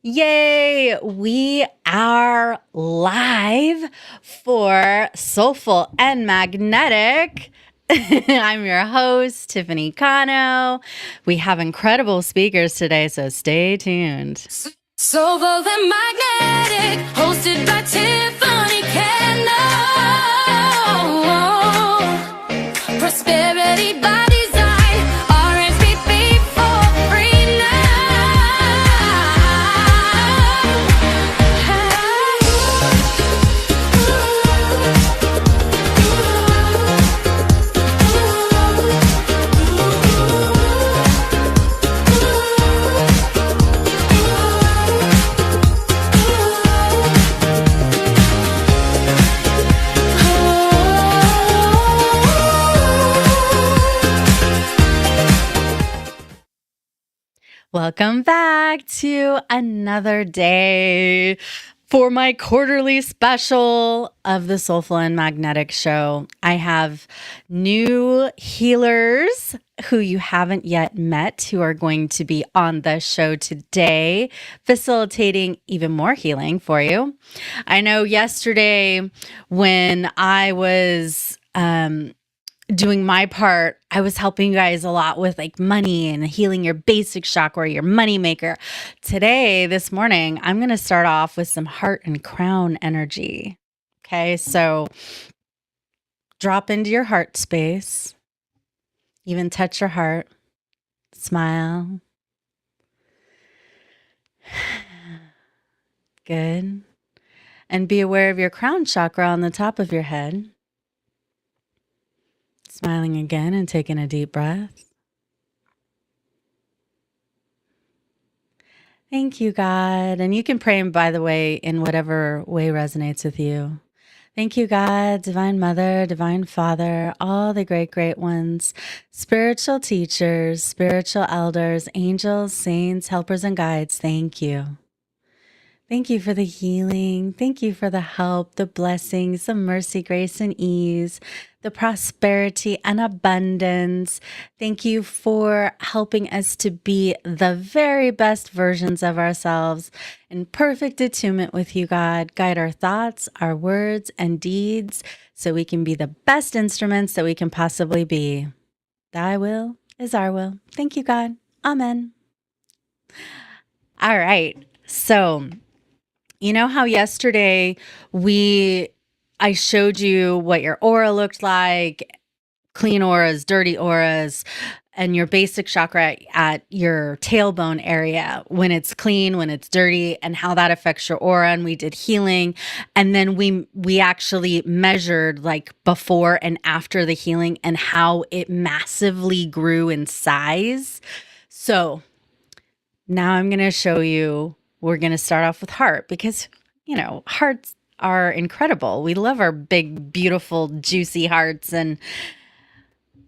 Yay! We are live for Soulful and Magnetic. I'm your host, Tiffany Cano. We have incredible speakers today, so stay tuned. Soulful and Magnetic, hosted by Tiffany Cano. Prosperity by design, RSVP for free Welcome back to another day for my quarterly special of the Soulful and Magnetic Show. I have new healers who you haven't yet met who are going to be on the show today, facilitating even more healing for you. I know yesterday when I was doing my part, I was helping you guys a lot with like money and healing your basic chakra, your money maker. Today, this morning, I'm going to start off with some heart and crown energy. Okay, so drop into your heart space, even touch your heart, smile. Good. And be aware of your crown chakra on the top of your head. Smiling again and taking a deep breath. Thank you, God. And you can pray, by the way, in whatever way resonates with you. Thank you, God, Divine Mother, Divine Father, all the great, great ones, spiritual teachers, spiritual elders, angels, saints, helpers, and guides. Thank you. Thank you for the healing. Thank you for the help, the blessings, the mercy, grace, and ease, the prosperity and abundance. Thank you for helping us to be the very best versions of ourselves in perfect attunement with you, God. Guide our thoughts, our words, and deeds so we can be the best instruments that we can possibly be. Thy will is our will. Thank you, God. Amen. All right. So, you know how yesterday I showed you what your aura looked like, clean auras, dirty auras, and your basic chakra at your tailbone area, when it's clean, when it's dirty, and how that affects your aura. And we did healing. And then we actually measured like before and after the healing and how it massively grew in size. So now I'm going to show you. We're going to start off with heart because, hearts are incredible. We love our big, beautiful, juicy hearts. And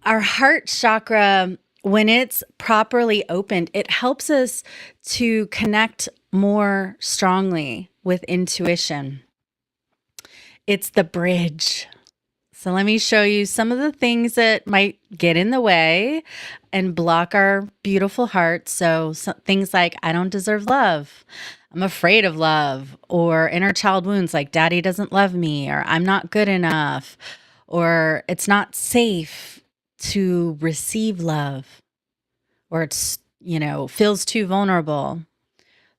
our heart chakra, when it's properly opened, it helps us to connect more strongly with intuition. It's the bridge. So let me show you some of the things that might get in the way and block our beautiful heart. So things like, I don't deserve love, I'm afraid of love, or inner child wounds like daddy doesn't love me, or I'm not good enough, or it's not safe to receive love, or it's, feels too vulnerable.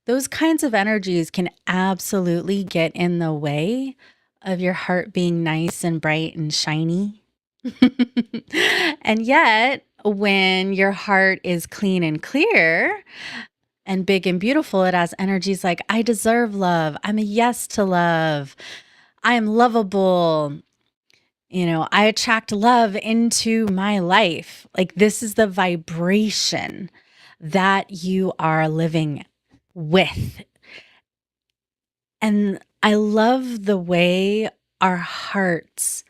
Those kinds of energies can absolutely get in the way of your heart being nice and bright and shiny. And yet, when your heart is clean and clear and big and beautiful, it has energies like, I deserve love. I'm a yes to love. I am lovable. I attract love into my life. Like, this is the vibration that you are living with. And I love the way our hearts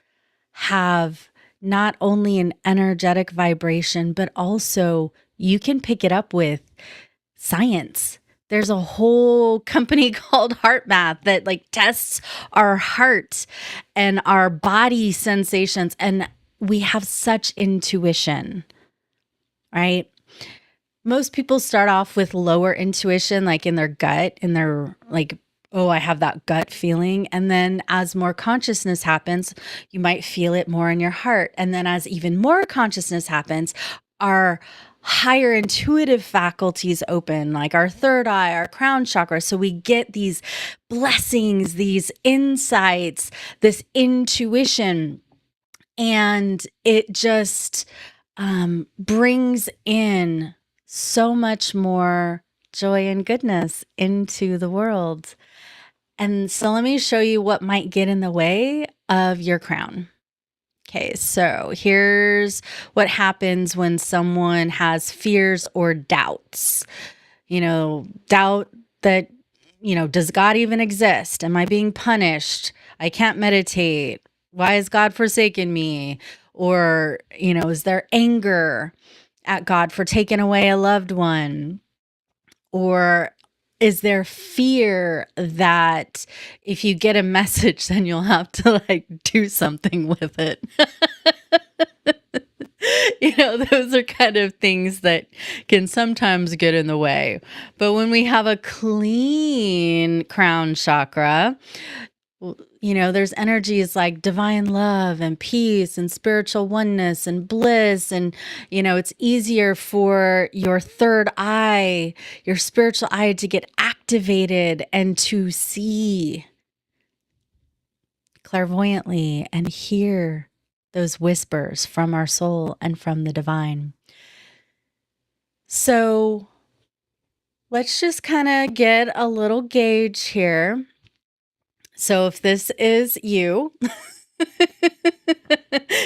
have not only an energetic vibration, but also you can pick it up with science. There's a whole company called Heart Math that like tests our heart and our body sensations. And we have such intuition, right? most people start off with lower intuition, like in their gut, in their like, oh, I have that gut feeling. And then as more consciousness happens, you might feel it more in your heart. And then as even more consciousness happens, our higher intuitive faculties open, like our third eye, our crown chakra. So we get these blessings, these insights, this intuition. And it just brings in so much more joy and goodness into the world. And so let me show you what might get in the way of your crown. Okay, so here's what happens when someone has fears or doubts. Doubt that, does God even exist? Am I being punished? I can't meditate. Why has God forsaken me? Or, is there anger at God for taking away a loved one? Or is there fear that if you get a message, then you'll have to do something with it? Those are kind of things that can sometimes get in the way. But when we have a clean crown chakra, there's energies like divine love and peace and spiritual oneness and bliss. And, it's easier for your third eye, your spiritual eye, to get activated and to see clairvoyantly and hear those whispers from our soul and from the divine. So let's just kind of get a little gauge here. So if this is you,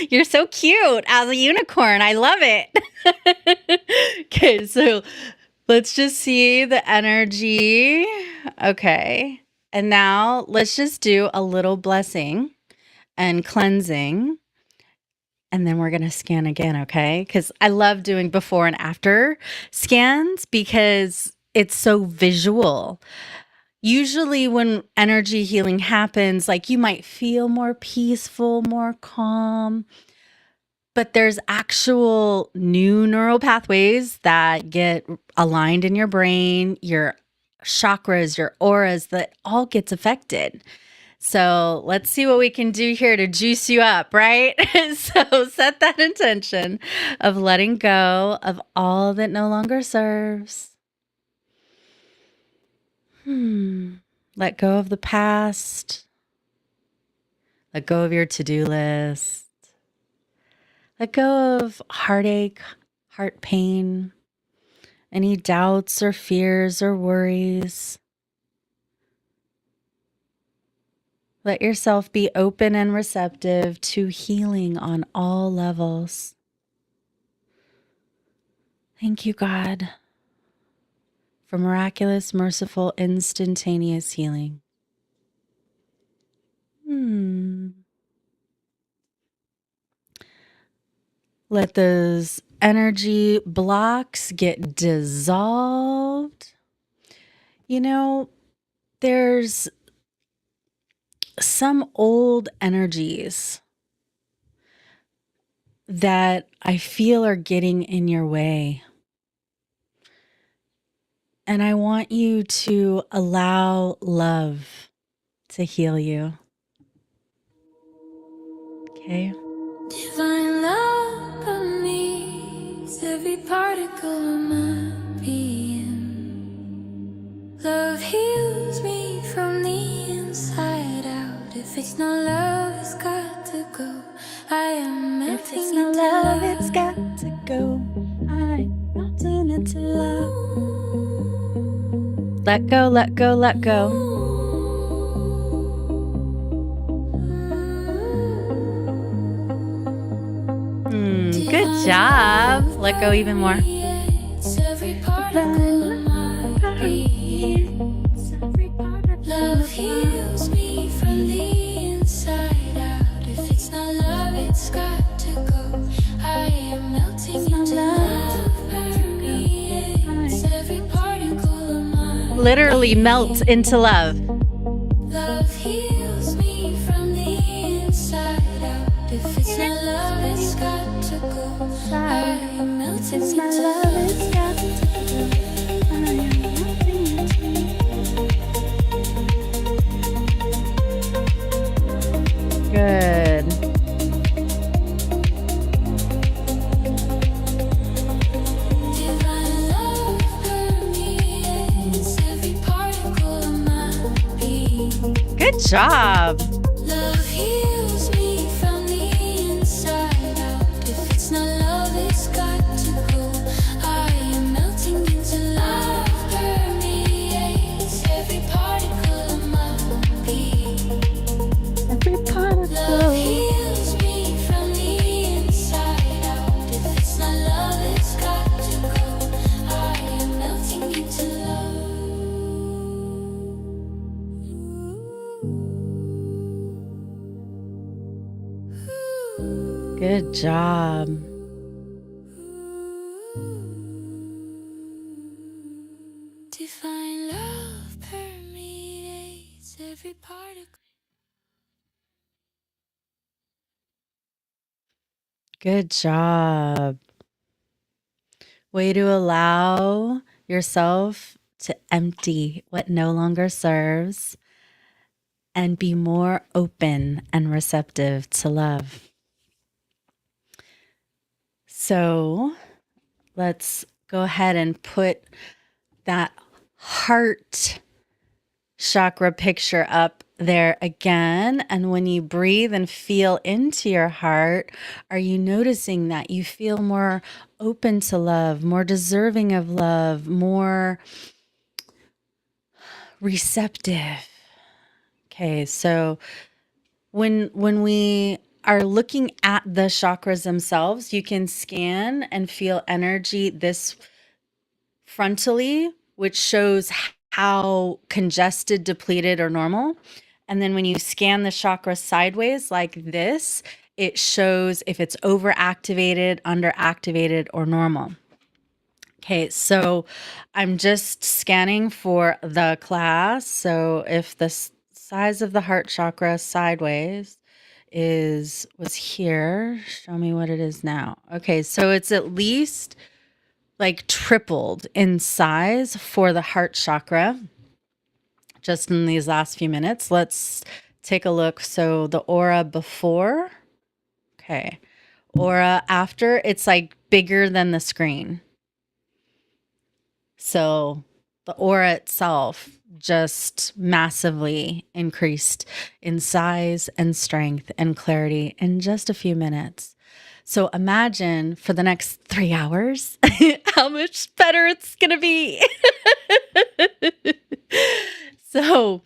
you're so cute as a unicorn. I love it. Okay, so let's just see the energy. Okay. And now let's just do a little blessing and cleansing. And then we're going to scan again, okay? Because I love doing before and after scans because it's so visual. Usually when energy healing happens, you might feel more peaceful, more calm, but there's actual new neural pathways that get aligned in your brain, your chakras, your auras, that all gets affected. So let's see what we can do here to juice you up, right? So set that intention of letting go of all that no longer serves. Let go of the past. Let go of your to-do list. Let go of heartache, heart pain, any doubts or fears or worries. Let yourself be open and receptive to healing on all levels. Thank you, God, for miraculous, merciful, instantaneous healing. Let those energy blocks get dissolved. There's some old energies that I feel are getting in your way. And I want you to allow love to heal you. Okay? Divine love permeates every particle of my being. Love heals me from the inside out. If it's not love, it's got to go. I am melting into love. It's got to go. I'm melting into love. Let go, let go, let go. Good job. Let go even more. Love heals me from the inside out. If it's not love, it's got to go. I am melting into love. Permeates every particle of my Literally melt into love. love heals me from the inside out. If it's not love, it's got to go. I am melting into love. It's got to Good job. Love heals me from the inside out. If it's not love, it's got to go. I am melting into love, permeates every particle of my being. Every Love particle. heals me from the inside out. If it's not love, it's got to go. I am melting into love. Good job. Divine love permeates every particle. Good job. Way to allow yourself to empty what no longer serves and be more open and receptive to love. So let's go ahead and put that heart chakra picture up there again. And when you breathe and feel into your heart, are you noticing that you feel more open to love, more deserving of love, more receptive? Okay, so when we are looking at the chakras themselves, you can scan and feel energy this frontally, which shows how congested, depleted, or normal. And then when you scan the chakra sideways like this, it shows if it's overactivated, underactivated, or normal. Okay, so I'm just scanning for the class. So if the size of the heart chakra sideways was here, show me what it is now. Okay, so it's at least like tripled in size for the heart chakra just in these last few minutes. Let's take a look. So the aura before, okay, aura after, it's like bigger than the screen. So the aura itself just massively increased in size and strength and clarity in just a few minutes. So imagine for the next 3 hours how much better it's going to be. So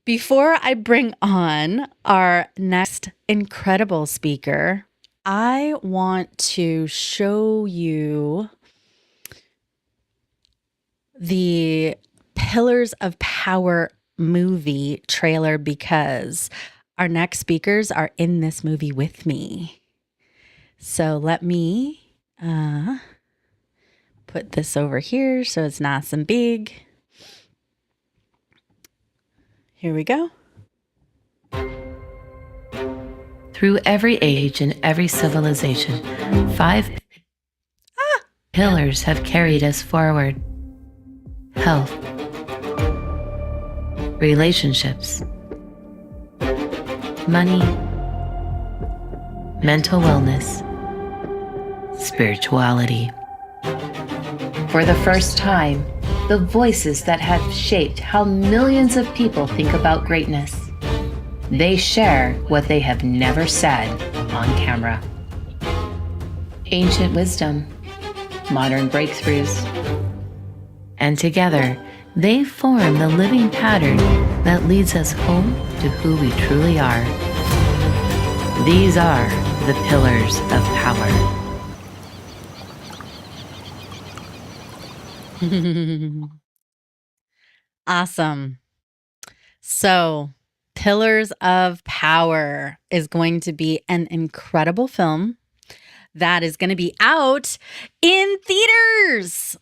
before I bring on our next incredible speaker, I want to show you the Pillars of Power movie trailer because our next speakers are in this movie with me. So let me put this over here so it's nice and big. Here we go. Through every age and every civilization, 5 pillars have carried us forward. Health, relationships, money, mental wellness, spirituality. For the first time, the voices that have shaped how millions of people think about greatness. They share what they have never said on camera. Ancient wisdom, modern breakthroughs, and together they form the living pattern that leads us home to who we truly are. These are the pillars of power. Awesome. So, Pillars of Power is going to be an incredible film that is going to be out in theaters,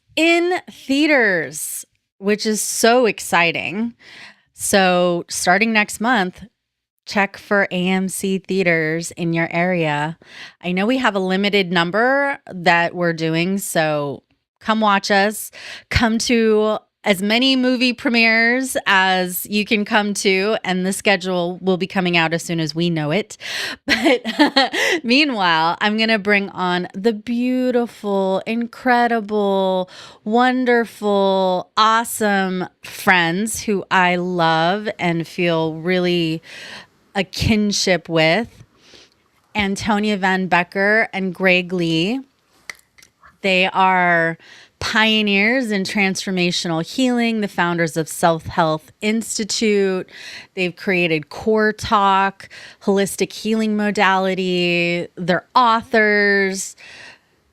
which is so exciting. So, starting next month, check for AMC theaters in your area. I know we have a limited number that we're doing, so come watch us. Come to as many movie premieres as you can come to, and the schedule will be coming out as soon as we know it. But meanwhile, I'm going to bring on the beautiful, incredible, wonderful, awesome friends who I love and feel really a kinship with. Antonia Van Becker and Greg Lee. They are pioneers in transformational healing, the founders of Self Health Institute. They've created Core Talk, holistic healing modality. They're authors.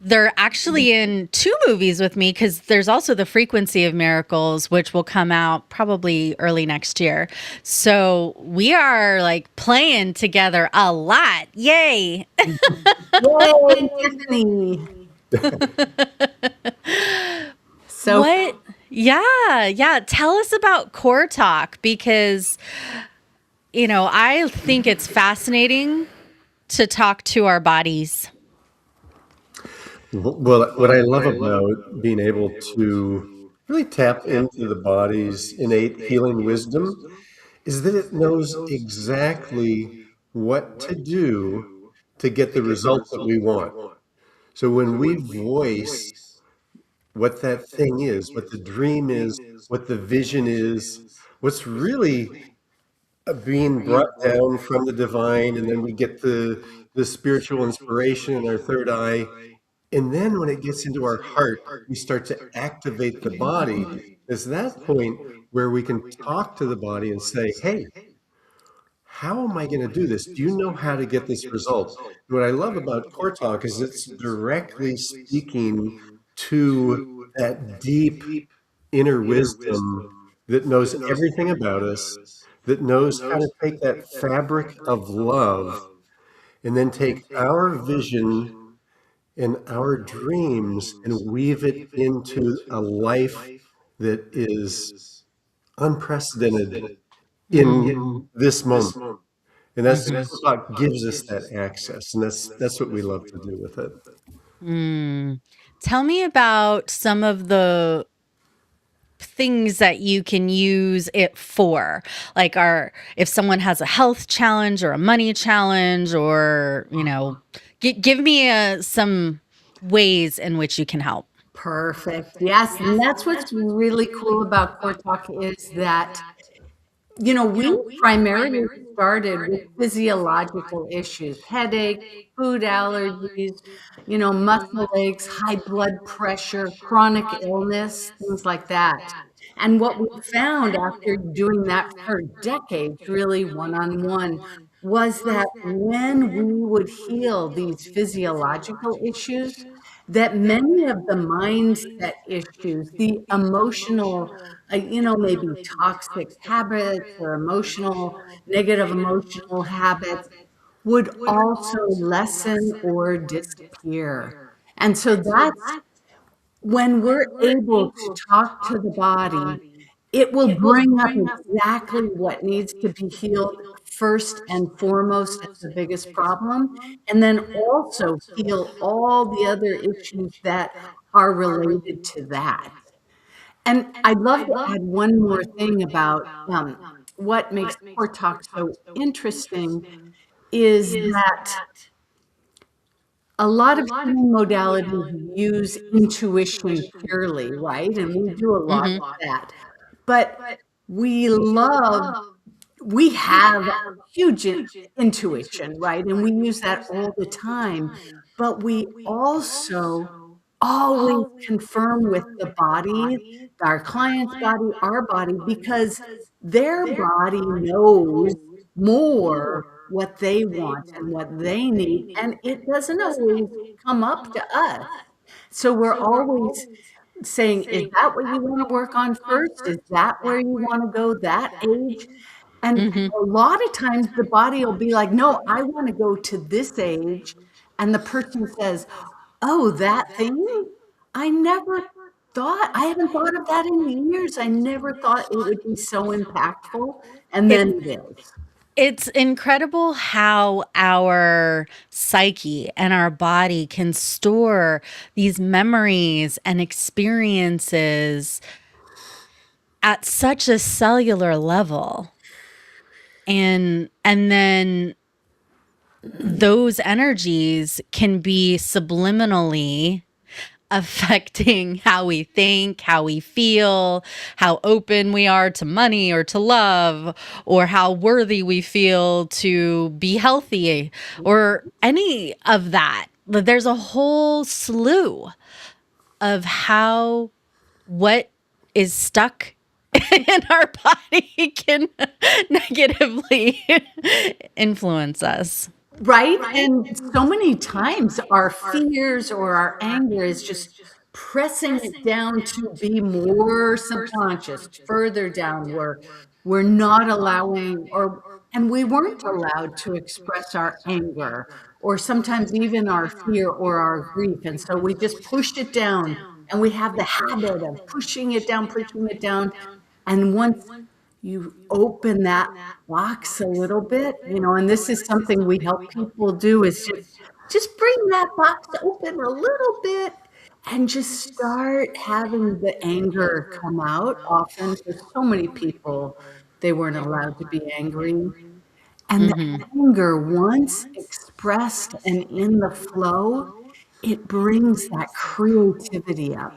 They're actually in 2 movies with me because there's also The Frequency of Miracles, which will come out probably early next year. So we are like playing together a lot. Yay. Yay, Tiffany. So What? Yeah. Tell us about Core Talk because, I think it's fascinating to talk to our bodies. Well, what I love about being able to really tap into the body's innate healing wisdom is that it knows exactly what to do to get the result that we want. So when we voice what that thing is, what the dream is, what the vision is, what's really being brought down from the divine, and then we get the spiritual inspiration in our third eye. And then when it gets into our heart, we start to activate the body. It's that point where we can talk to the body and say, hey, how am I going to do this? Do you know how to get this result? What I love about Core Talk is it's directly speaking to that deep inner wisdom that knows everything about us, that knows how to take that fabric of love and then take our vision and our dreams and weave it into a life that is unprecedented in this moment. And that's Mhm. what gives us that access. And that's what we love to do with it. Mm. Tell me about some of the things that you can use it for. Like if someone has a health challenge or a money challenge or, give me some ways in which you can help. perfect. Yes, and that's what's really cool about Core Talk is that we primarily started with physiological issues, headaches, food allergies, muscle aches, high blood pressure, chronic illness, things like that. And what we found after doing that for decades, really one-on-one, was that when we would heal these physiological issues, that many of the mindset issues, the emotional, maybe toxic habits or negative emotional habits would also lessen or disappear. And so that's when we're able to talk to the body, it will bring up exactly what needs to be healed first and foremost as the biggest problem, and then also heal all the other issues that are related to that. And I'd love to add one more thing about what makes Core Talk so interesting is that a lot of healing modalities use intuition purely, right? And we do a lot of that. But we love, we have huge intuition, right? And we use that all the time. But we also always confirm with the body, our client's body, our body, because their body knows more what they want and what they need. And it doesn't always come up to us. So we're always saying, is that what you want to work on first? Is that where you want to go, that age? And Mhm. a lot of times the body will be like, no, I want to go to this age. And the person says, oh, that thing? I haven't thought of that in years. I never thought it would be so impactful. And It then it is. it's incredible how our psyche and our body can store these memories and experiences at such a cellular level. And then those energies can be subliminally affecting how we think, how we feel, how open we are to money or to love, or how worthy we feel to be healthy, or any of that. There's a whole slew of how what is stuck in our body can negatively influence us. Right? And so many times our fears or our anger is just pressing it down to be more subconscious, further down where we're not allowing or and we weren't allowed to express our anger or sometimes even our fear or our grief. And so we just pushed it down and we have the habit of pushing it down. And once you open that box a little bit, and this is something we help people do is just bring that box open a little bit and just start having the anger come out. Often for so many people, they weren't allowed to be angry. And the Mhm. anger, once expressed and in the flow, it brings that creativity up.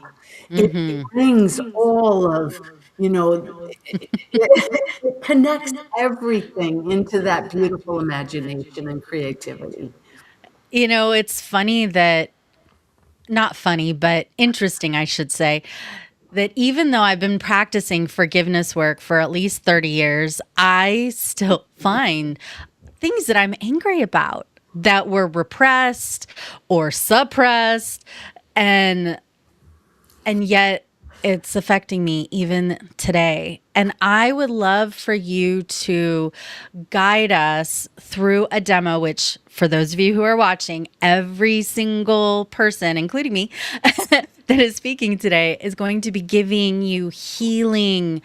It Mhm. brings all of, it connects everything into that beautiful imagination and creativity. It's funny that, not funny, but interesting, I should say, that even though I've been practicing forgiveness work for at least 30 years, I still find things that I'm angry about that were repressed or suppressed, and yet it's affecting me even today. And I would love for you to guide us through a demo, which, for those of you who are watching, every single person, including me, that is speaking today is going to be giving you healing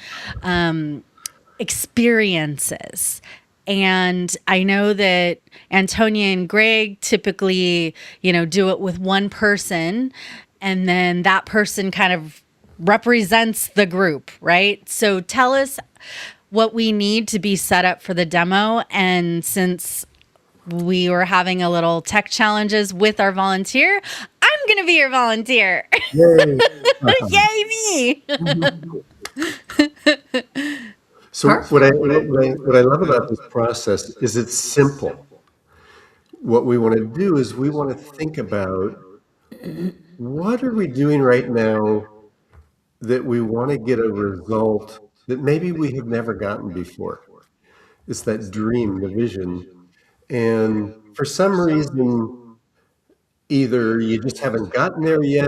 experiences. And I know that Antonia and Greg typically, do it with one person, and then that person kind of represents the group, right? So tell us what we need to be set up for the demo. And since we were having a little tech challenges with our volunteer, I'm going to be your volunteer. Yay. Yay, me. So what I Perfect. what I what I love about this process is it's simple. What we want to do is we want to think about what are we doing right now that we want to get a result that maybe we have never gotten before. It's that dream, the vision. And for some reason, either you just haven't gotten there yet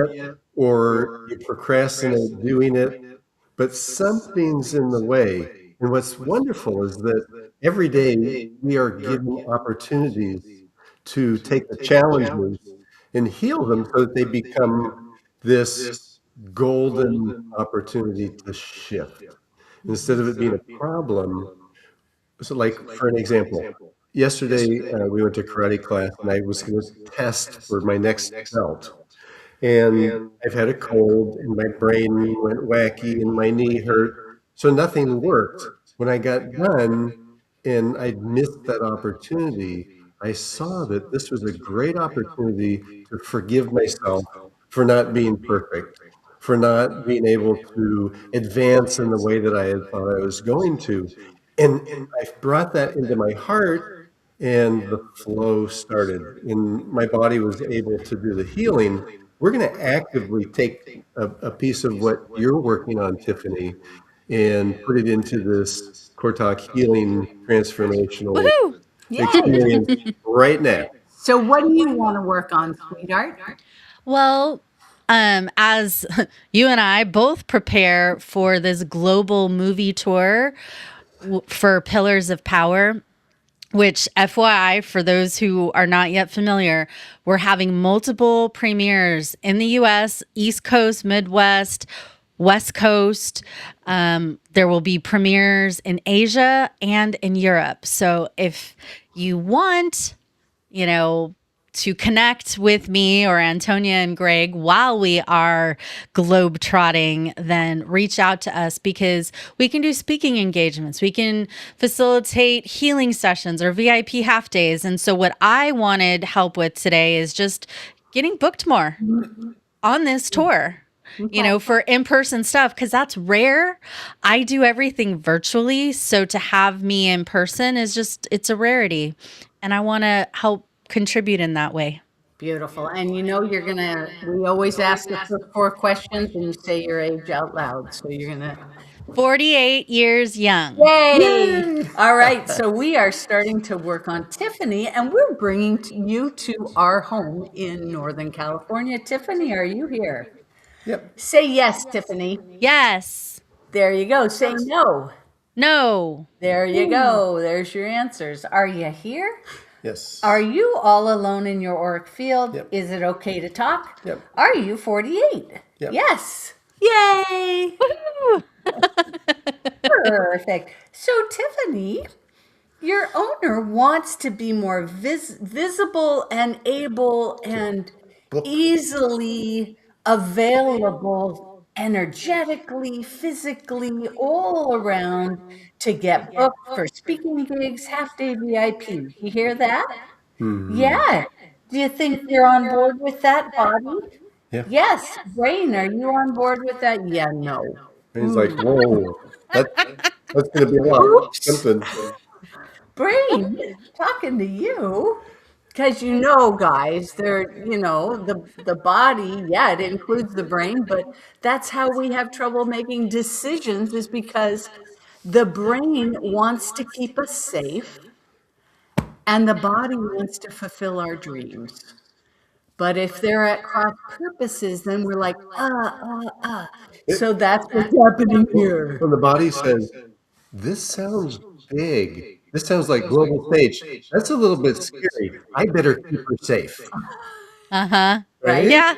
or you procrastinate doing it, but something's in the way. And what's wonderful is that every day we are given opportunities to take the challenges and heal them so that they become this golden opportunity to shift. Instead of it being a problem, so like for an example, yesterday we went to karate class and I was going to test for my next belt. And I've had a cold and my brain went wacky and my knee hurt. So nothing worked. When I got done and I'd missed that opportunity, I saw that this was a great opportunity to forgive myself for not being perfect, for not being able to advance in the way that I had thought I was going to. And I brought that into my heart and the flow started and my body was able to do the healing. We're going to actively take a piece of what you're working on, Tiffany, and put it into this Core Talk healing transformational Woohoo. Yay. experience right now. So what do you want to work on, sweetheart? Well, as you and I both prepare for this global movie tour for Pillars of Power, which, FYI, for those who are not yet familiar, we're having multiple premieres in the US, East Coast, Midwest, West Coast. There will be premieres in Asia and in Europe. So if you want, you know, to connect with me or Antonia and Greg while we are globetrotting, then reach out to us because we can do speaking engagements. We can facilitate healing sessions or VIP half days. And so, what I wanted help with today is just getting booked more on this tour, for in person stuff, because that's rare. I do everything virtually. So to have me in person is just, it's a rarity. And I want to help contribute in that way. Beautiful. And we always ask the first four questions and you say your age out loud. So you're going to, 48 years young. yay. Yay! All right. So we are starting to work on Tiffany and we're bringing you to our home in Northern California. Tiffany, are you here? Yep. Say yes, Tiffany. Yes. There you go. Say no. No. There you go. There's your answers. Are you here? Yes. Are you all alone in your auric field? Yep. Is it okay to talk? Yep. Are you 48? Yep. Yes. Yay. Woo! Perfect. So, Tiffany, your owner wants to be more visible and able and Book. easily available energetically, physically, all around to get booked for speaking gigs, half day VIP. You hear that? Yeah. Do you think you're on board with that, body? Yeah. Yes. Brain, are you on board with that? Yeah, no. And he's like, whoa, that's going to be a lot. Oops. Something. Brain, talking to you. Because guys, the body, yeah, it includes the brain, but that's how we have trouble making decisions is because the brain wants to keep us safe and the body wants to fulfill our dreams. But if they're at cross purposes, then we're like, So that's what's happening here. When the body says, this sounds big. This sounds like global stage. That's a little bit scary. I better keep her safe. Uh-huh. Right? Yeah.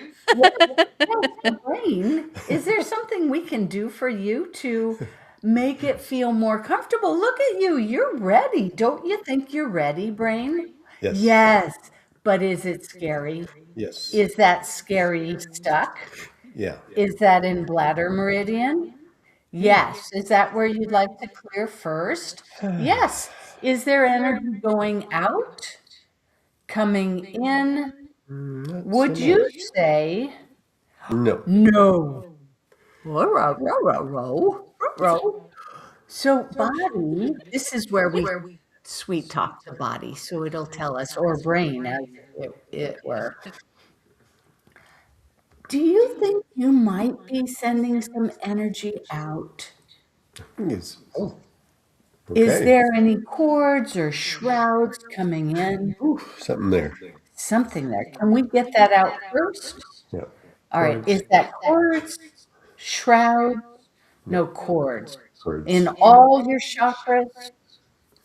Brain, is there something we can do for you to make it feel more comfortable? Look at you. You're ready. Don't you think you're ready, brain? Yes. Yes. But is it scary? Yes. Is that scary stuck? Yeah. Is that in bladder meridian? Yes. Is that where you'd like to clear first? Yes. Is there energy going out? Coming in? Not Would so you much. say No. no? Row. So body, this is where we sweet talk the body, so it'll tell us, or brain as it were. Do you think you might be sending some energy out? It's, Is okay. there any cords or shrouds coming in? Something there. Something there. Can we get that out first? Yeah. All right. Is that cords, shrouds? No cords. Cords. In all your chakras?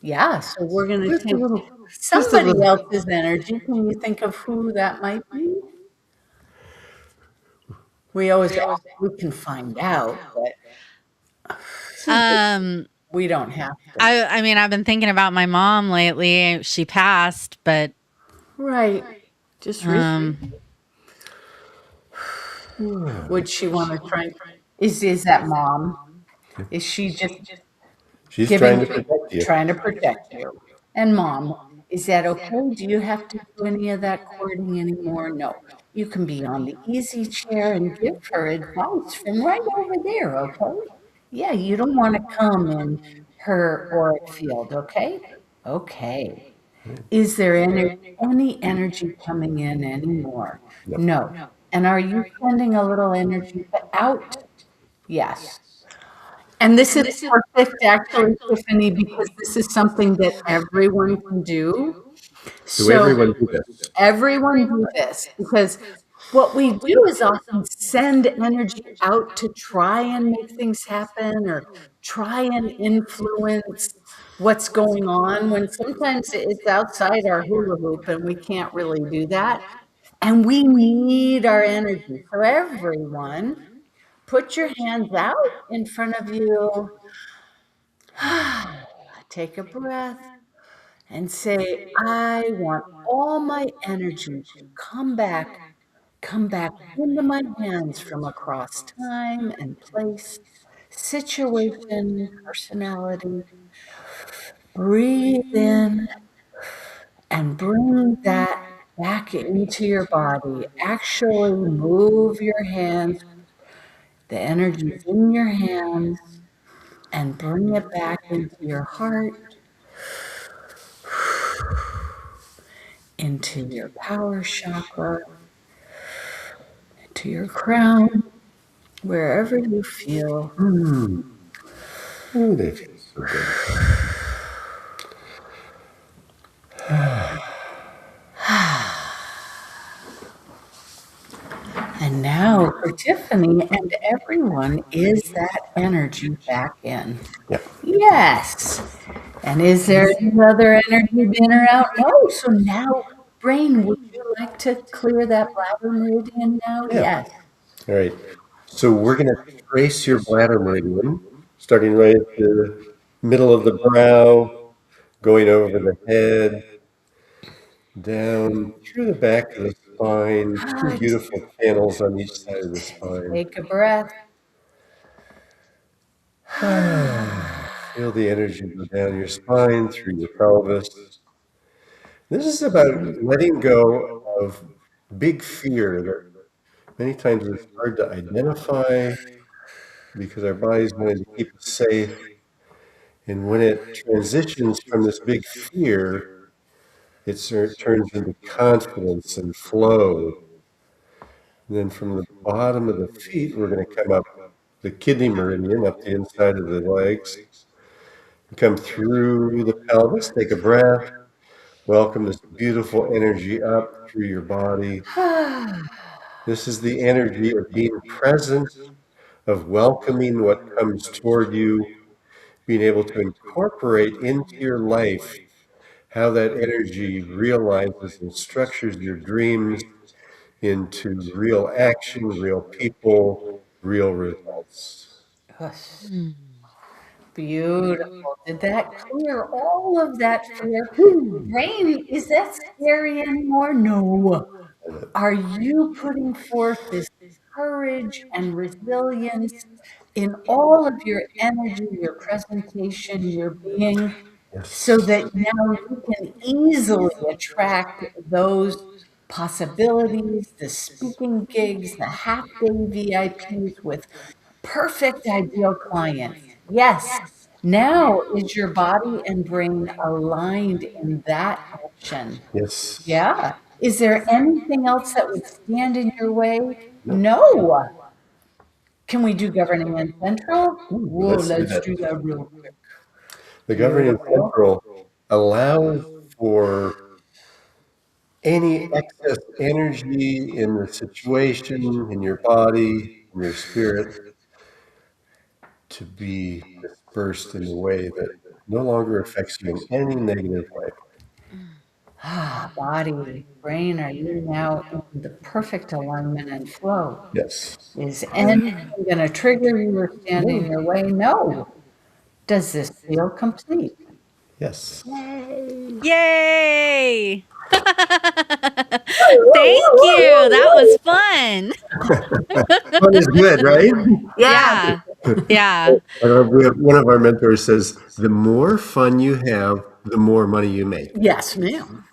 Yeah. So we're going to Just a take little. somebody else's energy. Can you think of who that might be? We can find out, but we don't have to. I mean, I've been thinking about my mom lately. She passed, but Right. Just recently. Would she want to try? Is that mom? Is she just She's giving, trying to protect you. trying to protect you? And mom, is that okay? Do you have to do any of that courting anymore? No. You can be on the easy chair and give her advice from right over there, okay? Yeah, you don't want to come in her auric field, okay? Okay. Is there any energy coming in anymore? No. And are you sending a little energy out? Yes. And this is perfect, actually, Tiffany, because this is something that everyone can do. So everyone do this. Everyone do this because what we do is often send energy out to try and make things happen or try and influence what's going on when sometimes it's outside our hula hoop and we can't really do that. And we need our energy. So everyone, put your hands out in front of you. Take a breath. and say, I want all my energy to come back into my hands from across time and place, situation, personality. Breathe in and bring that back into your body. Actually move your hands, the energy's in your hands, and bring it back into your heart, into your power chakra, to your crown, wherever you feel. Ooh, they feel so good. And now for Tiffany and everyone, is that energy back in? Yeah. Yes. And is there any other energy in or out? No. So now, brain, would you like to clear that bladder meridian now? Yeah. Yes. All right. So we're going to trace your bladder meridian, starting right at the middle of the brow, going over the head, down through the back of the spine, two Just beautiful channels on each side of the spine. take a breath. Feel the energy go down your spine, through your pelvis. This is about letting go of big fear that many times it's hard to identify because our bodies wanted to keep us safe. And when it transitions from this big fear, turns into confidence and flow. And then from the bottom of the feet, we're going to come up the kidney meridian, up the inside of the legs, come through the pelvis, take a breath, welcome this beautiful energy up through your body. This is the energy of being present, of welcoming what comes toward you, being able to incorporate into your life how that energy realizes and structures your dreams into real action, real people, real results. Yes. Mm. Beautiful. Did that clear all of that fear? Brain, is that scary anymore? No. Are you putting forth this courage and resilience in all of your energy, your presentation, your being, so Yes. that now you can easily attract those possibilities, the speaking gigs, the half-day VIPs with perfect ideal clients? Yes. Now is your body and brain aligned in that action? Yes. Yeah. Is there anything else that would stand in your way? No. No. Can we do governing and central? Whoa, Let's do let's that. do that real quick. The governing Beautiful. central allows for any excess energy in the situation, in your body, in your spirit, to be dispersed in a way that no longer affects you in any negative way. Ah, body, brain, are you now in the perfect alignment and flow? Yes. Is anything going to trigger you or stand in your way? No. Does this feel complete? Yes. Yay. Yay! Thank you. That was fun. Fun is good, right? Yeah. Yeah. Yeah. We have, one of our mentors says, the more fun you have, the more money you make. Yes, ma'am.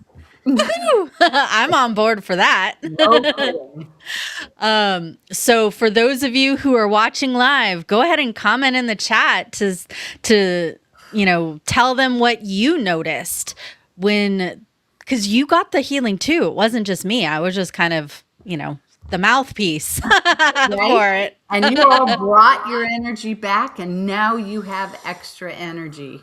I'm on board for that. No kidding. So for those of you who are watching live, go ahead and comment in the chat to tell them what you noticed when, because you got the healing too. It wasn't just me. I was just kind of, the mouthpiece Right? for it. And you all brought your energy back, and now you have extra energy.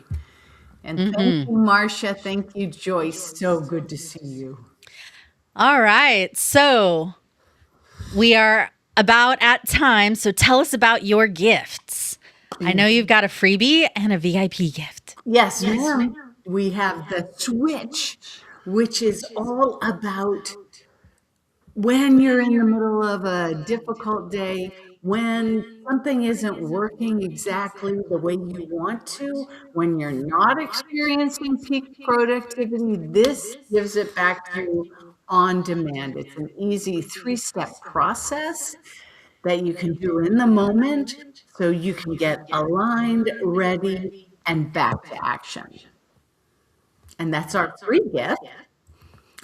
And thank you, Marcia. Thank you, Joyce. So good to see you. All right. So we are about at time. So tell us about your gifts. I know you've got a freebie and a VIP gift. Yes, ma'am. We have the switch, which is all about when you're in the middle of a difficult day, when something isn't working exactly the way you want to, when you're not experiencing peak productivity, this gives it back to you on demand. It's an easy 3-step process that you can do in the moment so you can get aligned, ready, and back to action. And that's our free gift.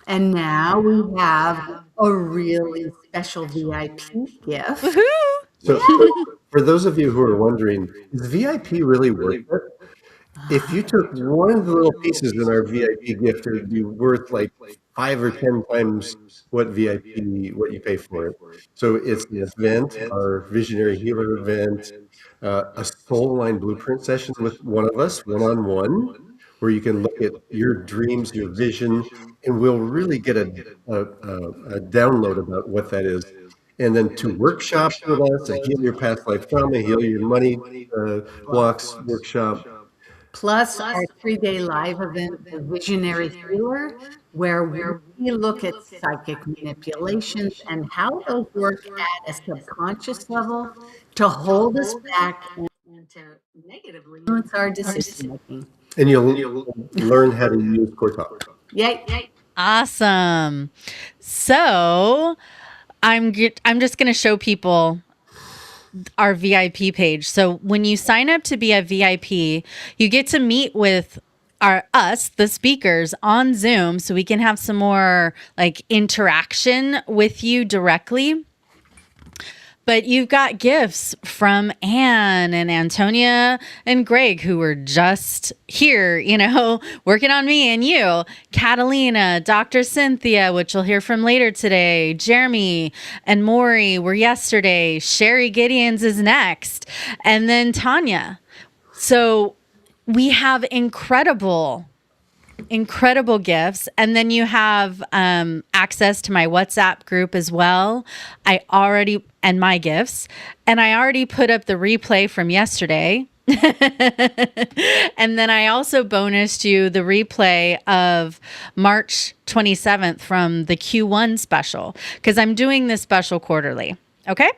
And now we have a really special VIP gift. Woohoo! So for those of you who are wondering, is VIP really worth it? If you took one of the little pieces in our VIP gift, it would be worth like 5 or 10 times what you pay for it. So it's an event, our Visionary Healer event, a soul line blueprint session with one of us, one-on-one, where you can look at your dreams, your vision, and we'll really get a download about what that is. And then 2 workshops with us, a Heal Your Past Life Trauma, Heal Your Money Blocks workshop. Plus our 3-day live event, The Visionary Healer, where we look at psychic manipulations and how those work at a subconscious level to hold us back and to negatively influence our decision making. And you'll learn how to use core talk. Yay. Awesome. So I'm just going to show people our VIP page. So when you sign up to be a VIP, you get to meet with us, the speakers, on Zoom, so we can have some more like interaction with you directly. But you've got gifts from Anne and Antonia and Greg, who were just here, working on me and you. Catalina, Dr. Cynthia, which you'll hear from later today. Jeremy and Maury were yesterday. Sherry Gideons is next. And then Tanya. So we have incredible gifts. And then you have access to my WhatsApp group as well. And my gifts. And I already put up the replay from yesterday. And then I also bonused you the replay of March 27th from the Q1 special, because I'm doing this special quarterly. Okay?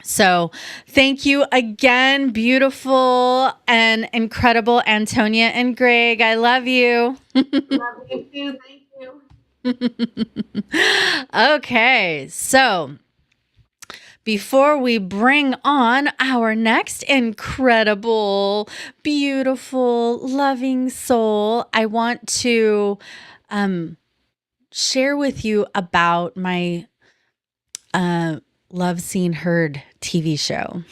So thank you again, beautiful and incredible Antonia and Greg. I love you. Love you too. Thank you. Okay, so before we bring on our next incredible, beautiful, loving soul, I want to share with you about my Love Seen Heard TV show.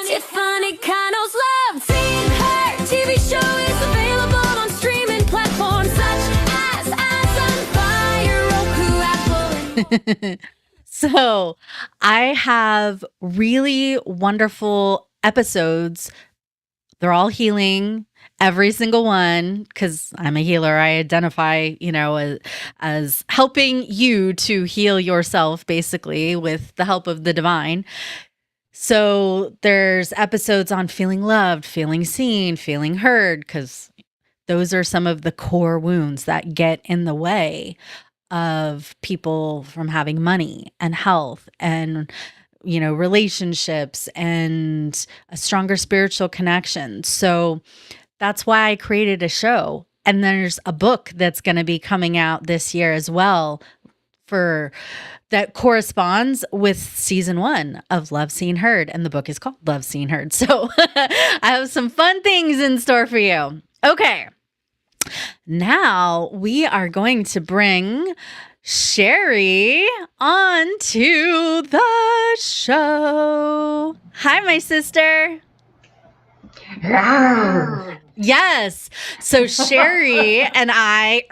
Tiffany Cano's Love Seen Heard TV show is available on streaming platforms such as Amazon Fire, Roku, Apple, and So I have really wonderful episodes. They're all healing, every single one, because I'm a healer. I identify, as helping you to heal yourself, basically, with the help of the divine. So there's episodes on feeling loved, feeling seen, feeling heard, because those are some of the core wounds that get in the way of people from having money and health and relationships and a stronger spiritual connection. So that's why I created a show. And there's a book that's going to be coming out this year as well that corresponds with season 1 of Love Seen Heard. And the book is called Love Seen Heard. So I have some fun things in store for you. Okay. Now we are going to bring Sherry onto the show. Hi, my sister. Yes. So Sherry and I,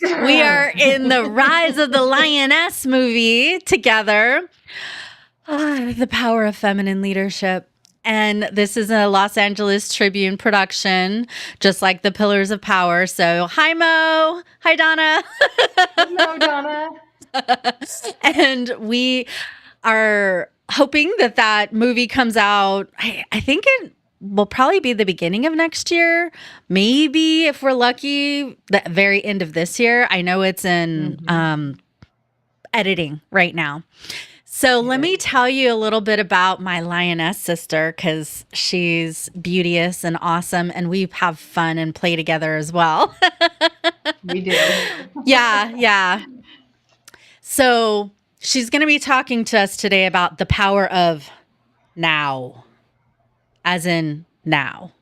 we are in the Rise of the Lioness movie together. The power of feminine leadership. And this is a Los Angeles Tribune production, just like the Pillars of Power. So hi, Mo. Hi, Donna. Hello, Donna. And we are hoping that movie comes out. I think it will probably be the beginning of next year. Maybe, if we're lucky, the very end of this year. I know it's in editing right now. So let me tell you a little bit about my lioness sister because she's beauteous and awesome, and we have fun and play together as well. We do. Yeah, yeah. So she's going to be talking to us today about the power of now, as in now,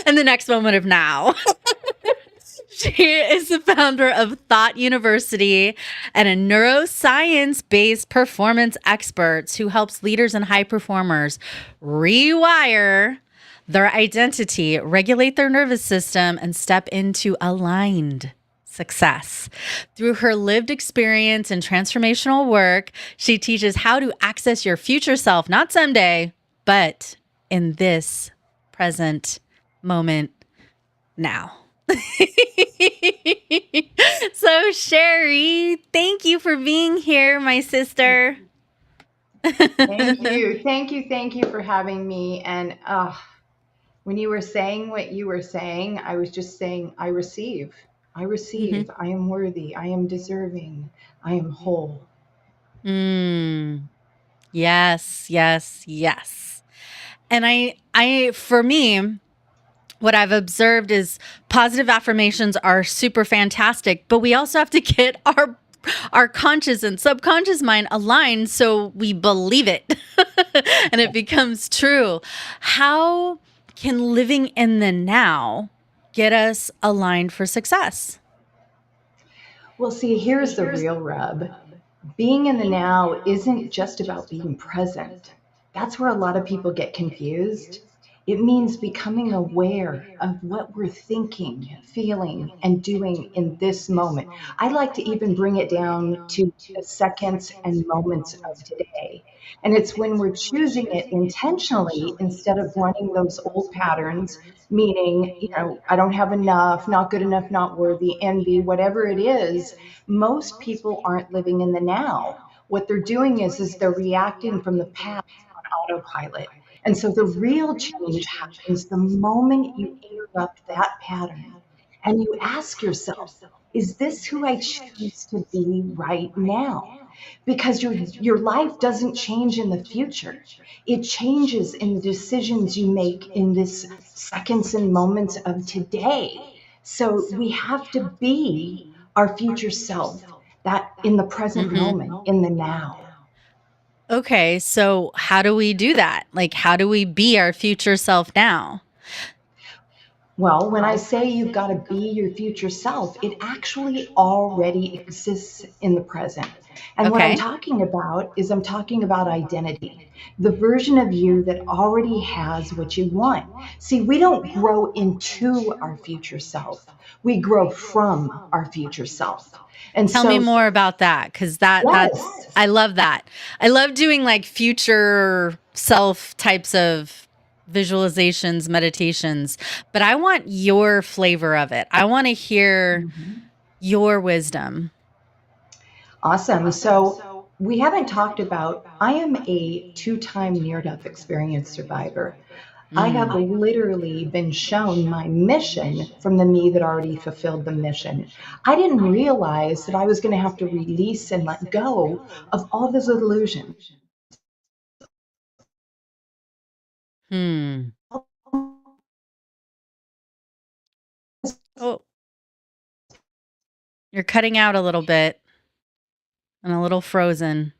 and the next moment of now. She is the founder of Thought University and a neuroscience based performance expert who helps leaders and high performers rewire their identity, regulate their nervous system, and step into aligned success. Through her lived experience and transformational work, she teaches how to access your future self, not someday, but in this present moment now. So, Sherry, thank you for being here, my sister. Thank you. Thank you. Thank you for having me. And when you were saying what you were saying, I was just saying, I receive. I Mhm. receive. I am worthy. I am deserving. I am whole. Mm, yes, yes, yes. And for me, what I've observed is positive affirmations are super fantastic, but we also have to get our conscious and subconscious mind aligned so we believe it and it becomes true. How can living in the now get us aligned for success? Well, see, here's the real rub. Being in the now isn't just about being present. That's where a lot of people get confused. It means becoming aware of what we're thinking, feeling, and doing in this moment. I like to even bring it down to the seconds and moments of today. And it's when we're choosing it intentionally instead of running those old patterns, meaning, I don't have enough, not good enough, not worthy, envy, whatever it is. Most people aren't living in the now. What they're doing is they're reacting from the past on autopilot. And so the real change happens the moment you interrupt that pattern and you ask yourself, is this who I choose to be right now? Because your life doesn't change in the future. It changes in the decisions you make in this seconds and moments of today. So we have to be our future self, that in the present Hmm. moment, in the now. Okay, so how do we do that? Like, how do we be our future self now? Well, when I say you've got to be your future self, it actually already exists in the present. And what Okay. I'm talking about identity, the version of you that already has what you want. See, we don't grow into our future self. We grow from our future self. And Tell me so, more about that cuz that's yes. I love that. I love doing like future self types of visualizations, meditations, but I want your flavor of it. I want to hear your wisdom. Awesome. So we haven't talked about, I am a two-time near-death experience survivor. I have Mm. literally been shown my mission from the me that already fulfilled the mission. I didn't realize that I was going to have to release and let go of all those illusions. Hmm. Oh, you're cutting out a little bit and a little frozen.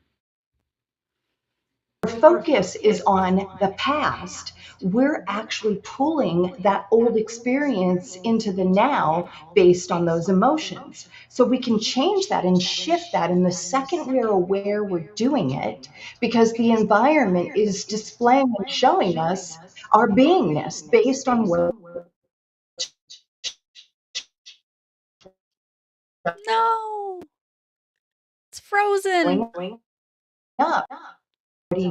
Our focus is on the past. We're actually pulling that old experience into the now based on those emotions. So we can change that and shift that in the second we're aware we're doing it, because the environment is displaying and showing us our beingness based on what's No, it's frozen. showing up.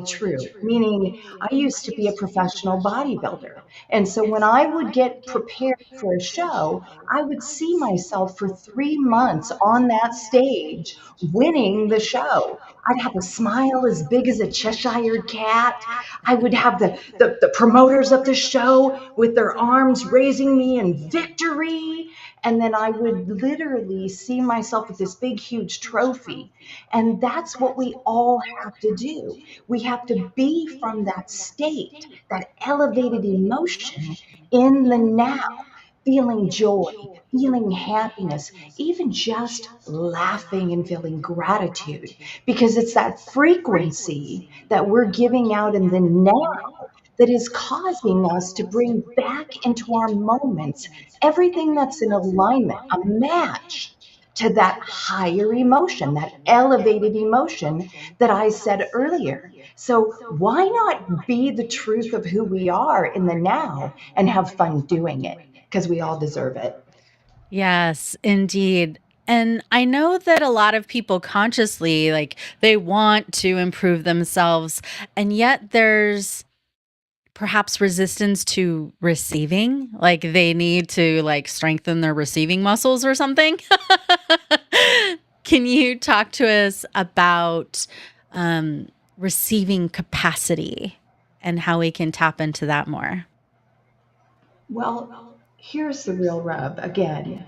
True, meaning I used to be a professional bodybuilder. And so when I would get prepared for a show, I would see myself for 3 months on that stage winning the show. I'd have a smile as big as a Cheshire cat. I would have the promoters of the show with their arms raising me in victory. And then I would literally see myself with this big, huge trophy. And that's what we all have to do. We have to be from that state, that elevated emotion in the now, feeling joy, feeling happiness, even just laughing and feeling gratitude, because it's that frequency that we're giving out in the now that is causing us to bring back into our moments everything that's in alignment, a match to that higher emotion, that elevated emotion that I said earlier. So, why not be the truth of who we are in the now and have fun doing it? Because we all deserve it. Yes, indeed. And I know that a lot of people consciously, like, they want to improve themselves, and yet there's perhaps resistance to receiving, like they need to like strengthen their receiving muscles or something. Can you talk to us about receiving capacity and how we can tap into that more? Well, here's the real rub again.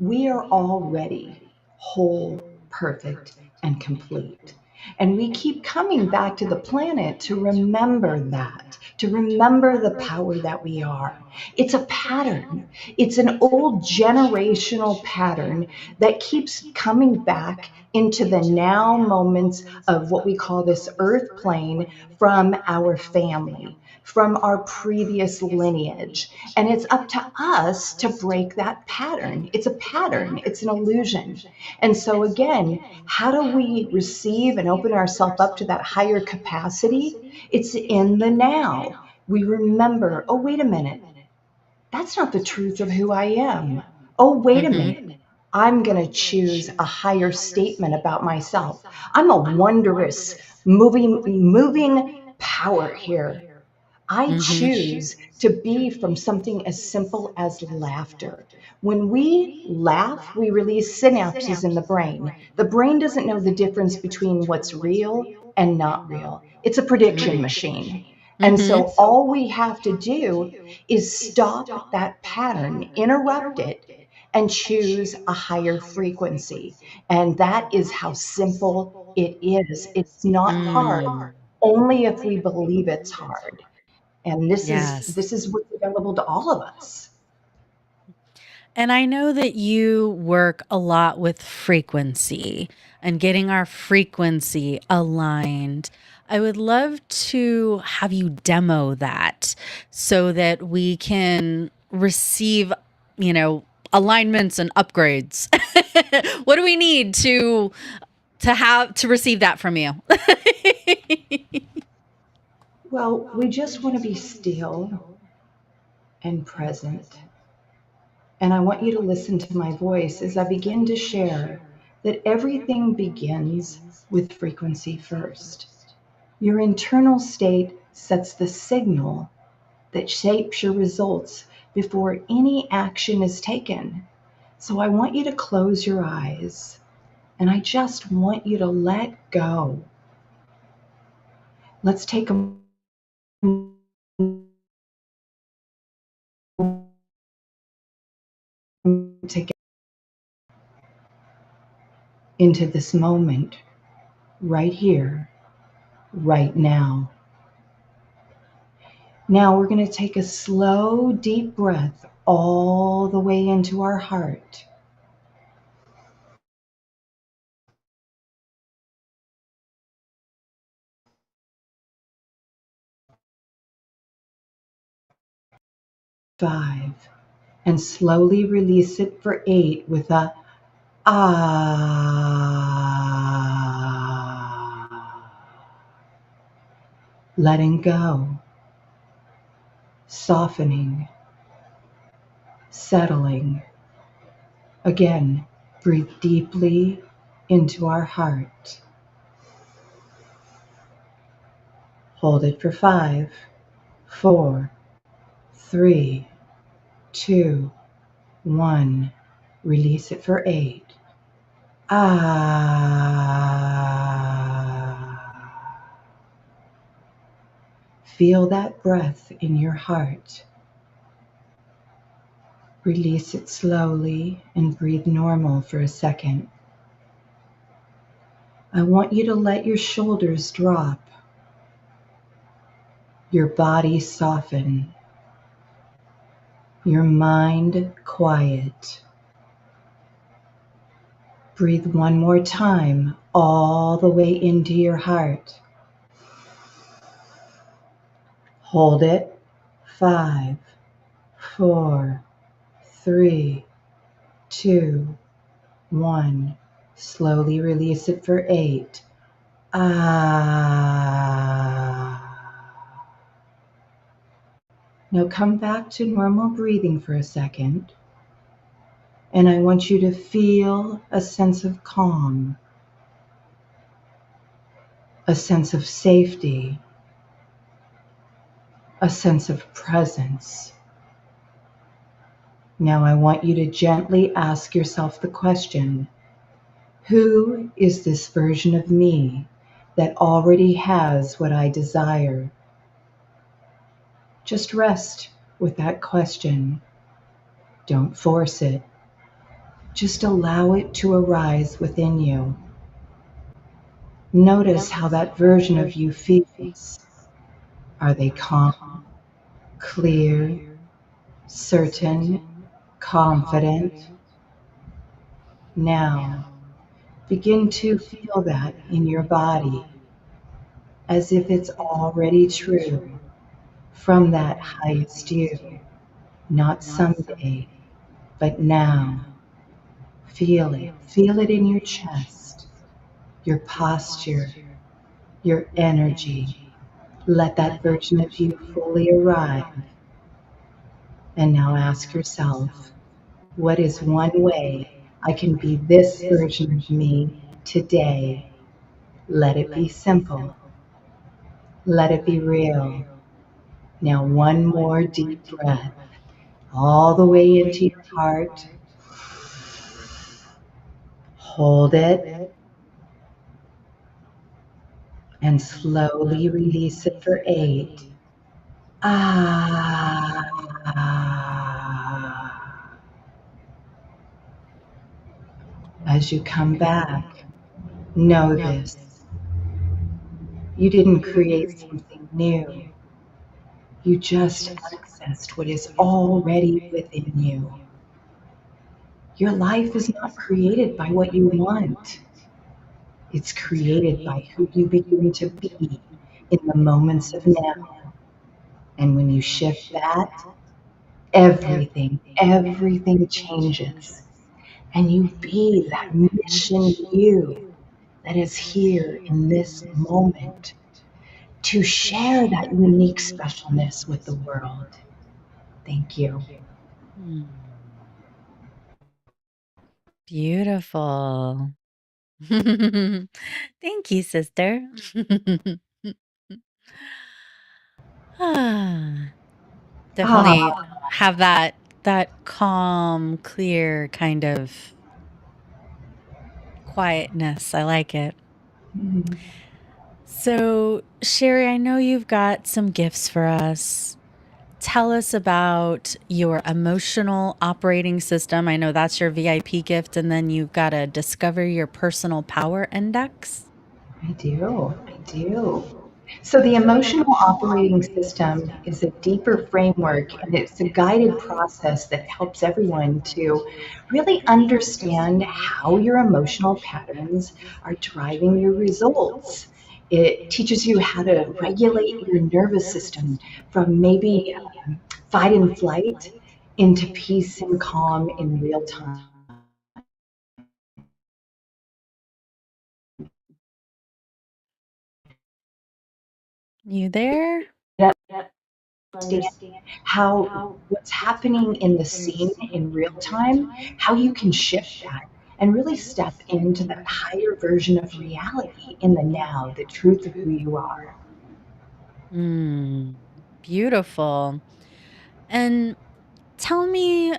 We are already whole, perfect, and complete. And we keep coming back to the planet to remember that, to remember the power that we are. It's a pattern. It's an old generational pattern that keeps coming back into the now moments of what we call this earth plane from our family, from our previous lineage. And it's up to us to break that pattern. It's a pattern, it's an illusion. And so, again, how do we receive and open ourselves up to that higher capacity? It's in the now. We remember, oh, wait a minute, that's not the truth of who I am. Oh, wait a Mhm. minute. I'm going to choose a higher statement about myself. I'm a wondrous, moving power here. I Mhm. choose to be from something as simple as laughter. When we laugh, we release synapses in the brain. The brain doesn't know the difference between what's real and not real. It's a prediction machine. And Mhm. so all we have to do is stop that pattern, interrupt it, and choose a higher frequency. And that is how simple it is. It's not hard, Mm. only if we believe it's hard. And this is Yes. this is what's available to all of us. And I know that you work a lot with frequency and getting our frequency aligned. I would love to have you demo that so that we can receive, you know, alignments and upgrades. What do we need to receive that from you? Well, we just want to be still and present. And I want you to listen to my voice as I begin to share that everything begins with frequency first. Your internal state sets the signal that shapes your results before any action is taken. So I want you to close your eyes and I just want you to let go. Let's take a moment to get into this moment right here, right now. Now we're going to take a slow, deep breath all the way into our heart. 5. And slowly release it for 8 with a ah. Letting go, softening, settling. Again, breathe deeply into our heart. Hold it for 5, 4, 3, 2, 1. Release it for 8. Ah. Feel that breath in your heart. Release it slowly and breathe normal for a second. I want you to let your shoulders drop, your body soften, your mind quiet. Breathe one more time all the way into your heart. Hold it. 5, 4, 3, 2, 1. Slowly release it for 8. Ah. Now come back to normal breathing for a second. And I want you to feel a sense of calm, a sense of safety, a sense of presence. Now I want you to gently ask yourself the question, who is this version of me that already has what I desire? Just rest with that question. Don't force it. Just allow it to arise within you. Notice how that version of you feels. Are they calm, clear, certain, confident? Now, begin to feel that in your body as if it's already true from that highest you, not someday, but now. Feel it. Feel it in your chest, your posture, your energy. Let that version of you fully arrive. And now ask yourself, what is one way I can be this version of me today? Let it be simple. Let it be real. Now, one more deep breath, all the way into your heart. Hold it and slowly release it for 8. Ah. As you come back, know this. You didn't create something new. You just accessed what is already within you. Your life is not created by what you want. It's created by who you begin to be in the moments of now. And when you shift that, everything changes. And you be that mission you that is here in this moment to share that unique specialness with the world. Thank you. Hmm. Beautiful. Thank you, sister. Ah, definitely Ah, have that calm, clear kind of quietness. I like it. mm, So, Sherry, I know you've got some gifts for us. Tell us about your emotional operating system. I know that's your VIP gift, and then you've got to discover your personal power index. I do. I do. So, the emotional operating system is a deeper framework and it's a guided process that helps everyone to really understand how your emotional patterns are driving your results. It teaches you how to regulate your nervous system from maybe fight and flight into peace and calm in real time. You there? Understand how what's happening in the scene in real time, how you can shift that and really step into that higher version of reality in the now, the truth of who you are. Mm, beautiful. And tell me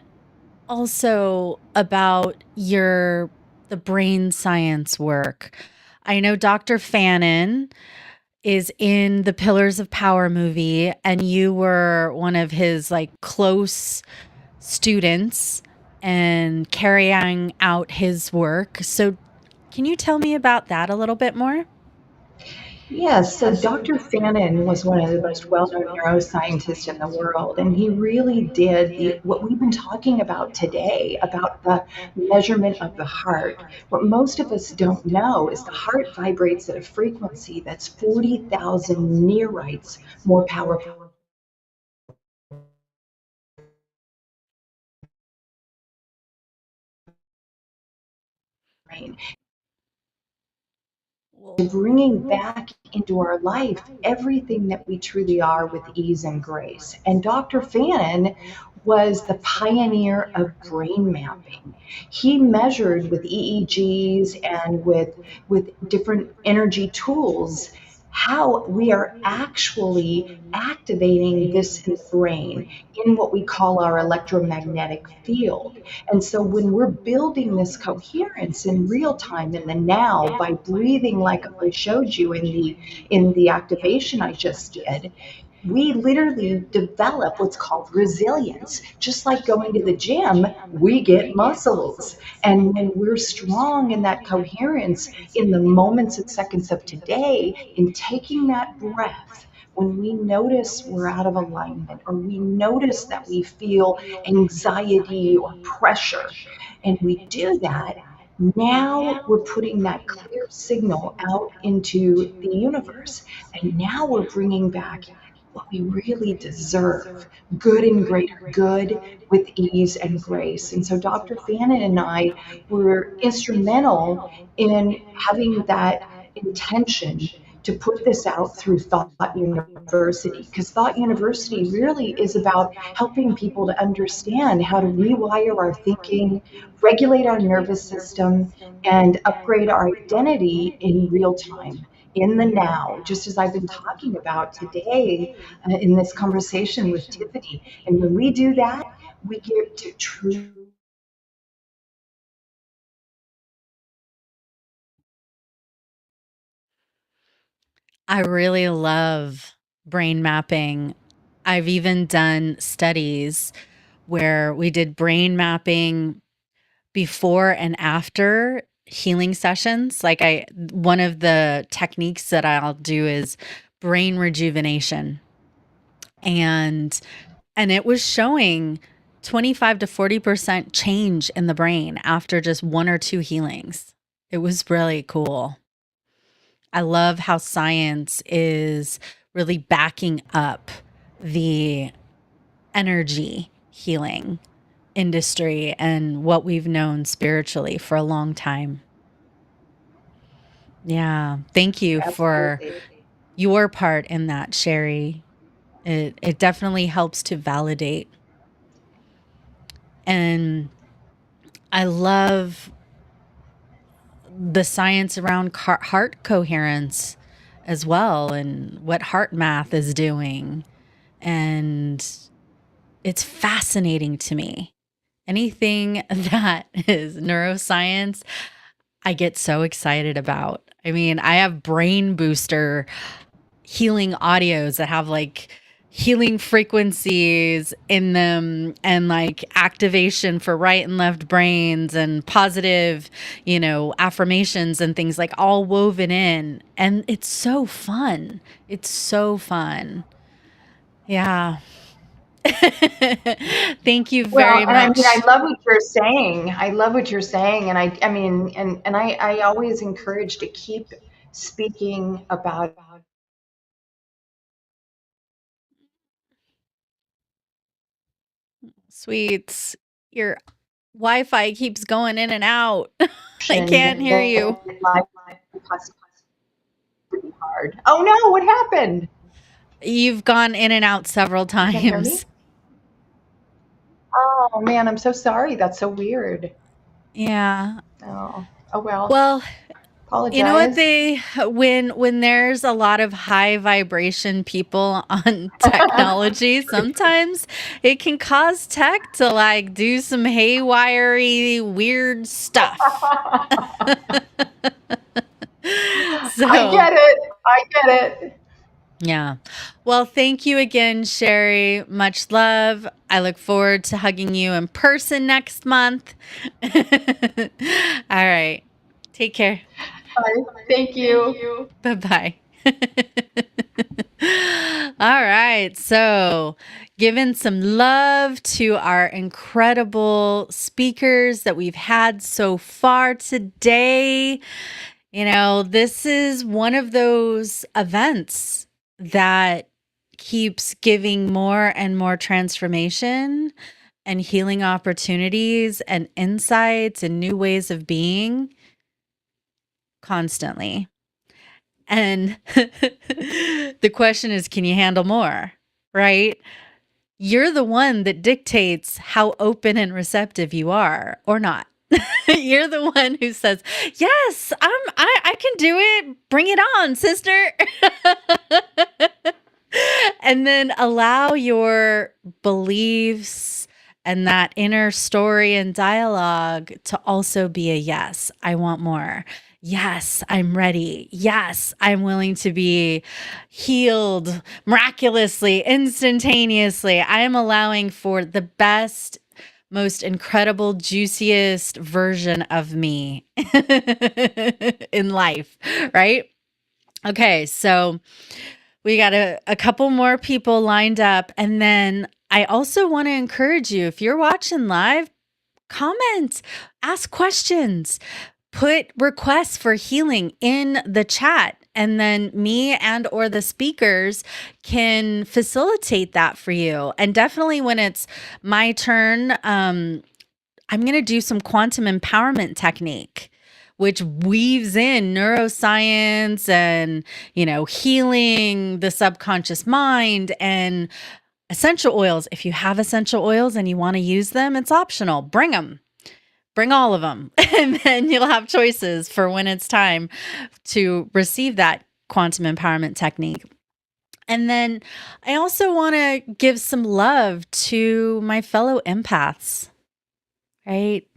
also about the brain science work. I know Dr. Fannin is in the Pillars of Power movie, and you were one of his like close students and carrying out his work. So, can you tell me about that a little bit more? Yes, so Dr. Fannin was one of the most well-known neuroscientists in the world, and he really did what we've been talking about today about the measurement of the heart. What most of us don't know is the heart vibrates at a frequency that's 40,000 neurites more powerful than the brain. Bringing back into our life everything that we truly are with ease and grace. And Dr. Fannin was the pioneer of brain mapping. He measured with EEGs and with different energy tools how we are actually activating this in the brain in what we call our electromagnetic field. And so when we're building this coherence in real time in the now by breathing like I showed you in the activation I just did, we literally develop what's called resilience. Just like going to the gym, we get muscles. And when we're strong in that coherence in the moments and seconds of today, in taking that breath, when we notice we're out of alignment or we notice that we feel anxiety or pressure, and we do that, now we're putting that clear signal out into the universe. And now we're bringing back what we really deserve, good and greater good with ease and grace. And so Dr. Fannin and I were instrumental in having that intention to put this out through Thought University, because Thought University really is about helping people to understand how to rewire our thinking, regulate our nervous system, and upgrade our identity in real time, in the now, just as I've been talking about today in this conversation with Tiffany. And when we do that, we get to true. I really love brain mapping. I've even done studies where we did brain mapping before and after healing sessions. Like one of the techniques that I'll do is brain rejuvenation. And it was showing 25 to 40% change in the brain after just one or two healings. It was really cool. I love how science is really backing up the energy healing industry and what we've known spiritually for a long time. Yeah. Thank you for Absolutely. your part in that, Sherry. It definitely helps to validate. And I love the science around heart coherence as well and what heart math is doing. And it's fascinating to me. Anything that is neuroscience, I get so excited about. I mean, I have brain booster healing audios that have like healing frequencies in them and like activation for right and left brains and positive, affirmations and things like all woven in. And it's so fun. It's so fun. Yeah. Thank you Well, very and I mean, I much. love what you're saying. I love what you're saying. And I mean, and I always encourage to keep speaking about. Sweets, your Wi-Fi keeps going in and out. I Action can't hear you. that life possibly be hard. Oh no, what happened? You've gone in and out several You can't hear me? times. Oh man, I'm so sorry. That's so weird. Yeah. Oh, oh well. Well, you know what Apologize. they when there's a lot of high vibration people on technology, sometimes it can cause tech to like do some haywiry weird stuff. I So, get it. I get it. Yeah. Well, thank you again, Sherry. Much love. I look forward to hugging you in person next month. All right. Take care. Bye. Thank you. Bye bye. All right. So, giving some love to our incredible speakers that we've had so far today. You know, this is one of those events that keeps giving more and more transformation and healing opportunities and insights and new ways of being constantly. And the question is, can you handle more? Right? You're the one that dictates how open and receptive you are or not. You're the one who says, "Yes, I can do it. Bring it on, sister." And then allow your beliefs and that inner story and dialogue to also be a yes, I want more. Yes, I'm ready. Yes, I'm willing to be healed miraculously, instantaneously. I am allowing for the best, most incredible, juiciest version of me in life, right? Okay, so we got a couple more people lined up. And then I also want to encourage you, if you're watching live, comment, ask questions, put requests for healing in the chat. And then me and or the speakers can facilitate that for you. And definitely when it's my turn, I'm going to do some quantum empowerment technique, which weaves in neuroscience and, you know, healing the subconscious mind and essential oils. If you have essential oils and you want to use them, it's optional. Bring them. Bring all of them. And then you'll have choices for when it's time to receive that quantum empowerment technique. And then I also want to give some love to my fellow empaths, right?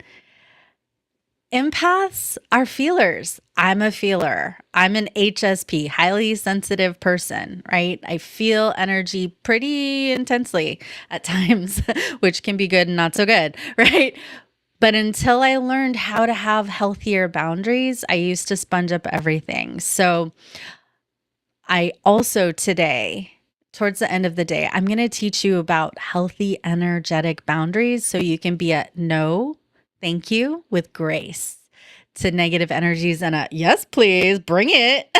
Empaths are feelers. I'm a feeler. I'm an HSP, highly sensitive person, right? I feel energy pretty intensely at times, which can be good and not so good, right? But until I learned how to have healthier boundaries, I used to sponge up everything. So I also today, towards the end of the day, I'm going to teach you about healthy, energetic boundaries so you can be at no, thank you, with grace to negative energies and a yes, please bring it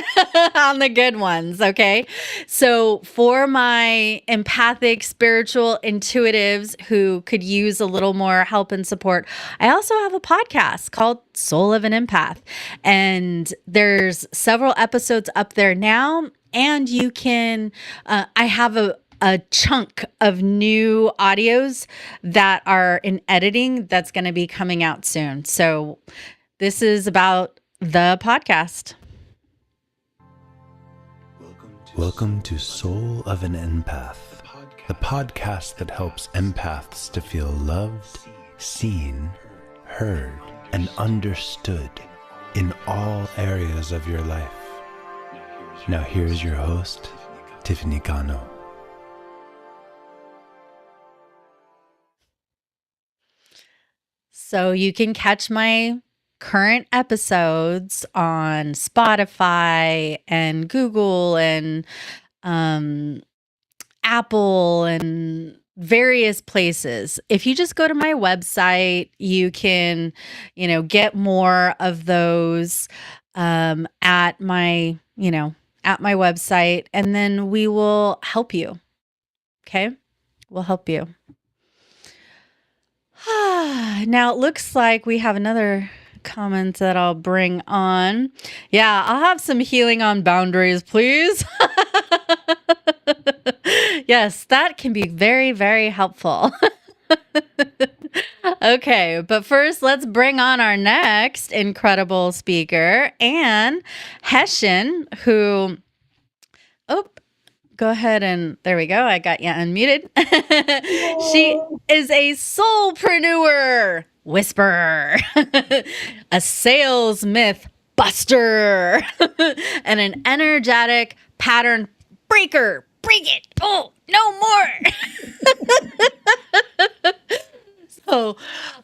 on the good ones. Okay. So for my empathic, spiritual intuitives who could use a little more help and support, I also have a podcast called Soul of an Empath. And there's several episodes up there now. And you can, I have a chunk of new audios that are in editing that's going to be coming out soon. So this is about the podcast. Welcome to Soul of an Empath, the podcast that helps empaths to feel loved, seen, heard, and understood in all areas of your life. Now here's your host, Tiffany Cano. So you can catch my current episodes on Spotify and Google and Apple and various places. If you just go to my website, you can, you know, get more of those at my, you know, at my website, and then we will help you. Okay? We'll help you. Now it looks like we have another comment that I'll bring on. Yeah, I'll have some healing on boundaries, please. Yes, that can be very, very helpful. Okay, but first let's bring on our next incredible speaker, Anne Hessian, who, oh, go ahead and there we go. I got you unmuted. She is a soulpreneur whisperer, a sales myth buster, and an energetic pattern breaker, break it. Oh, no more. So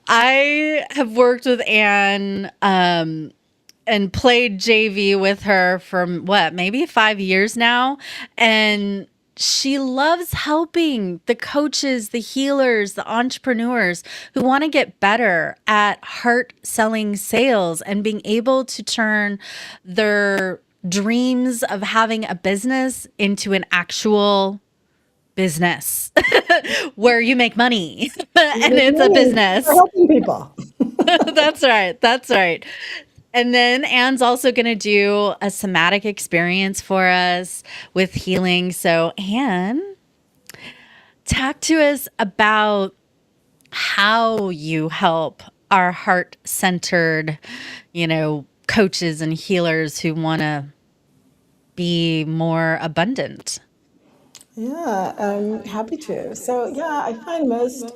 I have worked with Anne and played JV with her for what, maybe 5 years now. And she loves helping the coaches, the healers, the entrepreneurs who want to get better at heart selling sales and being able to turn their dreams of having a business into an actual business where you make money and it's a For business. helping people. That's right. That's right. And then Anne's also going to do a somatic experience for us with healing. So, Anne, talk to us about how you help our heart centered, coaches and healers who want to be more abundant. Yeah, happy to. So, yeah, I find most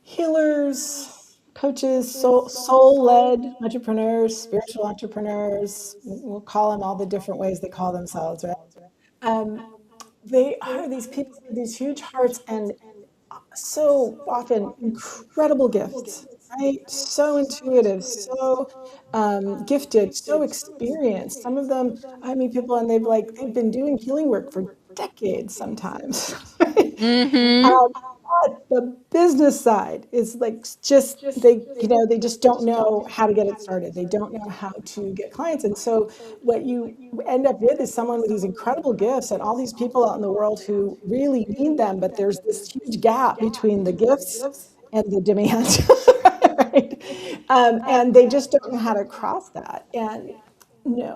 healers, coaches, soul-led entrepreneurs, spiritual entrepreneurs, we'll call them all the different ways they call themselves, right? They are these people with these huge hearts and so often incredible gifts, right? So intuitive, so gifted, so experienced. Some of them, I meet people and they've been doing healing work for decades sometimes. Right? Mm-hmm. But the business side is like just they just don't know how to get it started. They don't know how to get clients. And so what you end up with is someone with these incredible gifts and all these people out in the world who really need them, but there's this huge gap between the gifts and the demand. Right? And they just don't know how to cross that. And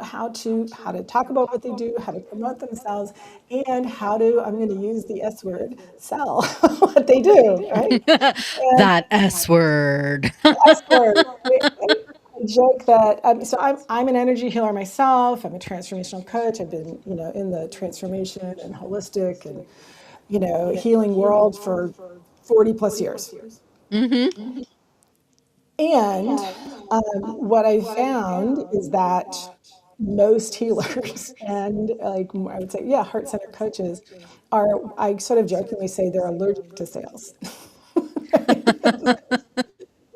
how to talk about what they do, how to promote themselves, and how to, I'm going to use the S word, sell what they do, right? And That S word. S word. I joke that so I'm an energy healer myself. I'm a transformational coach. I've been in the transformation and holistic and healing world for 40 plus years. Mm-hmm. And what I found is that most healers and I would say, yeah, heart center coaches are, I sort of jokingly say they're allergic to sales.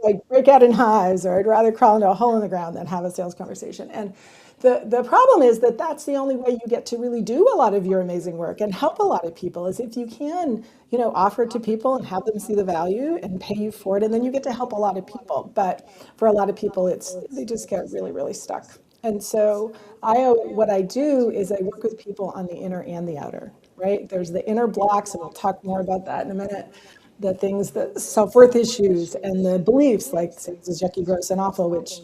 Like break out in hives, or I'd rather crawl into a hole in the ground than have a sales conversation. And the problem is that that's the only way you get to really do a lot of your amazing work and help a lot of people, is if you can, offer it to people and have them see the value and pay you for it, and then you get to help a lot of people. But for a lot of people, they just get really, really stuck. And so what I do is I work with people on the inner and the outer, right? There's the inner blocks, and we'll talk more about that in a minute. The things, the self-worth issues and the beliefs, like sales is yucky, gross, and awful, which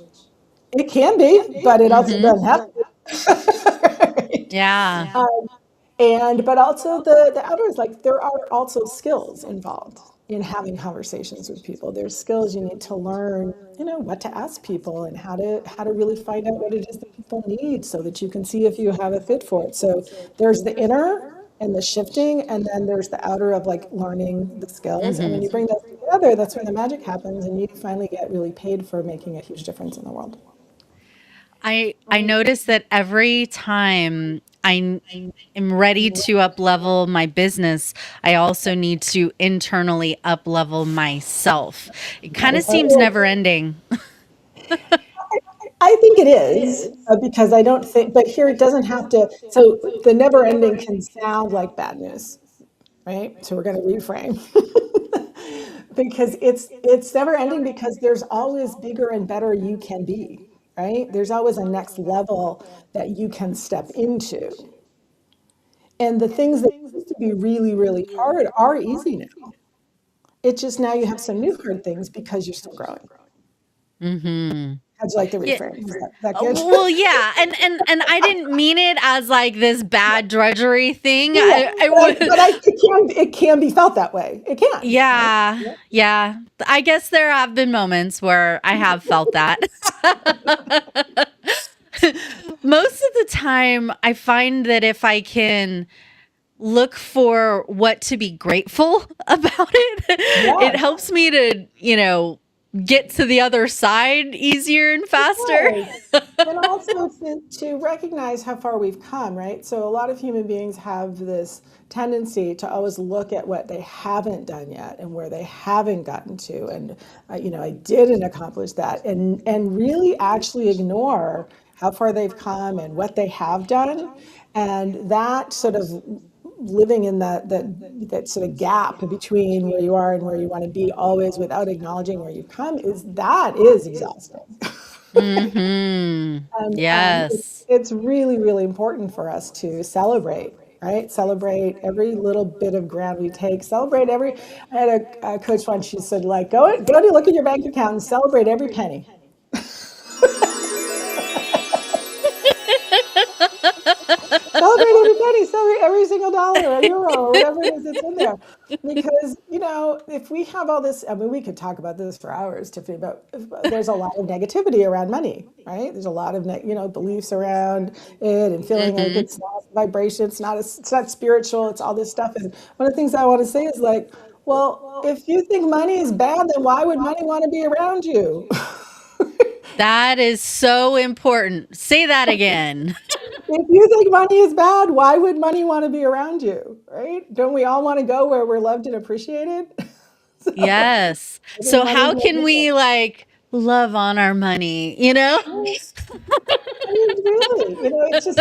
it can be, but it also Mm-hmm. doesn't have to be. Yeah. Right? But also the outer is like, there are also skills involved in having conversations with people. There's skills you need to learn, what to ask people and how to really find out what it is that people need so that you can see if you have a fit for it. So there's the inner and the shifting, and then there's the outer of like learning the skills. And when you bring those together, that's when the magic happens and you finally get really paid for making a huge difference in the world. I notice that every time I am ready to up level my business, I also need to internally up level myself. It kind of seems never ending. I think it is because I don't think, but here it doesn't have to. So the never ending can sound like bad news, right? So we're going to reframe because it's never ending, because there's always bigger and better you can be, right? There's always a next level that you can step into. And the things that used to be really, really hard are easy now. It's just now you have some new hard things because you're still growing. Mm-hmm. How'd you like the Yeah. reframe? Is that good? Well, yeah, and I didn't mean it as like this bad drudgery thing. Yeah, I would, it can be felt that way. It can, right? yeah, yeah. I guess there have been moments where I have felt that. Most of the time, I find that if I can look for what to be grateful about it, it Yes. helps me to, get to the other side easier and faster. Right. And also to recognize how far we've come, right? So a lot of human beings have this tendency to always look at what they haven't done yet and where they haven't gotten to, and I didn't accomplish that, and really actually ignore how far they've come and what they have done, and that sort of living in that sort of gap between where you are and where you want to be, always without acknowledging where you've come, is exhausting. Mm-hmm. And Yes. it's really, really important for us to celebrate, right? Celebrate every little bit of ground we take. Celebrate every. I had a coach once. She said, like, go to look at your bank account and celebrate every penny. Celebrate every penny, celebrate every single dollar or euro or whatever it is that's in there. Because, if we have all this, I mean, we could talk about this for hours, Tiffany, but there's a lot of negativity around money, right? There's a lot of, beliefs around it and feeling like Mm-hmm. it's not vibration, it's not spiritual, it's all this stuff. And one of the things I want to say is like, well, if you think money is bad, then why would money want to be around you? That is so important. Say that again. If you think money is bad, why would money want to be around you, right? Don't we all want to go where we're loved and appreciated? So Yes. I think So money's how no can different. we like love on our money, you know? I mean, really, it's just,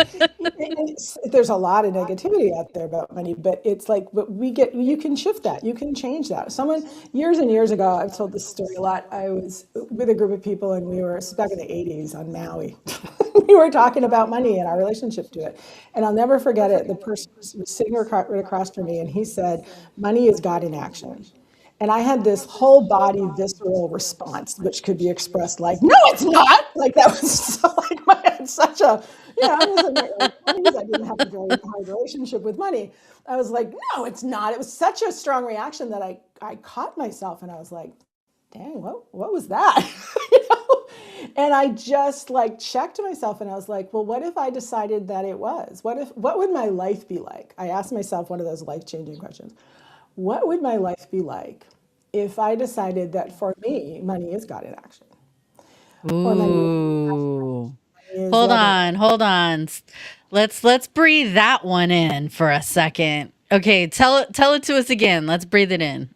there's a lot of negativity out there about money, but it's like, you can shift that, you can change that. Someone, years and years ago, I've told this story a lot. I was with a group of people and we were back in the 80s on Maui. We were talking about money and our relationship to it. And I'll never forget it. The person was sitting right across from me and he said, money is God in action. And I had this whole body visceral response, which could be expressed like, no, it's not. Like that was so like I had such a, I was in my early 20s. I didn't have a very hard relationship with money. I was like, no, it's not. It was such a strong reaction that I caught myself and I was like, dang, what was that? You know? And I just like checked myself and I was like, well, what if I decided that it was? What would my life be like? I asked myself one of those life-changing questions. What would my life be like if I decided that for me, money is God in action, or Ooh. money is Hold loving? on, hold on. Let's breathe that one in for a second. Okay, tell it to us again. Let's breathe it in.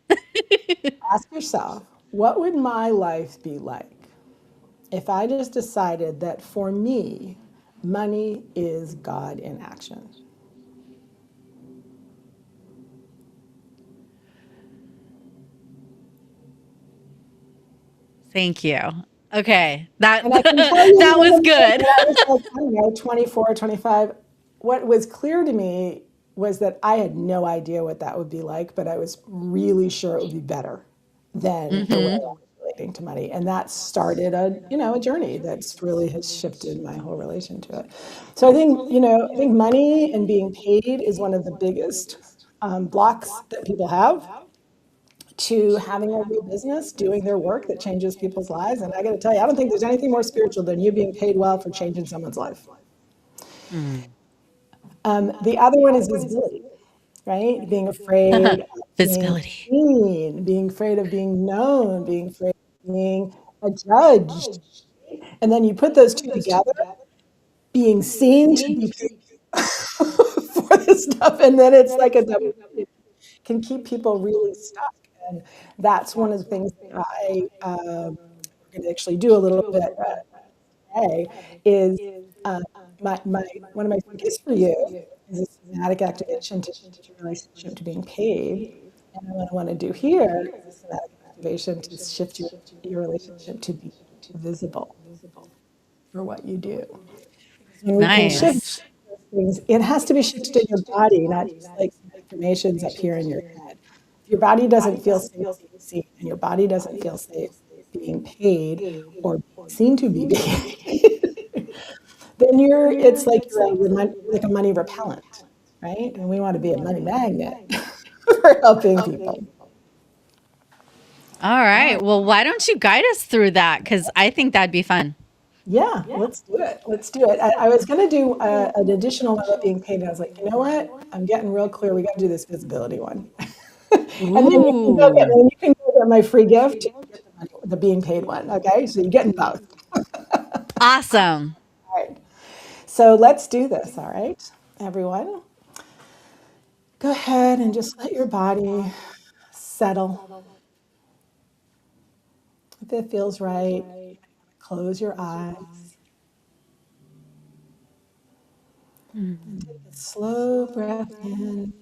Ask yourself, what would my life be like if I just decided that for me, money is God in action? Thank you. Okay. That And I can tell you, that was when good. I was like, I don't know, 24, 25, what was clear to me was that I had no idea what that would be like, but I was really sure it would be better than the way I Mhm. was relating to money. And that started a journey that's really has shifted my whole relation to it. So I think money and being paid is one of the biggest blocks that people have to having a real business, doing their work that changes people's lives. And I got to tell you, I don't think there's anything more spiritual than you being paid well for changing someone's life. Mm. The other one is visibility, right? Being afraid of being Visibility. seen, being afraid of being known, being afraid of being judged. And then you put those two together, being seen to be paid for this stuff. And then it's like a double, it can keep people really stuck. And that's one of the things that we're going to actually do a little bit today is uh, my one of my gifts for you is a somatic activation to shift your relationship to being paid. And what I want to do here is a somatic activation to shift your relationship to be visible for what you do. When we can shift Nice. those things, it has to be shifted in your body, not just like some affirmations up here in your head. If your body doesn't feel safe being seen, and your body doesn't feel safe being paid or being seen to be paid, then it's like you're like a money repellent, right? And we want to be a money magnet for helping people. All right. Well, why don't you guide us through that? Because I think that'd be fun. Yeah, let's do it. Let's do it. I was going to do an additional one about being paid. And I was like, you know what? I'm getting real clear. We got to do this visibility one. And then you can go get Ooh. my free gift. the being paid one. Okay, so you're getting both. Awesome. All right. So let's do this. All right, everyone. Go ahead and just let your body settle. If it feels right, close your eyes. And take a slow breath in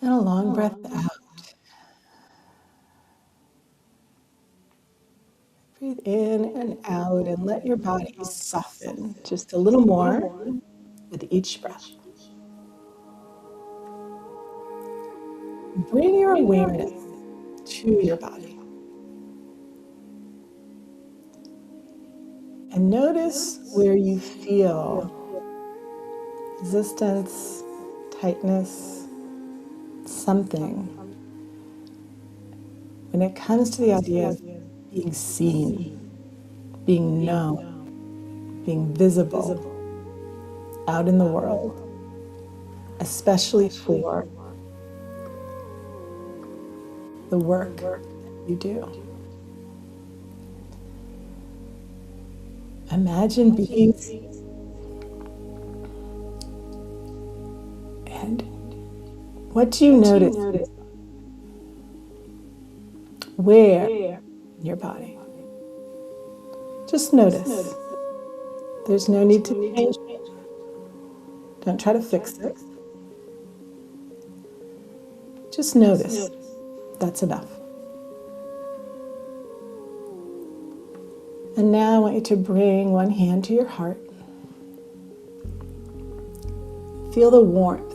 and a long breath out. Breathe in and out and let your body soften just a little more with each breath. Bring your awareness to your body and notice where you feel resistance, tightness, something when it comes to the idea of being seen, being known, being visible out in the world, especially for the work that you do. Imagine being seen. And what do you notice? Where in your body? Just notice. There's no need to change it. Don't try to fix it. Just notice. That's enough. And now I want you to bring one hand to your heart. Feel the warmth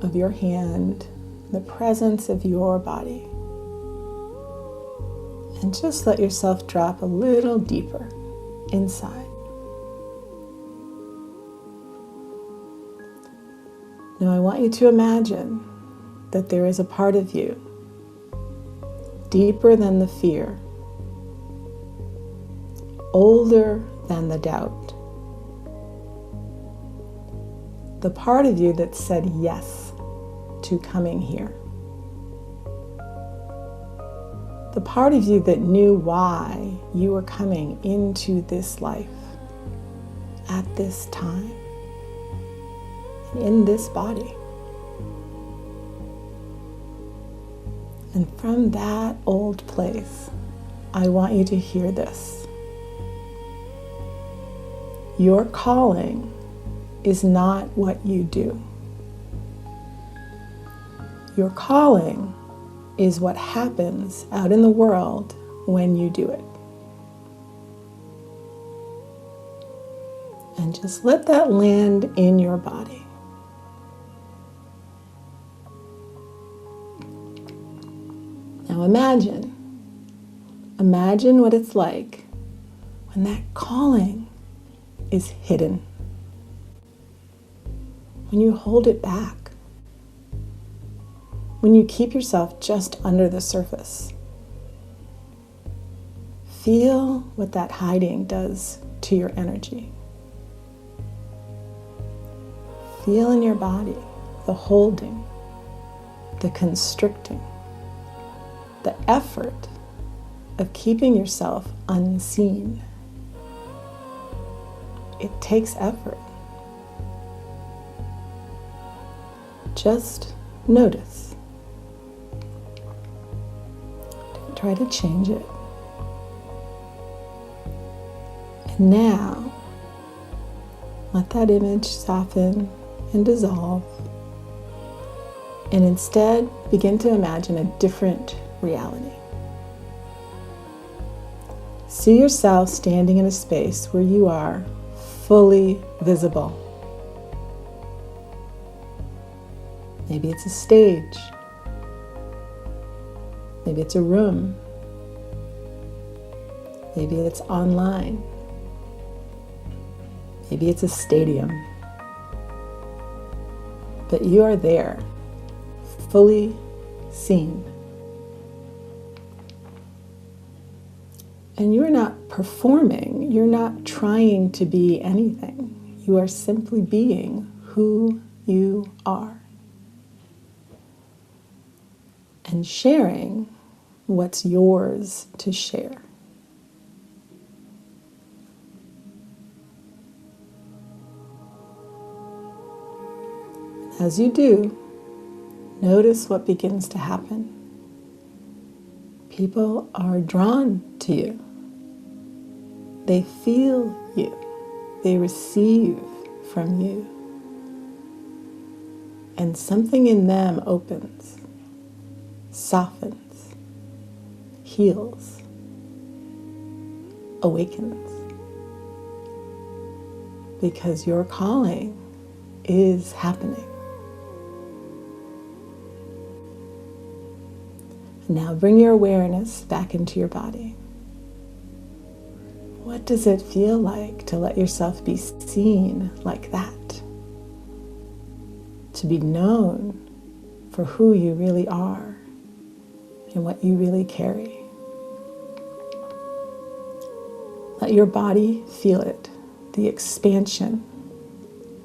of your hand, the presence of your body. And just let yourself drop a little deeper inside. Now I want you to imagine that there is a part of you deeper than the fear, older than the doubt. The part of you that said yes to coming here. The part of you that knew why you were coming into this life at this time and in this body. And from that old place, I want you to hear this. Your calling is not what you do. Your calling is what happens out in the world when you do it. And just let that land in your body. Now imagine what it's like when that calling is hidden, when you hold it back, when you keep yourself just under the surface. Feel what that hiding does to your energy. Feel in your body the holding, the constricting, the effort of keeping yourself unseen. It takes effort. Just notice. Don't try to change it. And now, let that image soften and dissolve. And instead, begin to imagine a different reality. See yourself standing in a space where you are fully visible. Maybe it's a stage. Maybe it's a room. Maybe it's online. Maybe it's a stadium. But you are there, fully seen. And you're not performing. You're not trying to be anything. You are simply being who you are. And sharing what's yours to share. As you do, notice what begins to happen. People are drawn to you. They feel you. They receive from you. And something in them opens, softens, heals, awakens. Because your calling is happening. Now bring your awareness back into your body. What does it feel like to let yourself be seen like that? To be known for who you really are and what you really carry. Let your body feel it, the expansion,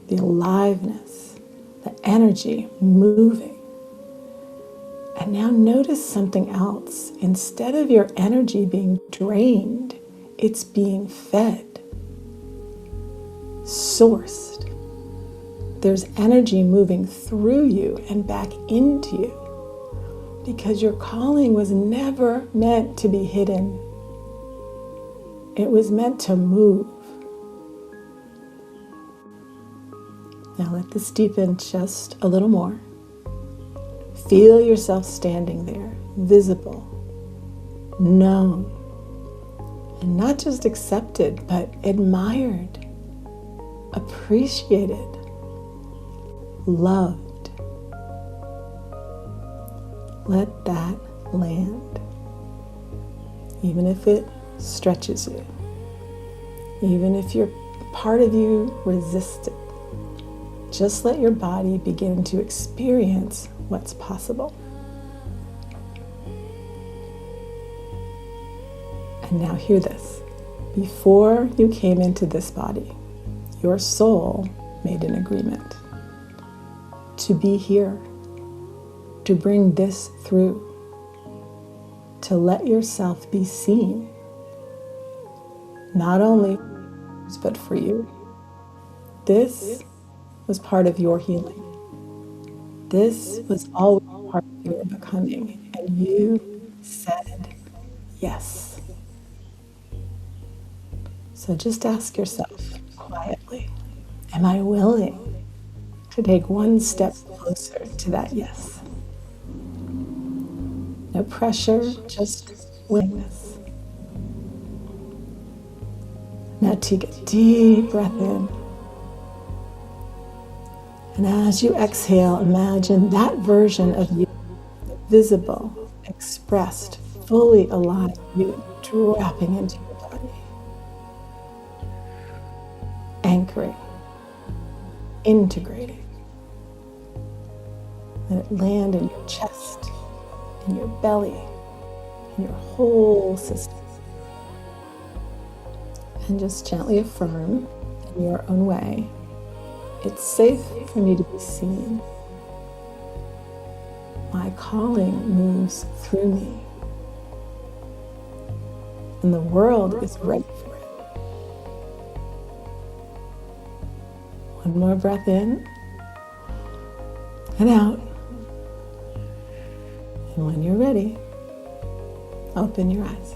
the aliveness, the energy moving. And now notice something else. Instead of your energy being drained, it's being fed, sourced. There's energy moving through you and back into you because your calling was never meant to be hidden. It was meant to move. Now let this deepen just a little more. Feel yourself standing there, visible, known, and not just accepted, but admired, appreciated, loved. Let that land, even if it stretches you, even if your part of you resists it. Just let your body begin to experience what's possible. And now hear this. Before you came into this body, your soul made an agreement to be here, to bring this through, to let yourself be seen, not only but for you. This was part of your healing. This was always part of your becoming, and you said yes. So just ask yourself quietly, am I willing to take one step closer to that yes? No pressure, just willingness. Now take a deep breath in. And as you exhale, imagine that version of you, visible, expressed, fully alive, you dropping into your body. Anchoring, integrating. Let it land in your chest, in your belly, in your whole system. And just gently affirm in your own way, it's safe for me to be seen. My calling moves through me. And the world is ready for it. One more breath in and out. And when you're ready, open your eyes.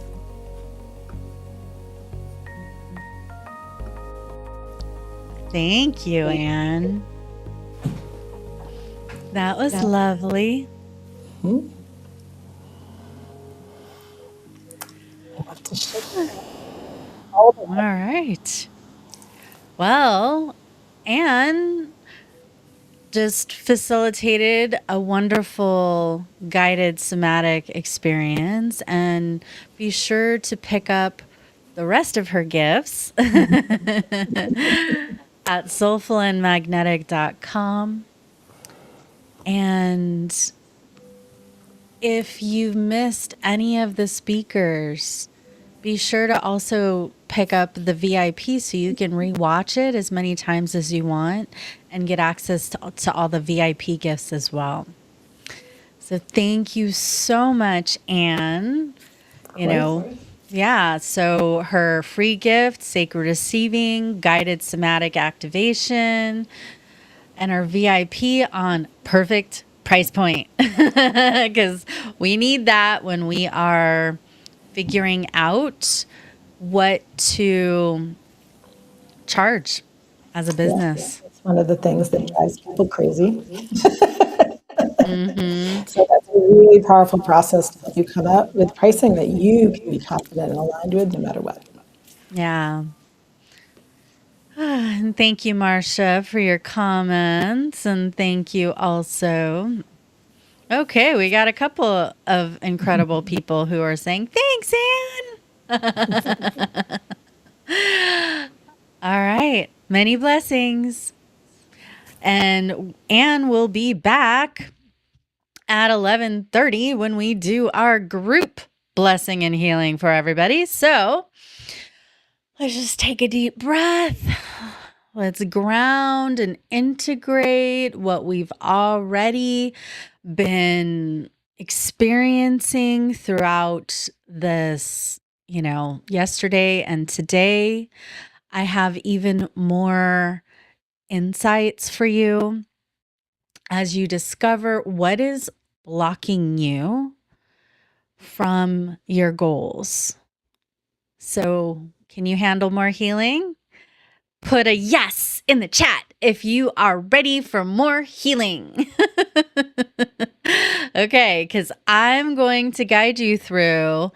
Thank you, Anne. That was lovely. I'll have to share. All right. Well, Anne just facilitated a wonderful guided somatic experience, and be sure to pick up the rest of her gifts at soulfulandmagnetic.com. And if you've missed any of the speakers, be sure to also pick up the VIP so you can rewatch it as many times as you want and get access to all the VIP gifts as well. So thank you so much, Anne. You course. know, yeah. So her free gift, sacred receiving, guided somatic activation, and our VIP on perfect price point because we need that when we are figuring out what to charge as a Yeah, business. it's one of the things that drives people crazy. Mm-hmm. So that's a really powerful process to help you come up with pricing that you can be confident and aligned with no matter what. Yeah. And thank you, Marcia, for your comments. And thank you also. Okay, we got a couple of incredible people who are saying, thanks, Anne. All right. Many blessings. And Anne will be back at 11:30 when we do our group blessing and healing for everybody. So let's just take a deep breath. Let's ground and integrate what we've already been experiencing throughout this, yesterday and today. I have even more insights for you as you discover what is blocking you from your goals. So, can you handle more healing? Put a yes in the chat if you are ready for more healing. Okay, because I'm going to guide you through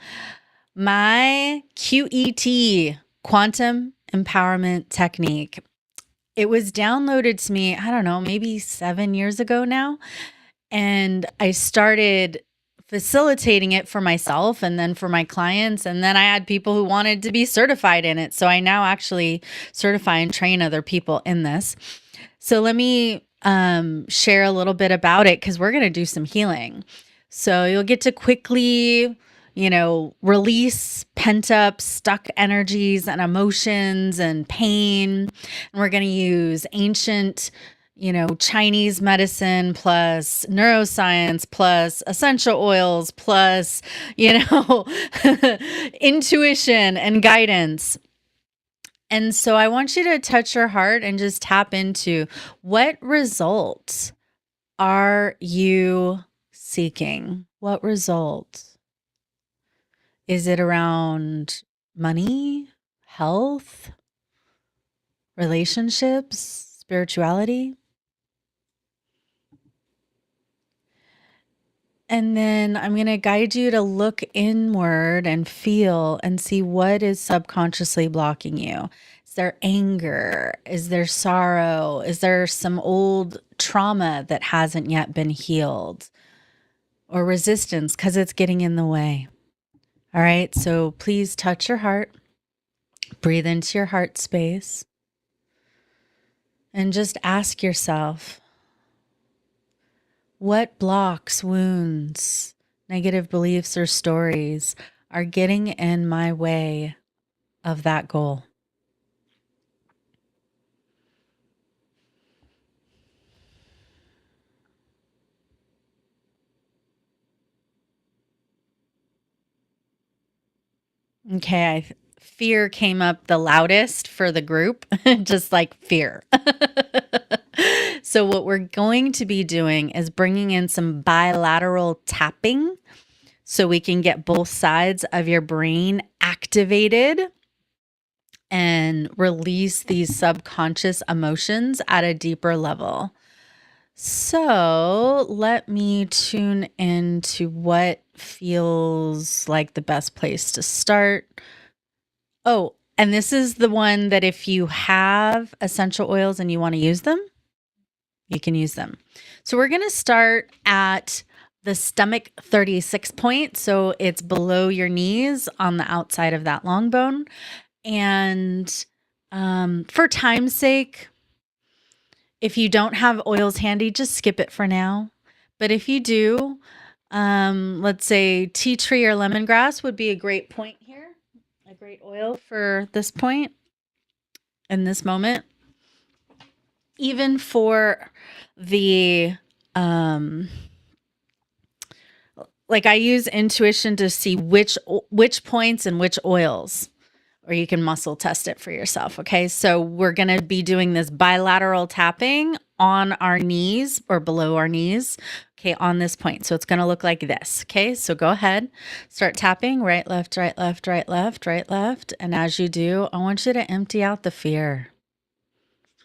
my QET, quantum empowerment technique. It was downloaded to me, I don't know, maybe 7 years ago now. And I started facilitating it for myself and then for my clients. And then I had people who wanted to be certified in it. So I now actually certify and train other people in this. So let me share a little bit about it because we're going to do some healing. So you'll get to quickly, release pent up, stuck energies and emotions and pain. And we're going to use ancient, Chinese medicine plus neuroscience plus essential oils plus, intuition and guidance. And so I want you to touch your heart and just tap into what results are you seeking? What results? Is it around money, health, relationships, spirituality? And then I'm going to guide you to look inward and feel and see what is subconsciously blocking you. Is there anger? Is there sorrow? Is there some old trauma that hasn't yet been healed? Or resistance because it's getting in the way? All right, so please touch your heart, breathe into your heart space, and just ask yourself, what blocks, wounds, negative beliefs, or stories are getting in my way of that goal? Okay, fear came up the loudest for the group, just like fear. So, what we're going to be doing is bringing in some bilateral tapping so we can get both sides of your brain activated and release these subconscious emotions at a deeper level. So let me tune into what feels like the best place to start. Oh, and this is the one that if you have essential oils and you want to use them, you can use them. So we're going to start at the stomach 36 point. So it's below your knees on the outside of that long bone. And for time's sake, if you don't have oils handy, just skip it for now. But if you do, let's say tea tree or lemongrass would be a great point here, a great oil for this point in this moment. Even for the like I use intuition to see which points and which oils, or you can muscle test it for yourself. Okay. So we're going to be doing this bilateral tapping on our knees or below our knees. Okay. On this point. So it's going to look like this. Okay. So go ahead, start tapping right, left, right, left, right, left, right, left. And as you do, I want you to empty out the fear. I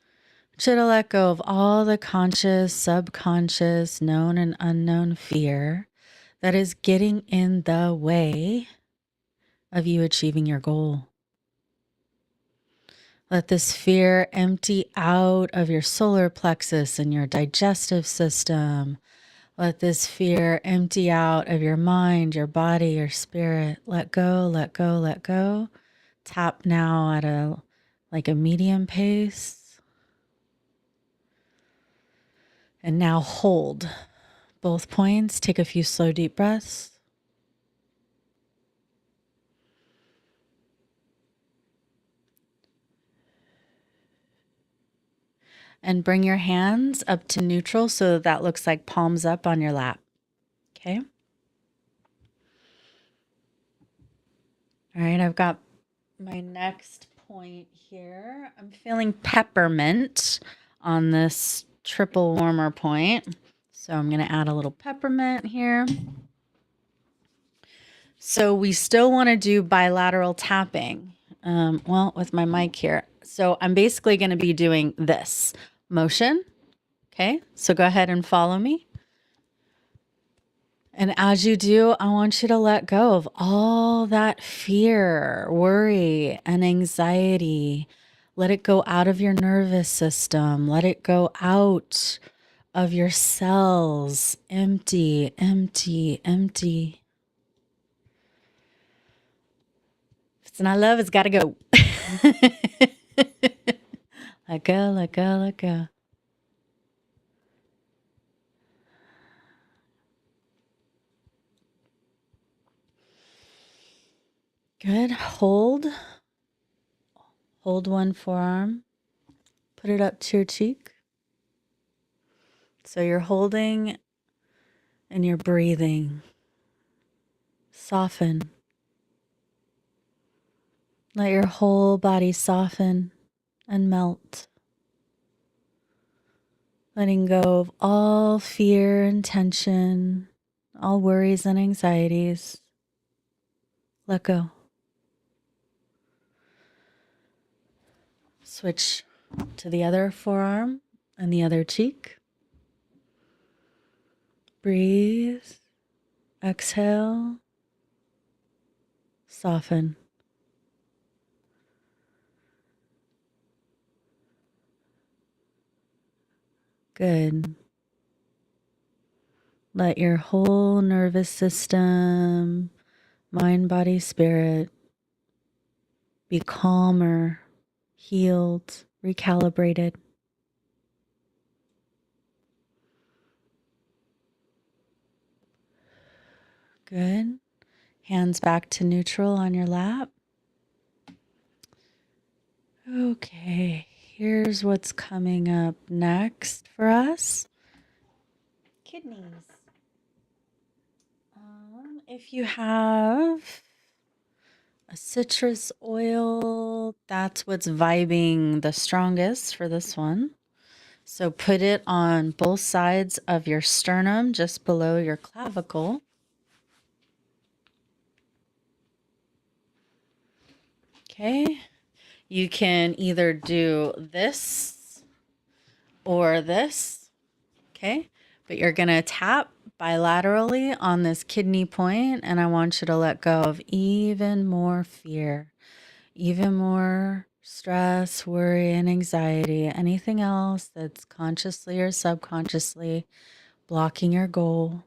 want you to let go of all the conscious, subconscious, known and unknown fear that is getting in the way of you achieving your goal. Let this fear empty out of your solar plexus and your digestive system. Let this fear empty out of your mind, your body, your spirit. Let go, let go, let go. Tap now at a medium pace. And now hold both points. Take a few slow, deep breaths. And bring your hands up to neutral so that looks like palms up on your lap. Okay. All right, I've got my next point here. I'm feeling peppermint on this triple warmer point. So I'm going to add a little peppermint here. So we still want to do bilateral tapping. With my mic here. So I'm basically going to be doing this motion. Okay, so go ahead and follow me. And as you do, I want you to let go of all that fear, worry, and anxiety. Let it go out of your nervous system. Let it go out of your cells. Empty, empty, empty. If it's not love, it's got to go. Let go, let go, let go. Good. Hold. Hold one forearm. Put it up to your cheek. So you're holding and you're breathing. Soften. Let your whole body soften and melt. Letting go of all fear and tension, all worries and anxieties. Let go. Switch to the other forearm and the other cheek. Breathe. Exhale. Soften. Good. Let your whole nervous system, mind, body, spirit be calmer, healed, recalibrated. Good. Hands back to neutral on your lap. Okay, here's what's coming up next for us. Kidneys. If you have a citrus oil, that's what's vibing the strongest for this one. So put it on both sides of your sternum, just below your clavicle. Okay. You can either do this or this. Okay. But you're going to tap bilaterally on this kidney point, and I want you to let go of even more fear, even more stress, worry, and anxiety, anything else that's consciously or subconsciously blocking your goal.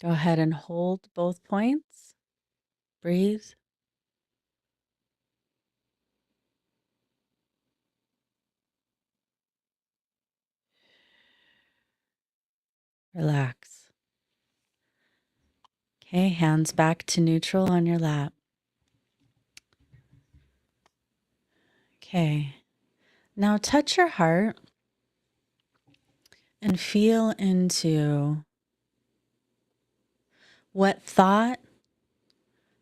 Go ahead and hold both points. Breathe. Relax. Okay, hands back to neutral on your lap. Okay. Now touch your heart and feel into what thought,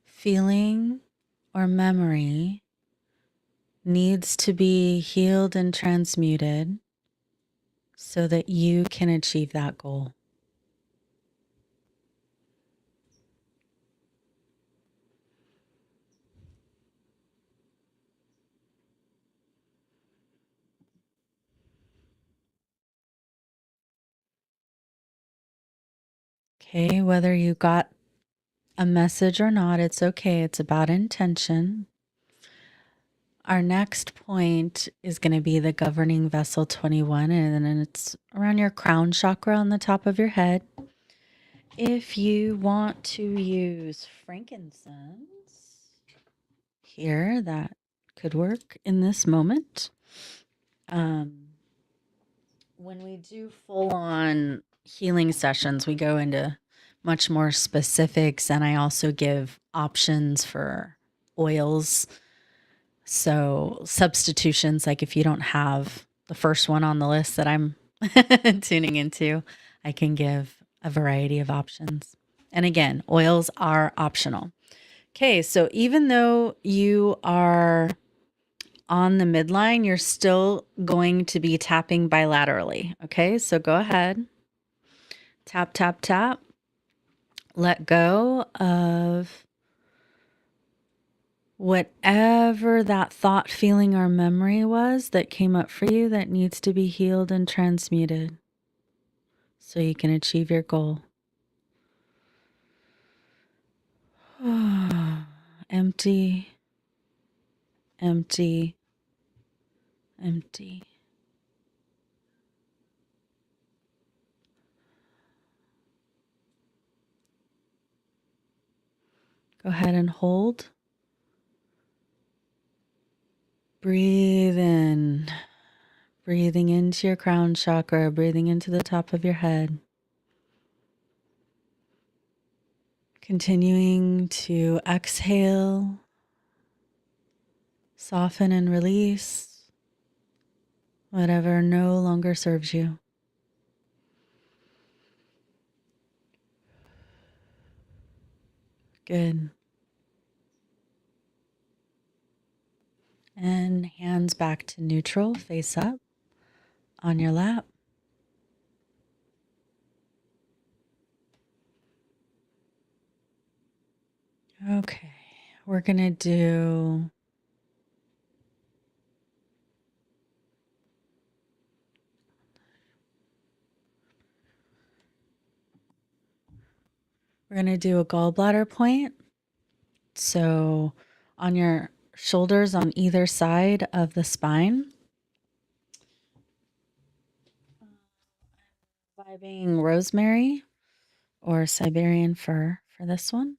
feeling, or memory needs to be healed and transmuted so that you can achieve that goal. Okay, whether you got a message or not, it's okay. It's about intention. Our next point is going to be the governing vessel 21, and then it's around your crown chakra on the top of your head. If you want to use frankincense here, that could work in this moment. When we do full on healing sessions, we go into much more specifics, and I also give options for oils. So, substitutions, like if you don't have the first one on the list that I'm tuning into, I can give a variety of options. And again, oils are optional. Okay, so even though you are on the midline, you're still going to be tapping bilaterally. Okay, so go ahead. Tap, tap, tap. Let go of whatever that thought, feeling, or memory was that came up for you that needs to be healed and transmuted so you can achieve your goal. Empty, empty, empty. Go ahead and hold. Breathe in. Breathing into your crown chakra, breathing into the top of your head. Continuing to exhale, soften and release whatever no longer serves you. Good. And hands back to neutral, face up on your lap. Okay, we're going to do a gallbladder point. So on your shoulders on either side of the spine. Vibing rosemary or Siberian fir for this one.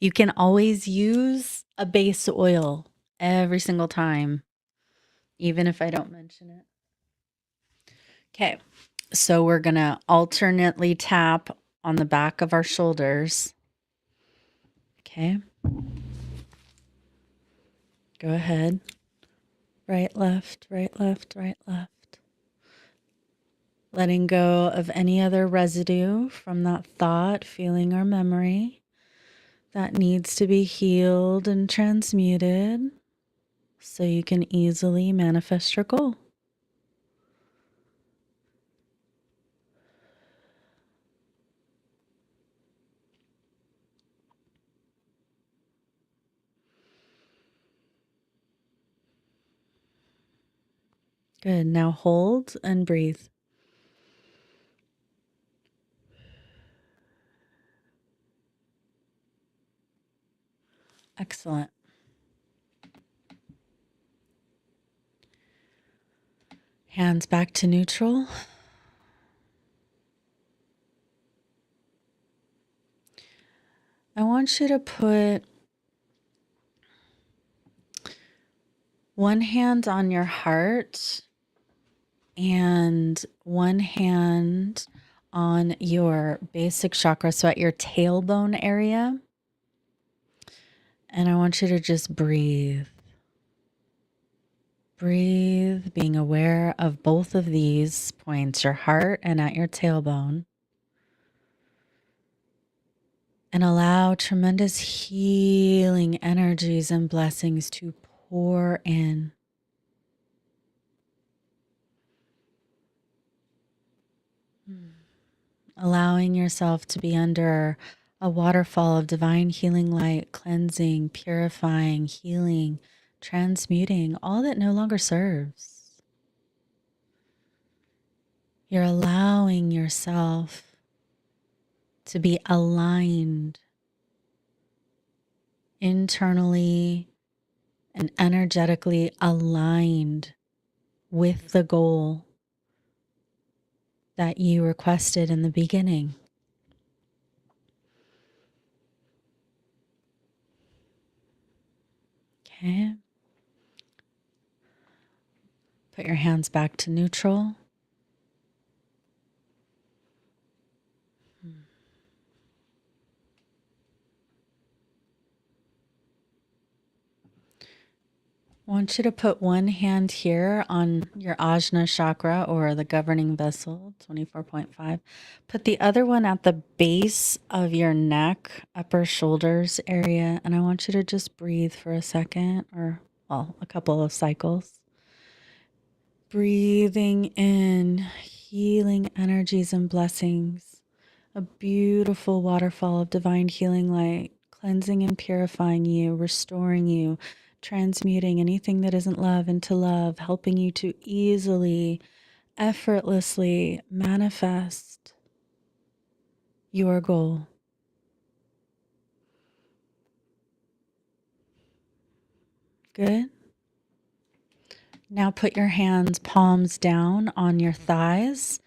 You can always use a base oil every single time, even if I don't mention it. Okay, so we're going to alternately tap on the back of our shoulders. Okay. Go ahead. Right, left, right, left, right, left. Letting go of any other residue from that thought, feeling, or memory that needs to be healed and transmuted so you can easily manifest your goal. Good. Now hold and breathe. Excellent. Hands back to neutral. I want you to put one hand on your heart and one hand on your basic chakra, so at your tailbone area. And I want you to just breathe. Breathe, being aware of both of these points, your heart and at your tailbone. And allow tremendous healing energies and blessings to pour in. Allowing yourself to be under a waterfall of divine healing light, cleansing, purifying, healing, transmuting all that no longer serves. You're allowing yourself to be aligned internally and energetically aligned with the goal that you requested in the beginning. Okay. Put your hands back to neutral. I want you to put one hand here on your Ajna chakra or the governing vessel, 24.5. Put the other one at the base of your neck, upper shoulders area. And I want you to just breathe for a second or, well, a couple of cycles. Breathing in healing energies and blessings. A beautiful waterfall of divine healing light, cleansing and purifying you, restoring you, transmuting anything that isn't love into love, helping you to easily, effortlessly manifest your goal. Good. Now put your hands palms down on your thighs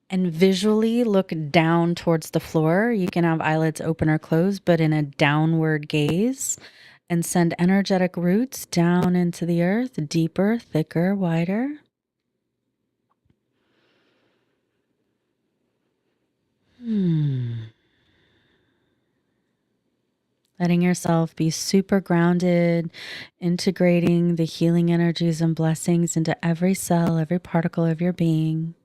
and visually look down towards the floor. You can have eyelids open or closed, but in a downward gaze, and send energetic roots down into the earth, deeper, thicker, wider. Letting yourself be super grounded, integrating the healing energies and blessings into every cell, every particle of your being.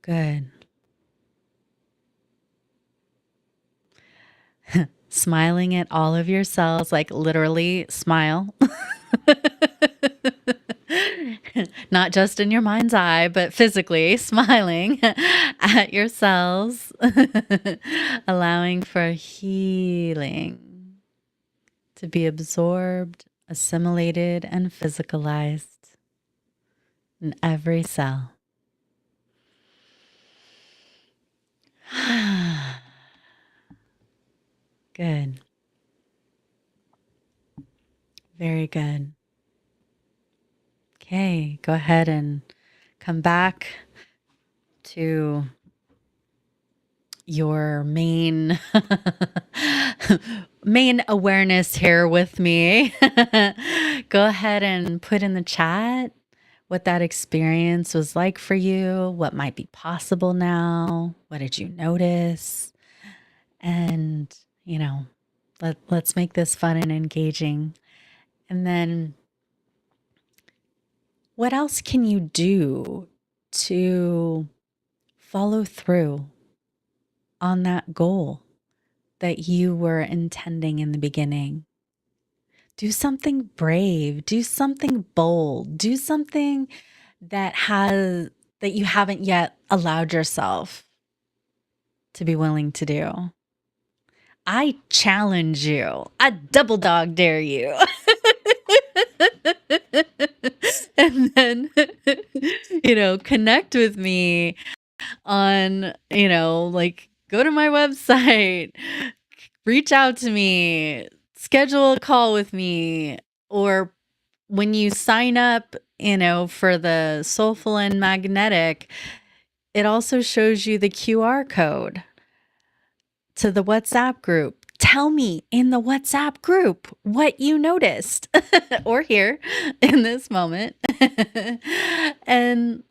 Good. Smiling at all of your cells, like literally smile. Not just in your mind's eye, but physically smiling at your cells, allowing for healing to be absorbed, assimilated, and physicalized in every cell. Good. Very good. Okay, go ahead and come back to your main main awareness here with me. Go ahead and put in the chat what that experience was like for you, what might be possible now, what did you notice? And, let's make this fun and engaging. And then what else can you do to follow through on that goal that you were intending in the beginning? Do something brave, do something bold, do something that you haven't yet allowed yourself to be willing to do. I challenge you. I double dog dare you. And then, connect with me on, go to my website, reach out to me, schedule a call with me, or when you sign up, for the Soulful and Magnetic, it also shows you the QR code to the WhatsApp group. Tell me in the WhatsApp group what you noticed or hear in this moment. And,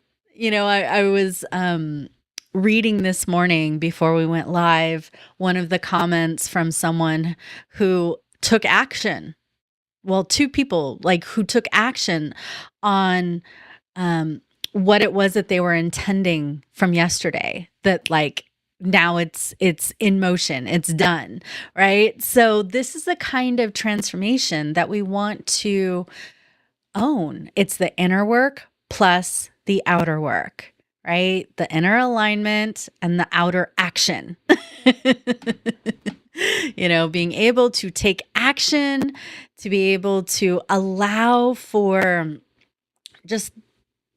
I was reading this morning before we went live, one of the comments from someone who took action well, two people like who took action on um, what it was that they were intending from yesterday. That like now it's in motion, it's done, right? So this is the kind of transformation that we want to own. It's the inner work plus the outer work, right? The inner alignment and the outer action. Being able to take action, to be able to allow for just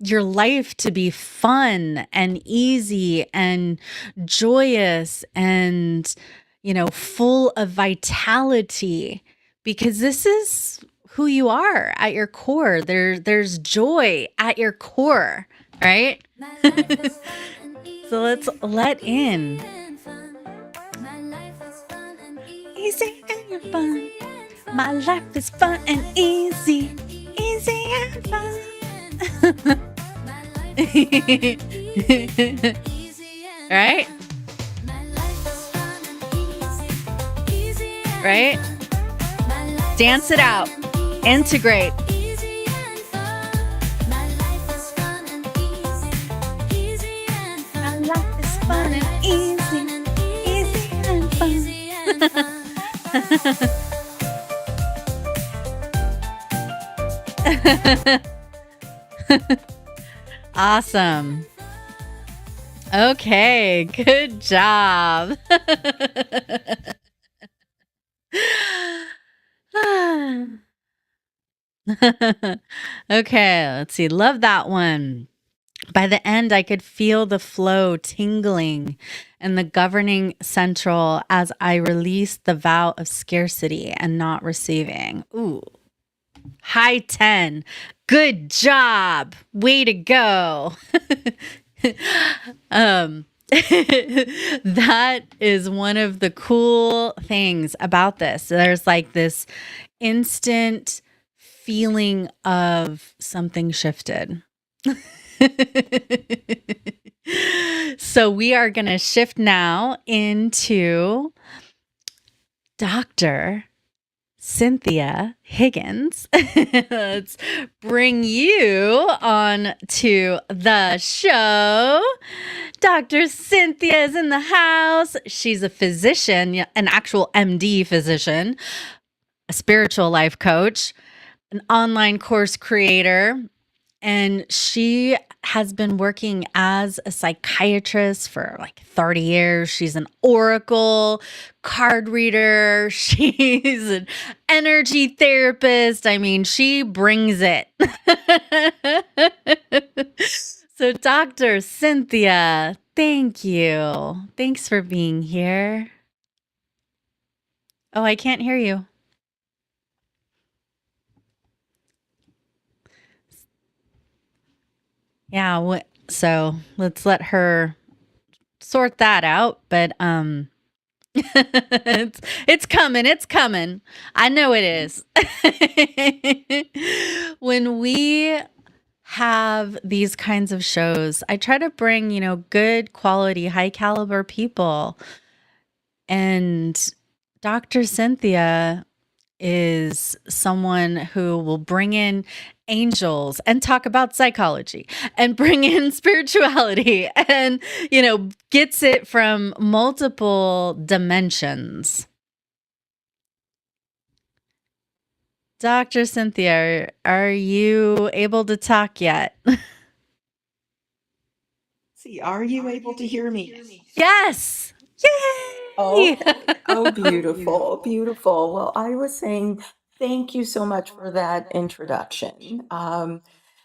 your life to be fun and easy and joyous and, full of vitality, because this is who you are at your core. There's joy at your core, right? My life is fun and So let's easy, let easy in and fun. My life is fun and easy easy, and fun. easy and My fun. life is fun My and life is fun easy, and easy easy, and fun. easy and fun. My life is fun and easy, easy and Right? fun. My life is fun and easy, easy and Right? fun. My life Dance is it fun out. and easy, Integrate. easy and fun. My life is fun and easy, easy and My fun. life is My fun and life is fun easy, and easy easy, and fun. easy and Awesome. Okay, good job. Okay, let's see. Love that one. By the end, I could feel the flow tingling and the governing central as I released the vow of scarcity and not receiving. Ooh, high 10. Good job. Way to go. um, that is one of the cool things about this. There's like this instant feeling of something shifted. So we are going to shift now into Dr. Cynthia Higgins. Let's bring you on to the show. Dr. Cynthia is in the house. She's a physician, an actual MD physician, a spiritual life coach, an online course creator, and she has been working as a psychiatrist for like 30 years. She's an oracle card reader. She's an energy therapist. I mean, she brings it. So, Dr. Cynthia, thank you. Thanks for being here. Oh, I can't hear you. Yeah, so let's let her sort that out, but it's coming, it's coming. I know it is. When we have these kinds of shows, I try to bring, good quality, high caliber people. And Dr. Cynthia is someone who will bring in angels and talk about psychology and bring in spirituality and, gets it from multiple dimensions. Dr. Cynthia, are you able to talk yet? See, are you able to hear me? Yes. Yay! Okay. Oh, beautiful, beautiful. Well, I was saying thank you so much for that introduction.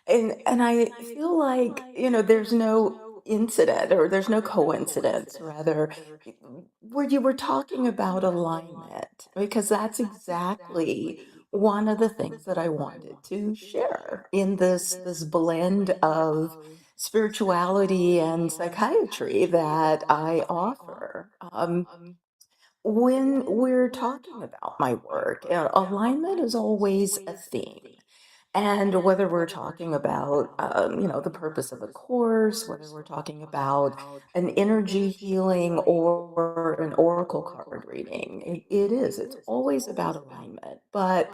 And I feel like, there's no incident or there's no coincidence, rather, where you were talking about alignment, because that's exactly one of the things that I wanted to share in this blend of spirituality and psychiatry that I offer. When we're talking about my work, alignment is always a theme. And whether we're talking about, the purpose of a course, whether we're talking about an energy healing or an oracle card reading, it's always about alignment. But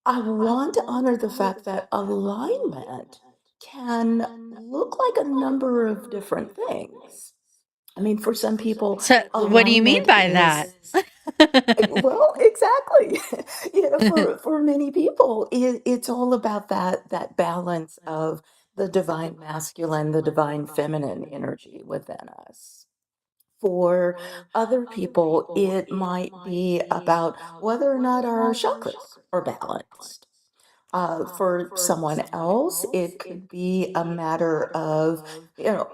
I want to honor the fact that alignment can look like a number of different things. I mean, for some people, So, what do you mean alignment by that? is well, exactly. For many people, it's all about that balance of the divine masculine, the divine feminine energy within us. For other people, it might be about whether or not our chakras are balanced. For someone else, it could be a matter of,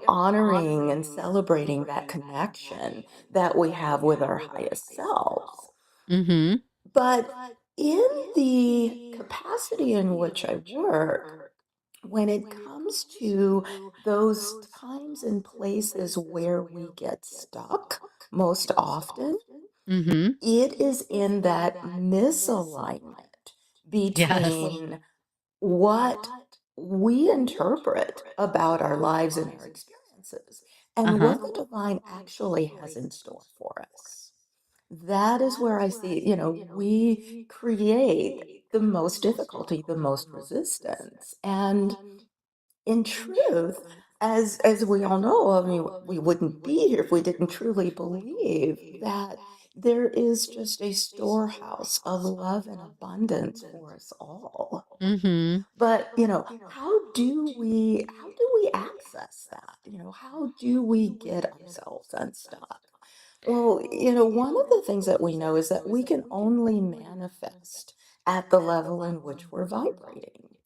honoring and celebrating that connection that we have with our highest selves. Mm-hmm. But in the capacity in which I work, when it comes to those times and places where we get stuck most often, Mm-hmm. it is in that misalignment Yes. between what we interpret about our lives and our experiences and Uh-huh. what the divine actually has in store for us. That is where I see, we create the most difficulty, the most resistance. And in truth, as we all know, I mean, we wouldn't be here if we didn't truly believe that there is just a storehouse of love and abundance for us all. Mm-hmm. But, how do we access that? How do we get ourselves unstuck? Well, one of the things that we know is that we can only manifest at the level in which we're vibrating.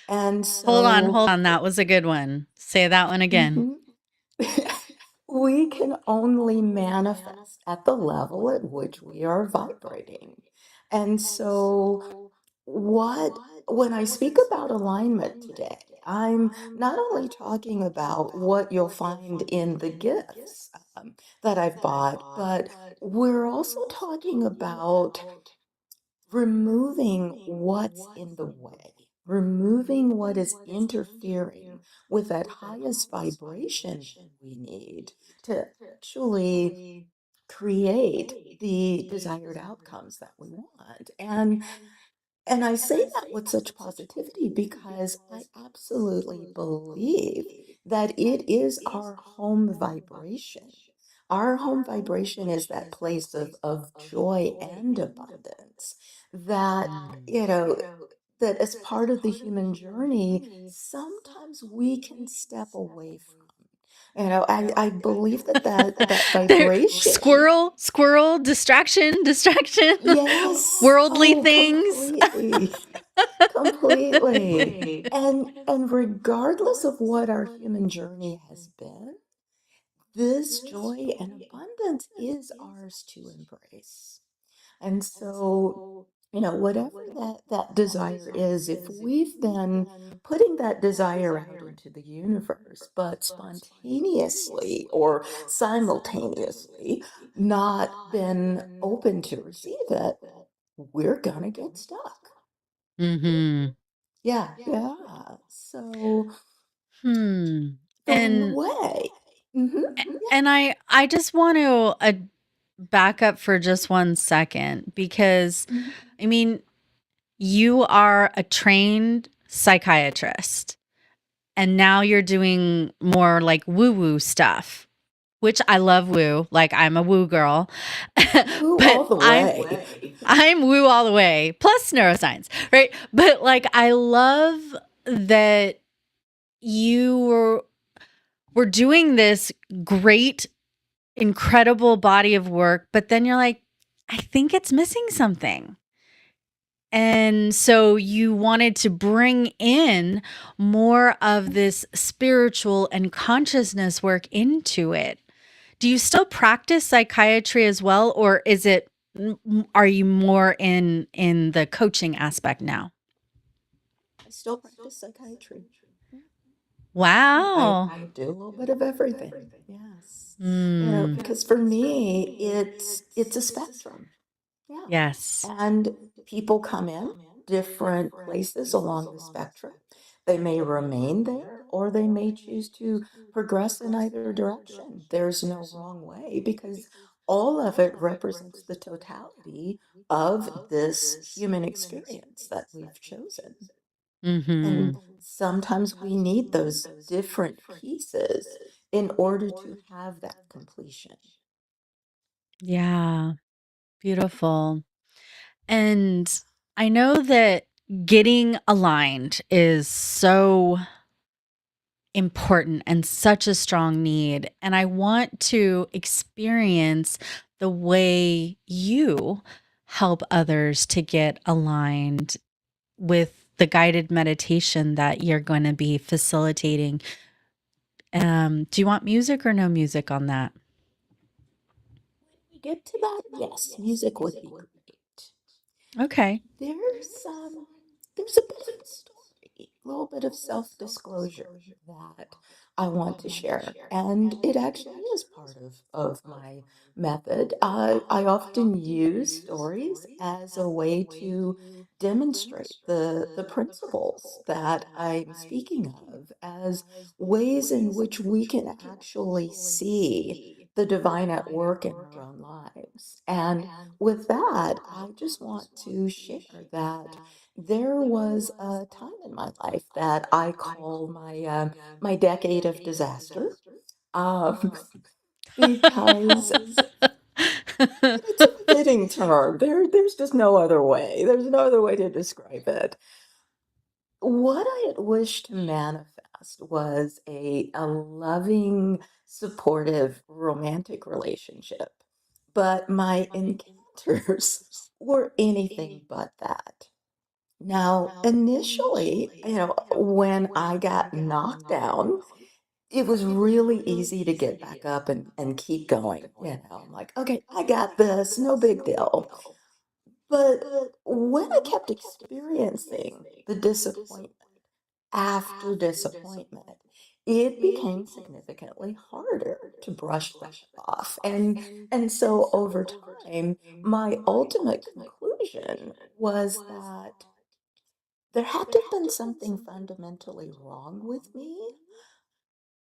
And Hold on, so, hold on. That was a good one. Say that one again. mhm. We can only manifest at the level at which we are vibrating. And so, what when I speak about alignment today, I'm not only talking about what you'll find in the gifts that I've bought, but we're also talking about removing what's in the way, removing what is interfering with that highest vibration that we need to actually create the desired outcomes that we want. And I say that with such positivity because I absolutely believe that it is our home vibration. Our home vibration is that place of joy and abundance that, Mm. you know, that as part of the human journey, sometimes we can step away from. I believe that There, vibration. squirrel, distraction, Yes. worldly Oh, things. completely. Completely. And regardless of what our human journey has been, this joy and abundance is ours to embrace. And so, whatever that desire is, if we've been putting that desire out into the universe, but spontaneously or simultaneously not been open to receive it, we're gonna get stuck. Mm-hmm. Yeah, yeah. So Hmm. the And way. Hmm. and I just want to back up for just 1 second because Mhm. I mean, you are a trained psychiatrist and now you're doing more like woo-woo stuff, which I love woo, like I'm a woo girl. Woo But all the I'm way. I'm woo all the way, plus neuroscience, right? But like I love that you were doing this great, incredible body of work, but then you're like, I think it's missing something. And so you wanted to bring in more of this spiritual and consciousness work into it. Do you still practice psychiatry as well, or is it are you more in the coaching aspect now? I still practice psychiatry. Yeah. Wow. I do a little bit of everything. Yes. Mm, Because for me, it's a spectrum. Yeah. yes. And people come in different places along the spectrum. They may remain there or they may choose to progress in either direction. There's no wrong way because all of it represents the totality of this human experience that we've chosen. Mm-hmm. And sometimes we need those different pieces in order to have that completion. Yeah. Beautiful. And I know that getting aligned is so important and such a strong need. And I want to experience the way you help others to get aligned with the guided meditation that you're going to be facilitating. Do you want music or no music on that? We get to that, yes, music would be great. Okay. There's there's a bit of a story, a little bit of self-disclosure that I want to share, and it actually is part of my method. I often use stories as a way to demonstrate the principles that I'm speaking of as ways in which we can actually see the divine at work in our own lives. And with that, I just want to share that there was a time in my life that I call my decade of disaster, um, because it's a fitting term. There's just no other way. There's no other way to describe it. What I had wished to manifest was a loving, supportive, romantic relationship. But my encounters were anything but that. Now, initially, when I got knocked down, it was really easy to get back up and keep going. I'm like, okay, I got this, no big deal. But when I kept experiencing the disappointment, after disappointment, it became significantly harder to brush that off. And so over time, my ultimate conclusion was that there had to have been something fundamentally wrong with me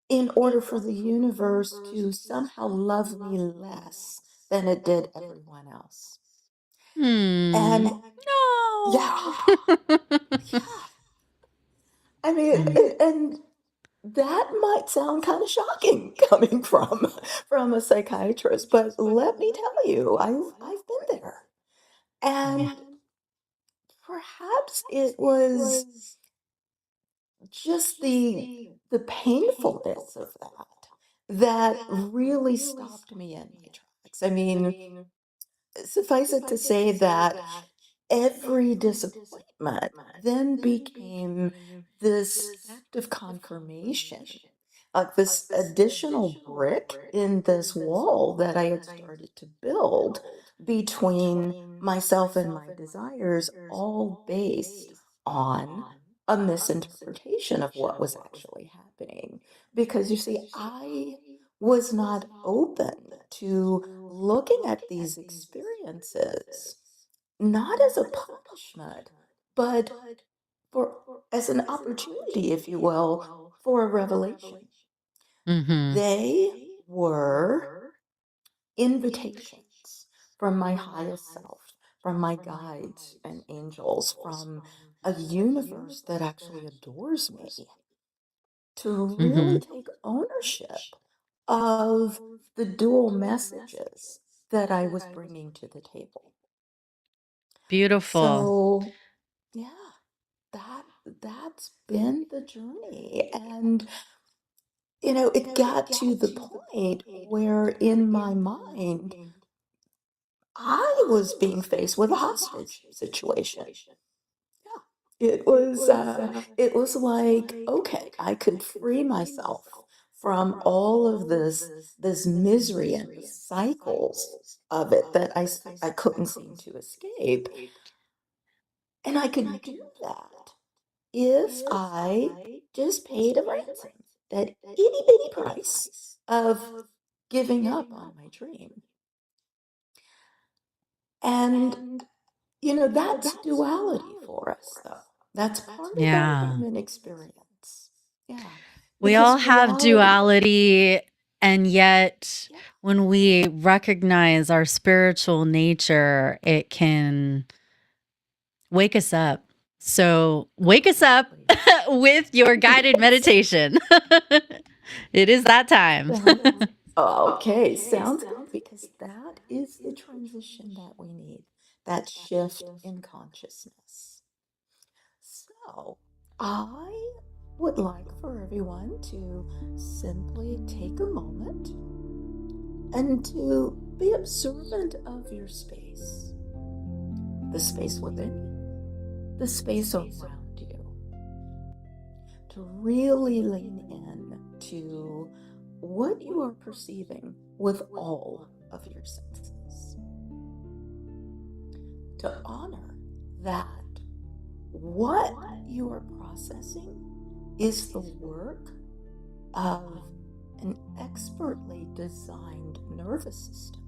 in order for the universe to somehow love me less than it did everyone else. Hmm. And yeah, No. yeah. I mean, and that might sound kind of shocking coming from a psychiatrist, but let me tell you, I've been there. Yeah. And perhaps it was just the painfulness of that really stopped me in my tracks. I mean, suffice it to say that every disappointment then became this act of confirmation, like this additional brick in this wall that I had started to build between myself and my desires, all based on a misinterpretation of what was actually happening. Because you see, I was not open to looking at these experiences not as a punishment, but for as an opportunity, if you will, for a revelation. Mm-hmm. They were invitations from my highest self, from my guides and angels, from a universe that actually adores me, to really Mm-hmm. take ownership of the dual messages that I was bringing to the table. Beautiful. So, yeah, that that's been the journey. And it got to the point where in my mind I was being faced with a hostage situation. Yeah. It was like, okay, I could free myself from all of this misery and the cycles of it that I couldn't seem to escape. And I could do that if I just paid a ransom, that itty bitty price of giving up on my dream. And, that's duality for us, though. That's part of our Yeah. human experience. Yeah. We all Because have duality, duality And yet, when we recognize our spiritual nature, it can wake us up. So, wake us up with your guided meditation. It is that time. Okay, sounds good, because that is the transition that we need, that shift in consciousness. So, I would like for everyone to simply take a moment and to be observant of your space, the space within you, the space around you, to really lean in to what you are perceiving with all of your senses, to honor that what you are processing is the work of an expertly designed nervous system,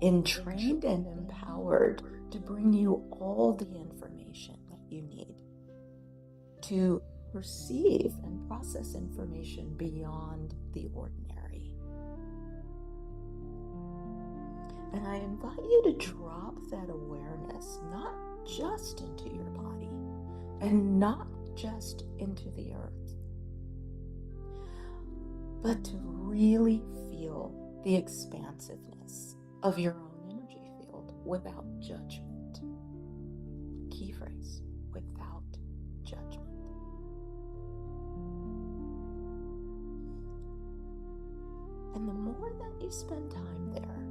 entrained and empowered to bring you all the information that you need to perceive and process information beyond the ordinary. And I invite you to drop that awareness not just into your body and not just into the earth, but to really feel the expansiveness of your own energy field without judgment. Key phrase, without judgment. And the more that you spend time there,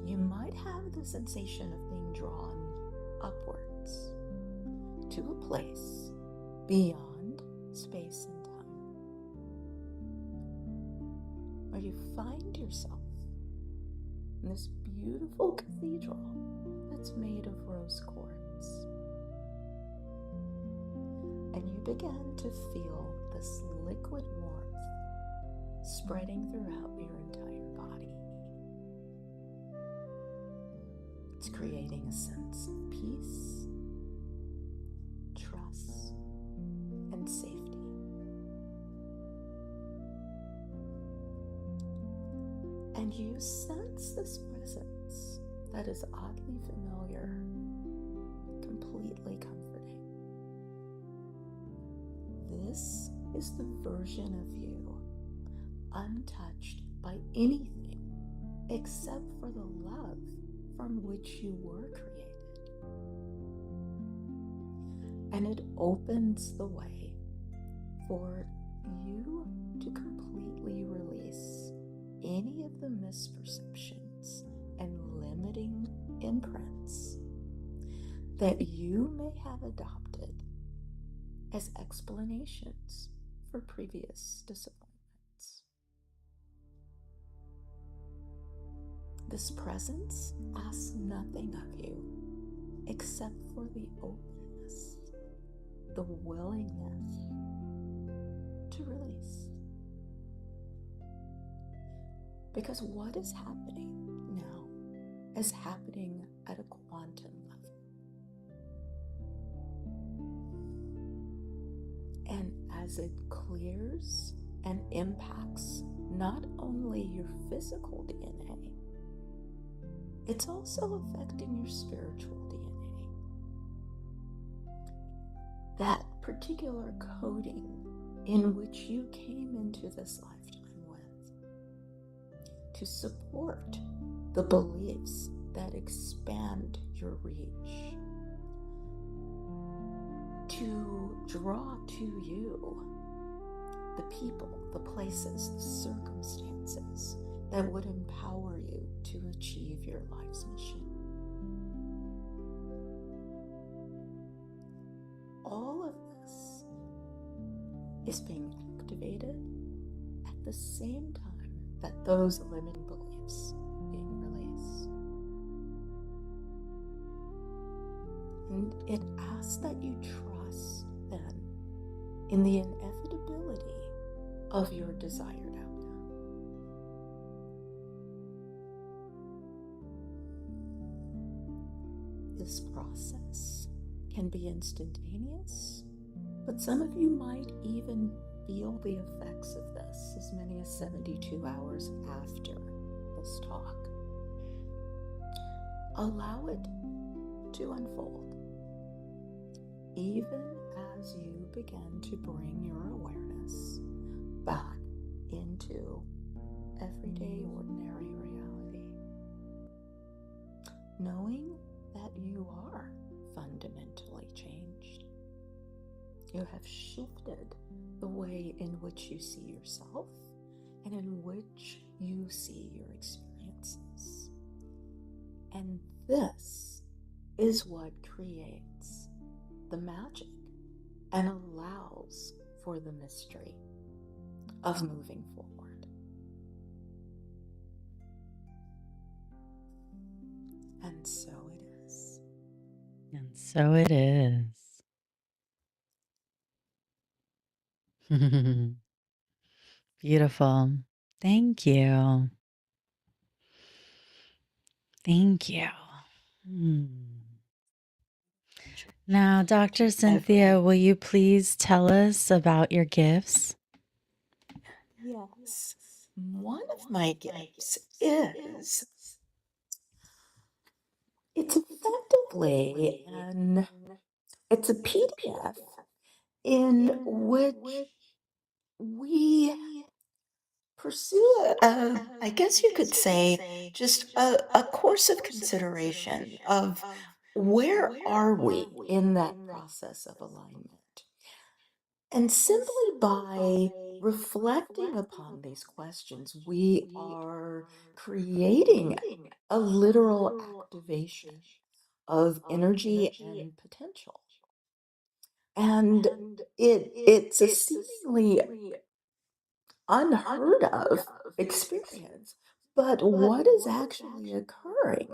you might have the sensation of being drawn upwards to a place beyond space and time, where you find yourself in this beautiful cathedral that's made of rose quartz. And you begin to feel this liquid warmth spreading throughout your entire body. It's creating a sense of peace, trust, and safety. And you sense this presence that is oddly familiar, completely comforting. This is the version of you untouched by anything except for the love from which you were created. And it opens the way for you to completely release any of the misperceptions and limiting imprints that you may have adopted as explanations for previous disappointments. This presence asks nothing of you except for the openness, the willingness to release. Because what is happening now is happening at a quantum level. And as it clears and impacts not only your physical DNA, it's also affecting your spiritual DNA. That particular coding in which you came into this lifetime with, to support the beliefs that expand your reach, to draw to you the people, the places, the circumstances that would empower you to achieve your life's mission. All of this is being activated at the same time that those limiting beliefs being released. And it asks that you trust then in the inevitability of your desired outcome. This process can be instantaneous, but some of you might even feel the effects of this as many as 72 hours after this talk. Allow it to unfold, even as you begin to bring your awareness back into everyday, ordinary reality, knowing that you are fundamentally changed. You have shifted the way in which you see yourself and in which you see your experiences. And this is what creates the magic and allows for the mystery of moving forward. And so it is. And so it is. Beautiful. Thank you. Thank you. Now, Dr. Cynthia, will you please tell us about your gifts? Yes. One of my gifts is it's effectively it's a PDF in which we pursue I guess you could say just a course of consideration of where are we in that process of alignment. And simply by reflecting upon these questions, we are creating a literal activation of energy and potential. And it's a seemingly unheard of experience. But what is actually occurring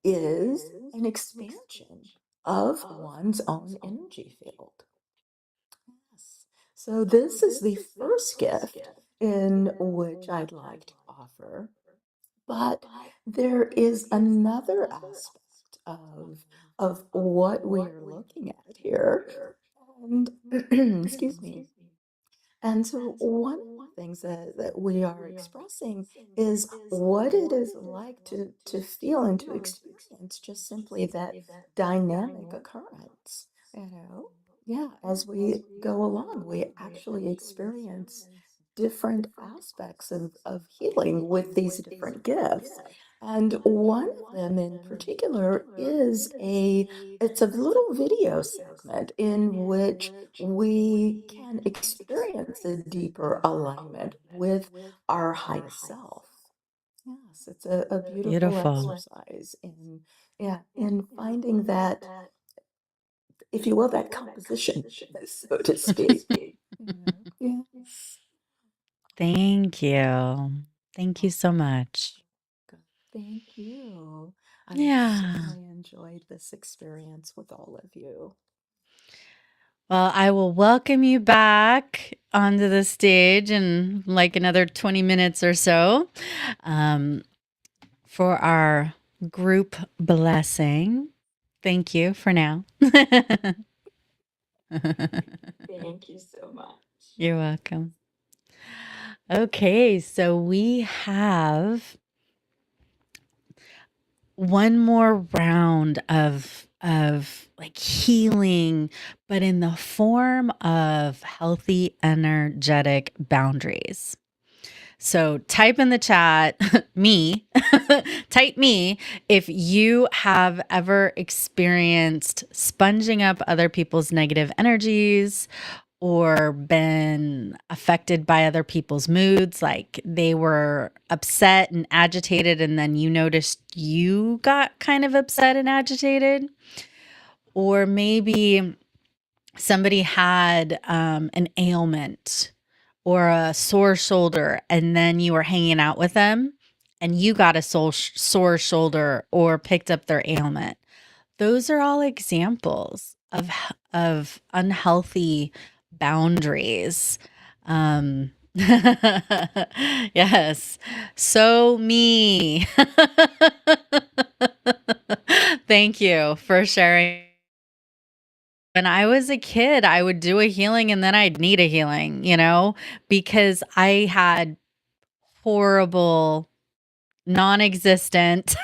is an expansion of one's own energy field. Yes. So, this is the first gift in which I'd like to offer. But there is another aspect of what we are looking at here. And excuse me. And so, one of the things that we are expressing is what it is like to feel and to experience just simply that dynamic occurrence. You know, yeah, as we go along, we actually experience different aspects of healing with these different gifts. And one of them in particular is it's a little video segment in which we can experience a deeper alignment with our highest self. Yes, it's a beautiful Beautiful. exercise in in finding that, if you will, that composition, so to speak. Yes. Thank you. Thank you so much. Good. Thank you. I've Yeah. certainly enjoyed this experience with all of you. Well, I will welcome you back onto the stage in like another 20 minutes or so for our group blessing. Thank you for now. Thank you so much. You're welcome. Okay, so we have one more round of like healing, but in the form of healthy energetic boundaries. So type in the chat me, type me if you have ever experienced sponging up other people's negative energies or been affected by other people's moods, like they were upset and agitated, and then you noticed you got kind of upset and agitated. Or maybe somebody had an ailment or a sore shoulder, and then you were hanging out with them and you got a sore shoulder or picked up their ailment. Those are all examples of unhealthy boundaries. Yes. So me. Thank you for sharing When I was a kid, I would do a healing and then I'd need a healing, because I had horrible, non-existent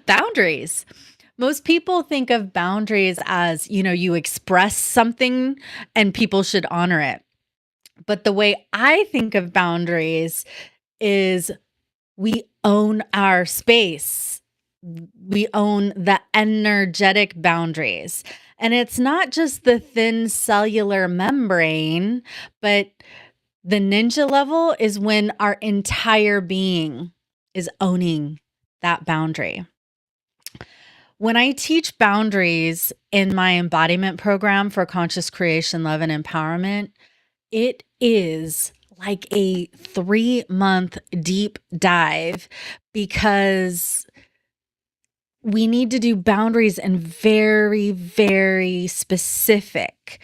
boundaries. Most people think of boundaries as, you express something and people should honor it. But the way I think of boundaries is we own our space. We own the energetic boundaries. And it's not just the thin cellular membrane, but the ninja level is when our entire being is owning that boundary. When I teach boundaries in my embodiment program for conscious creation, love, and empowerment, it is like a 3-month deep dive because we need to do boundaries in very, very specific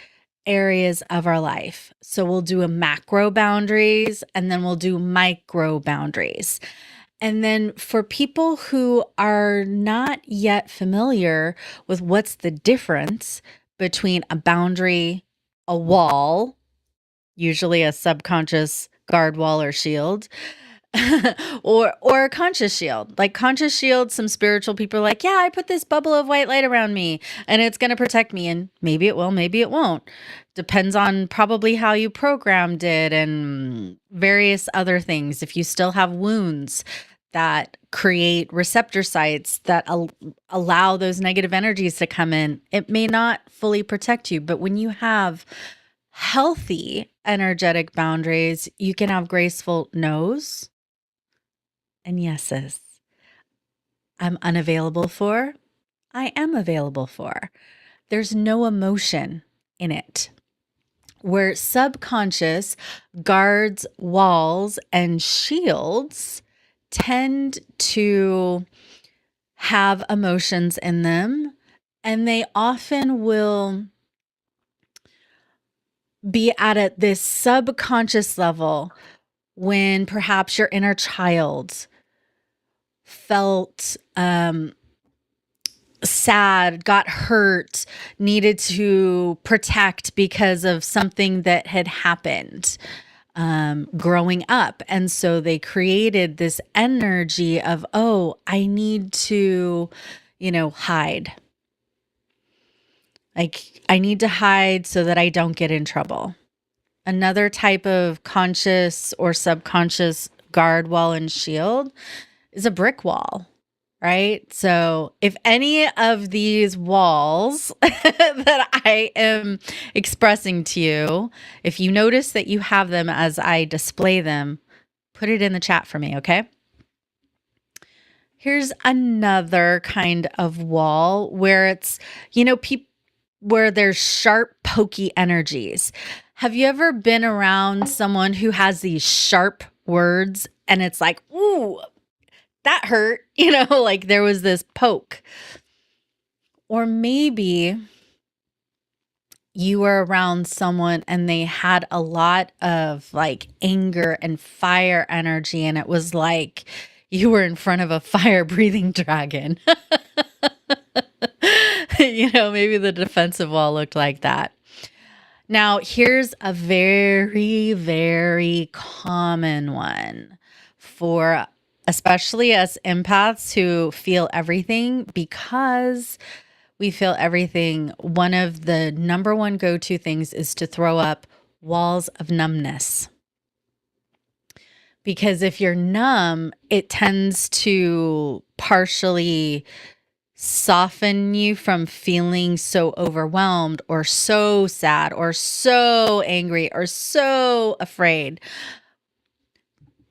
areas of our life. So we'll do a macro boundaries and then we'll do micro boundaries. And then for people who are not yet familiar with what's the difference between a boundary, a wall, usually a subconscious guard wall or shield, or a conscious shield. Like conscious shield, some spiritual people are like, yeah, I put this bubble of white light around me and it's going to protect me. And maybe it will, maybe it won't. Depends on probably how you programmed it and various other things. If you still have wounds that create receptor sites that allow those negative energies to come in, it may not fully protect you. But when you have healthy energetic boundaries, you can have graceful no's and yeses. I'm unavailable for, I am available for. There's no emotion in it. Where subconscious guards, walls, and shields tend to have emotions in them, and they often will be at this subconscious level when perhaps your inner child felt sad, got hurt, needed to protect because of something that had happened growing up. And so they created this energy of, oh, I need to, hide. Like, I need to hide so that I don't get in trouble. Another type of conscious or subconscious guard wall and shield is a brick wall, right? So if any of these walls that I am expressing to you, if you notice that you have them as I display them, put it in the chat for me, okay? Here's another kind of wall where it's, where there's sharp, pokey energies. Have you ever been around someone who has these sharp words and it's like, ooh, that hurt, like there was this poke? Or maybe you were around someone and they had a lot of like anger and fire energy, and it was like you were in front of a fire breathing dragon. Maybe the defensive wall looked like that. Now, here's a very, very common one for especially us empaths who feel everything. Because we feel everything, one of the number one go-to things is to throw up walls of numbness. Because if you're numb, it tends to partially soften you from feeling so overwhelmed or so sad or so angry or so afraid.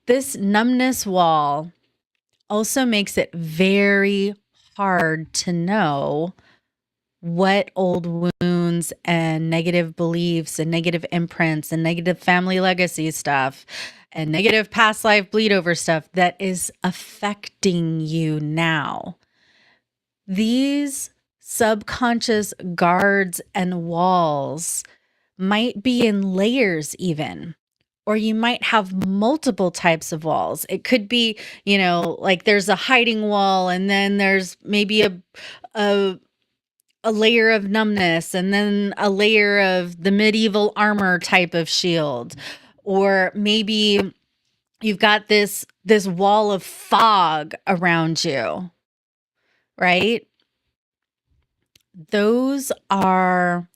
This numbness wall also makes it very hard to know what old wounds and negative beliefs and negative imprints and negative family legacy stuff and negative past life bleed over stuff that is affecting you now. These subconscious guards and walls might be in layers even, or you might have multiple types of walls. It could be, like there's a hiding wall and then there's maybe a a layer of numbness and then a layer of the medieval armor type of shield. Or maybe you've got this wall of fog around you, right? Those are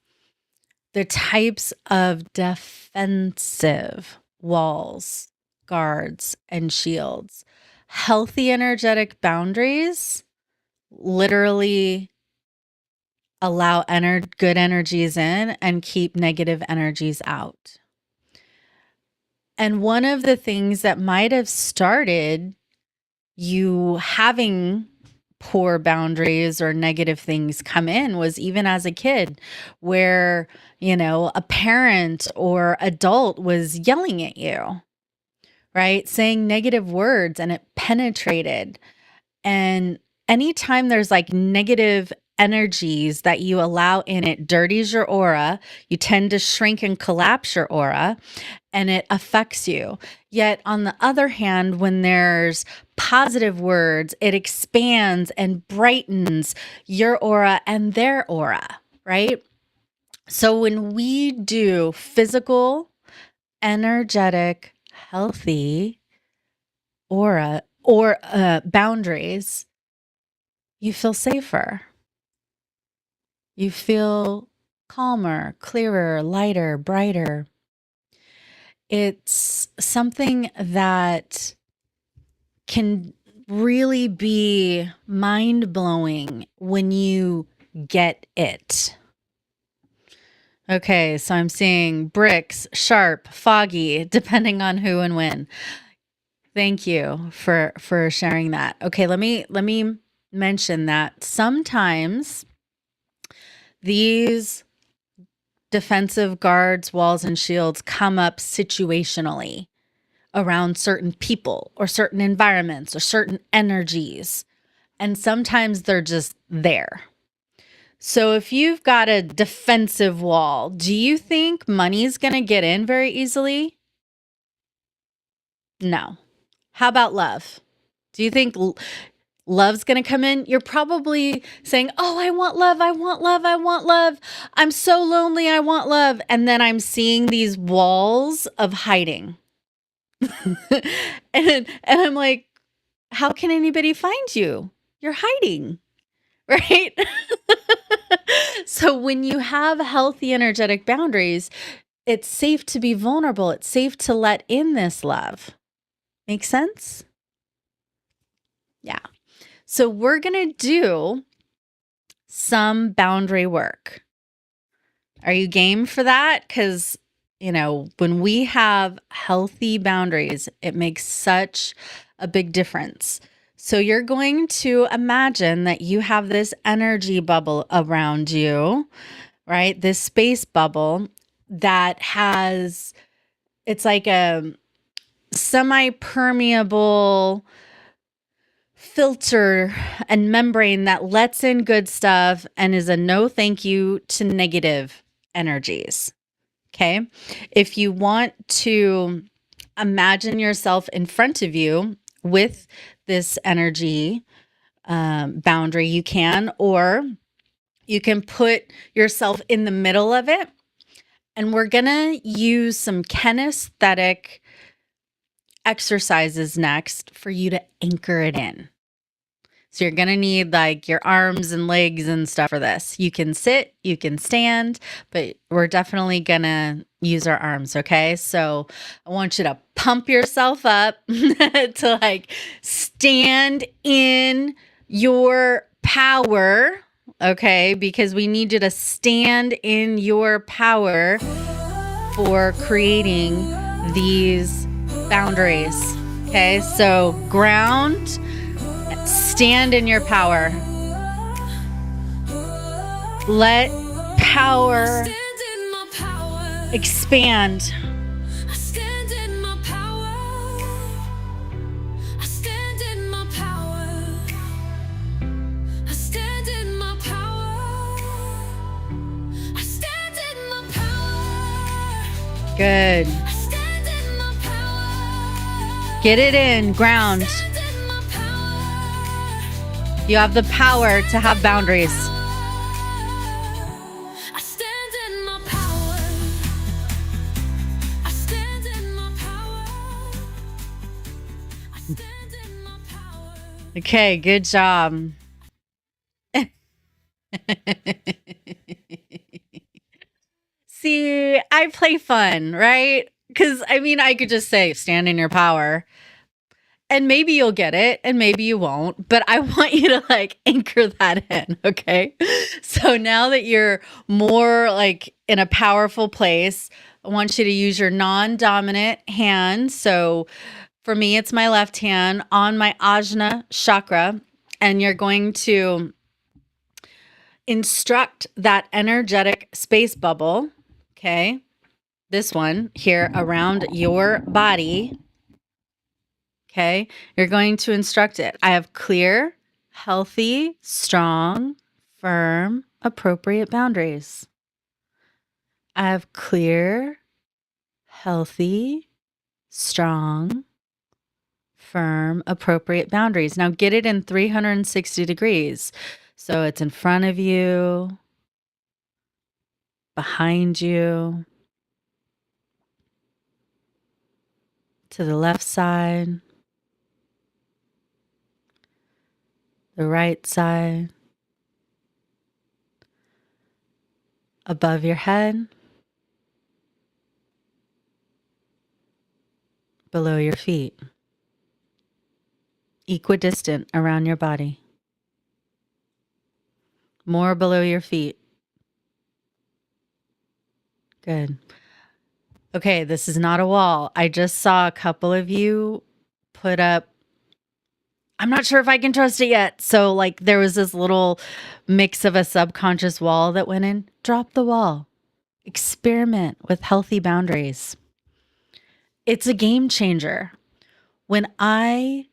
the types of defensive walls, guards, and shields. Healthy energetic boundaries literally allow good energies in and keep negative energies out. And one of the things that might have started you having poor boundaries or negative things come in was even as a kid, where, a parent or adult was yelling at you, right? Saying negative words, and it penetrated. And anytime there's like negative energies that you allow in, it dirties your aura. You tend to shrink and collapse your aura, and it affects you. Yet on the other hand, when there's positive words, it expands and brightens your aura and their aura, right? So when we do physical, energetic, healthy aura or boundaries, you feel safer. You feel calmer, clearer, lighter, brighter. It's something that can really be mind-blowing when you get it. Okay, so I'm seeing bricks, sharp, foggy, depending on who and when. Thank you for sharing that. Okay, let me mention that sometimes these defensive guards, walls, and shields come up situationally around certain people or certain environments or certain energies. And sometimes they're just there. So if you've got a defensive wall, do you think money's going to get in very easily? No. How about love? Do you think love's going to come in? You're probably saying, oh, I want love. I want love. I want love. I'm so lonely. I want love. And then I'm seeing these walls of hiding. and I'm like, how can anybody find you? You're hiding, right? So when you have healthy energetic boundaries, it's safe to be vulnerable. It's safe to let in this love. Make sense? Yeah. So we're going to do some boundary work. Are you game for that? Because, when we have healthy boundaries, it makes such a big difference. So you're going to imagine that you have this energy bubble around you, right? This space bubble that it's like a semi-permeable filter and membrane that lets in good stuff and is a no thank you to negative energies. Okay. If you want to imagine yourself in front of you with this energy boundary, you can, or you can put yourself in the middle of it. And we're going to use some kinesthetic exercises next for you to anchor it in. So you're going to need like your arms and legs and stuff for this. You can sit, you can stand, but we're definitely going to use our arms. Okay. So I want you to pump yourself up to like stand in your power. Okay. Because we need you to stand in your power for creating these boundaries. Okay. So ground. Stand in your power. Let power expand. I stand in my power. I stand in my power. I stand in my power. I stand in my power. Good. I stand in my power. Get it in, ground. You have the power to have boundaries. Okay, good job. See, I play fun, right? Because I mean, I could just say, stand in your power, and maybe you'll get it, and maybe you won't. But I want you to like anchor that in, okay? So now that you're more like in a powerful place, I want you to use your non dominant hand. So for me, it's my left hand on my Ajna chakra, and you're going to instruct that energetic space bubble, okay? This one here around your body, okay? You're going to instruct it. I have clear, healthy, strong, firm, appropriate boundaries. I have clear, healthy, strong, firm, appropriate boundaries. Now get it in 360 degrees. So it's in front of you, behind you, to the left side, the right side, above your head, below your feet, equidistant around your body, more below your feet. Good. Okay, this is not a wall. I just saw a couple of you put up, I'm not sure if I can trust it yet. So, like, there was this little mix of a subconscious wall that went in. Drop the wall. Experiment with healthy boundaries. It's a game changer. When I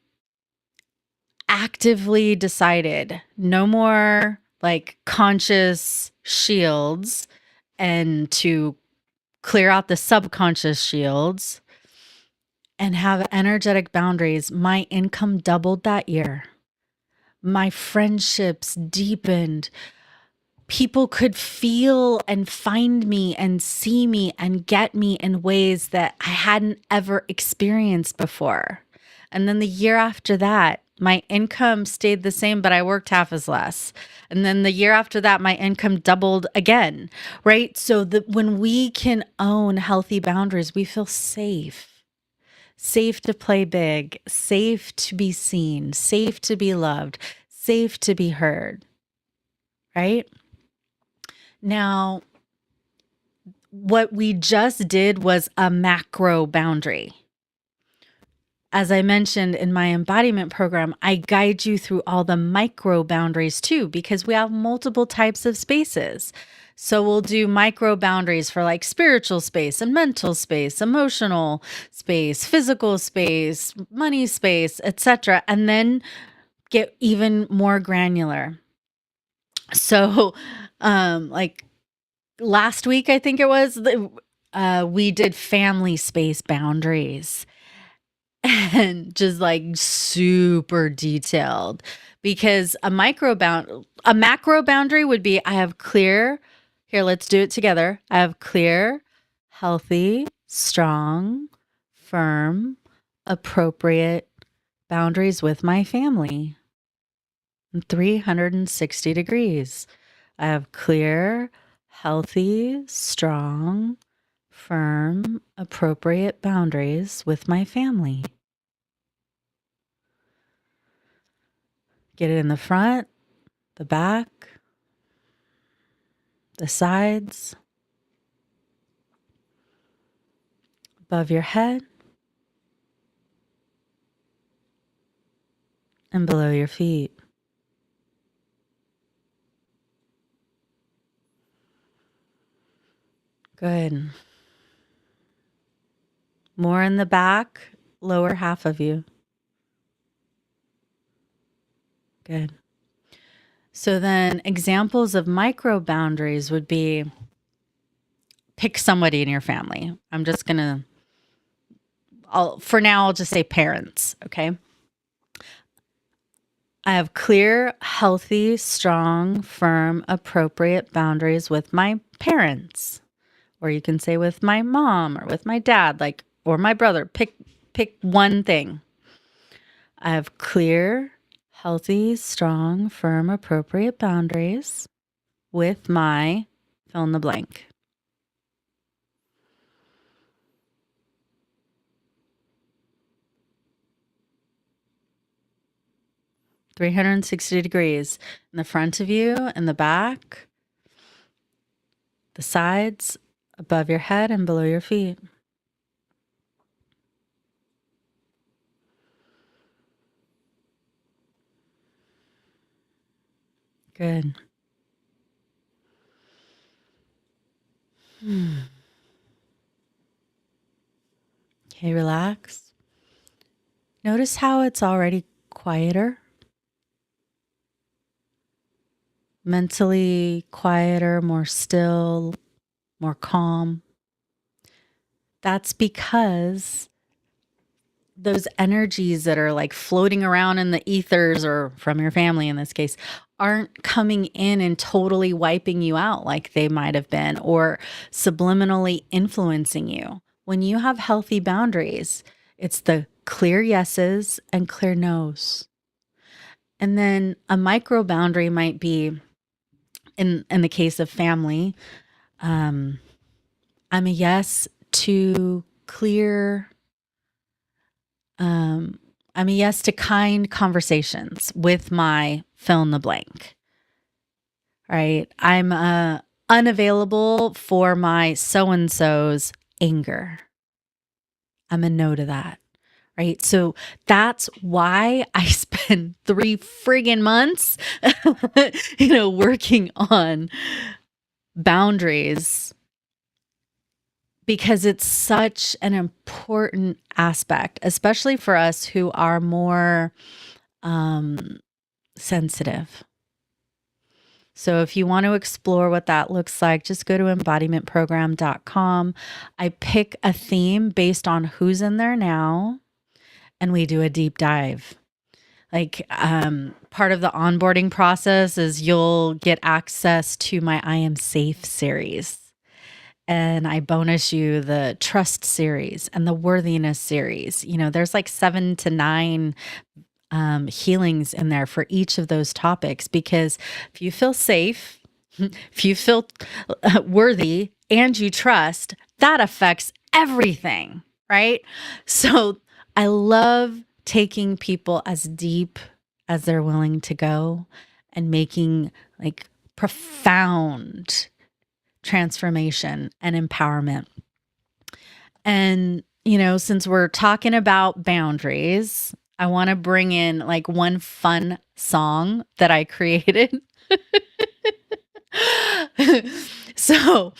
actively decided no more like conscious shields and to clear out the subconscious shields and have energetic boundaries, my income doubled that year. My friendships deepened. People could feel and find me and see me and get me in ways that I hadn't ever experienced before. And then the year after that, my income stayed the same, but I worked half as less. And then the year after that, my income doubled again, right? So that when we can own healthy boundaries, we feel safe. Safe to play big, safe to be seen, safe to be loved, safe to be heard, right? Now, what we just did was a macro boundary. As I mentioned in my embodiment program, I guide you through all the micro boundaries too, because we have multiple types of spaces. So we'll do micro boundaries for like spiritual space and mental space, emotional space, physical space, money space, etc., and then get even more granular. So, like last week, I think it was, we did family space boundaries and just like super detailed because a macro boundary would be I have clear, here, let's do it together. I have clear, healthy, strong, firm, appropriate boundaries with my family. 360 degrees. I have clear, healthy, strong, firm, appropriate boundaries with my family. Get it in the front, the back, the sides, above your head, and below your feet. Good. More in the back, lower half of you. Good. So then examples of micro boundaries would be pick somebody in your family. I'm just going to, for now, I'll just say parents, okay? I have clear, healthy, strong, firm, appropriate boundaries with my parents. Or you can say with my mom or with my dad, like, or my brother. Pick one thing. I have clear, healthy, strong, firm, appropriate boundaries with my fill in the blank. 360 degrees in the front of you, in the back, the sides, above your head, and below your feet. Good. Okay, relax. Notice how it's already quieter, mentally quieter, more still, more calm. That's because those energies that are like floating around in the ethers, or from your family in this case, aren't coming in and totally wiping you out like they might have been, or subliminally influencing you. When you have healthy boundaries, it's the clear yeses and clear nos. And then a micro boundary might be, in the case of family, I'm a yes to clear, I'm a yes to kind conversations with my fill in the blank. Right? I'm unavailable for my so and so's anger. I'm a no to that. Right? So that's why I spend 3 friggin' months, working on boundaries, because it's such an important aspect, especially for us who are more sensitive. So if you want to explore what that looks like, just go to embodimentprogram.com. I pick a theme based on who's in there now, and we do a deep dive. Like, part of the onboarding process is you'll get access to my I Am Safe series. And I bonus you the trust series and the worthiness series. There's like 7 to 9 healings in there for each of those topics, because if you feel safe, if you feel worthy, and you trust, that affects everything, right? So I love taking people as deep as they're willing to go and making like profound transformation and empowerment. And, since we're talking about boundaries, I want to bring in like one fun song that I created. So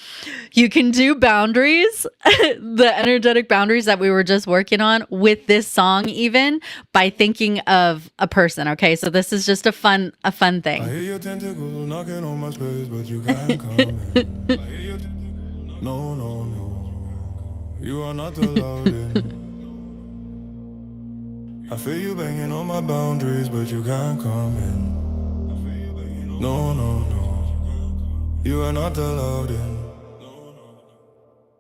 you can do boundaries, the energetic boundaries that we were just working on, with this song, even by thinking of a person. Okay, so this is just a fun thing. I hear your tentacles knocking on my space, but you can't come in. I hear your tentacles. No, no, no. You are not allowed in. I feel you banging on my boundaries, but you can't come in. No, no, no. You are not allowed in.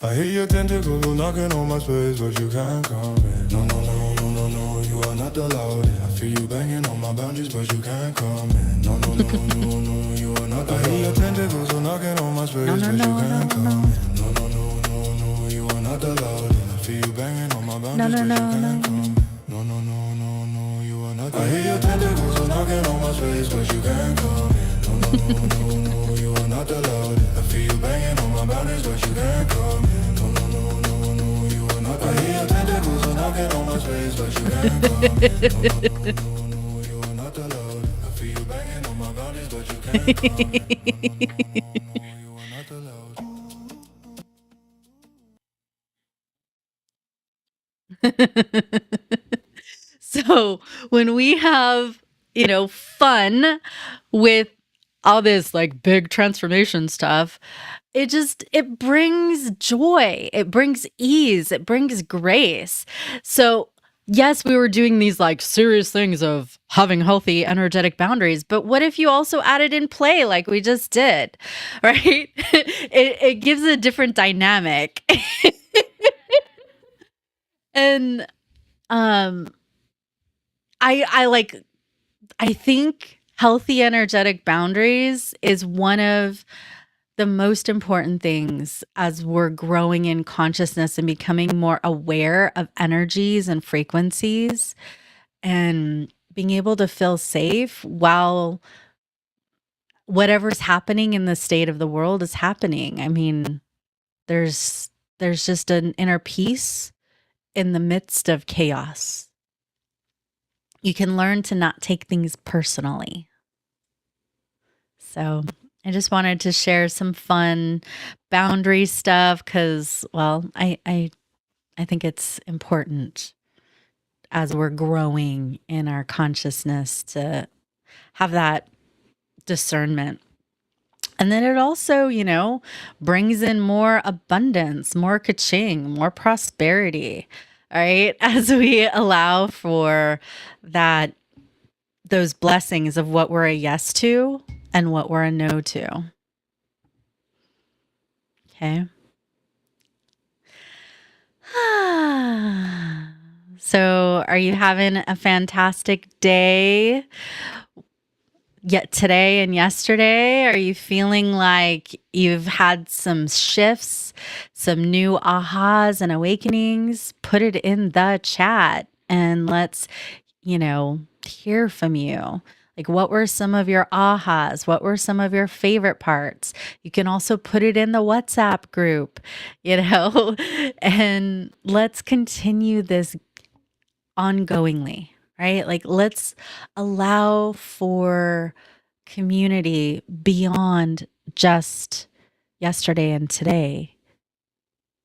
I hear your tentacles knocking on my space, but you can't come in. No, no, no, no, no, no. You are not allowed in. I feel you banging on my boundaries, but you can't come in. No, no, no, no, no. You are not allowed in. I hear your tentacles knocking on my space, but you can't come in. No, no, no, no, no. You are not allowed in. I feel you banging on my boundaries, but you can't come in. No, no, no, no, no. You are not allowed in. I hear your tentacles knocking on my space, but you can't come in. No, no, no, no, no. You are not allowed in. I feel you banging on my boundaries, but you can't come in. No, no, no, no, no. You are not allowed in. I hear your tentacles knocking on my space, but you can't come in. No, no, no, you are not allowed in. I feel you banging on my boundaries, but you can't come in. You are not allowed in. So when we have, fun with all this like big transformation stuff, it brings joy, it brings ease, it brings grace. So yes, we were doing these like serious things of having healthy energetic boundaries, but what if you also added in play like we just did, right? It gives a different dynamic. And I like I think healthy energetic boundaries is one of the most important things as we're growing in consciousness and becoming more aware of energies and frequencies and being able to feel safe while whatever's happening in the state of the world is happening. I mean, there's just an inner peace in the midst of chaos. You can learn to not take things personally. So I just wanted to share some fun boundary stuff because, well, I think it's important as we're growing in our consciousness to have that discernment. And then it also, brings in more abundance, more ka-ching, more prosperity, right? As we allow for that, those blessings of what we're a yes to and what we're a no to. Okay. So, are you having a fantastic day? Yet today and yesterday, are you feeling like you've had some shifts, some new ahas and awakenings? Put it in the chat and let's, hear from you. Like, what were some of your ahas? What were some of your favorite parts? You can also put it in the WhatsApp group, and let's continue this ongoingly, right? Like, let's allow for community beyond just yesterday and today.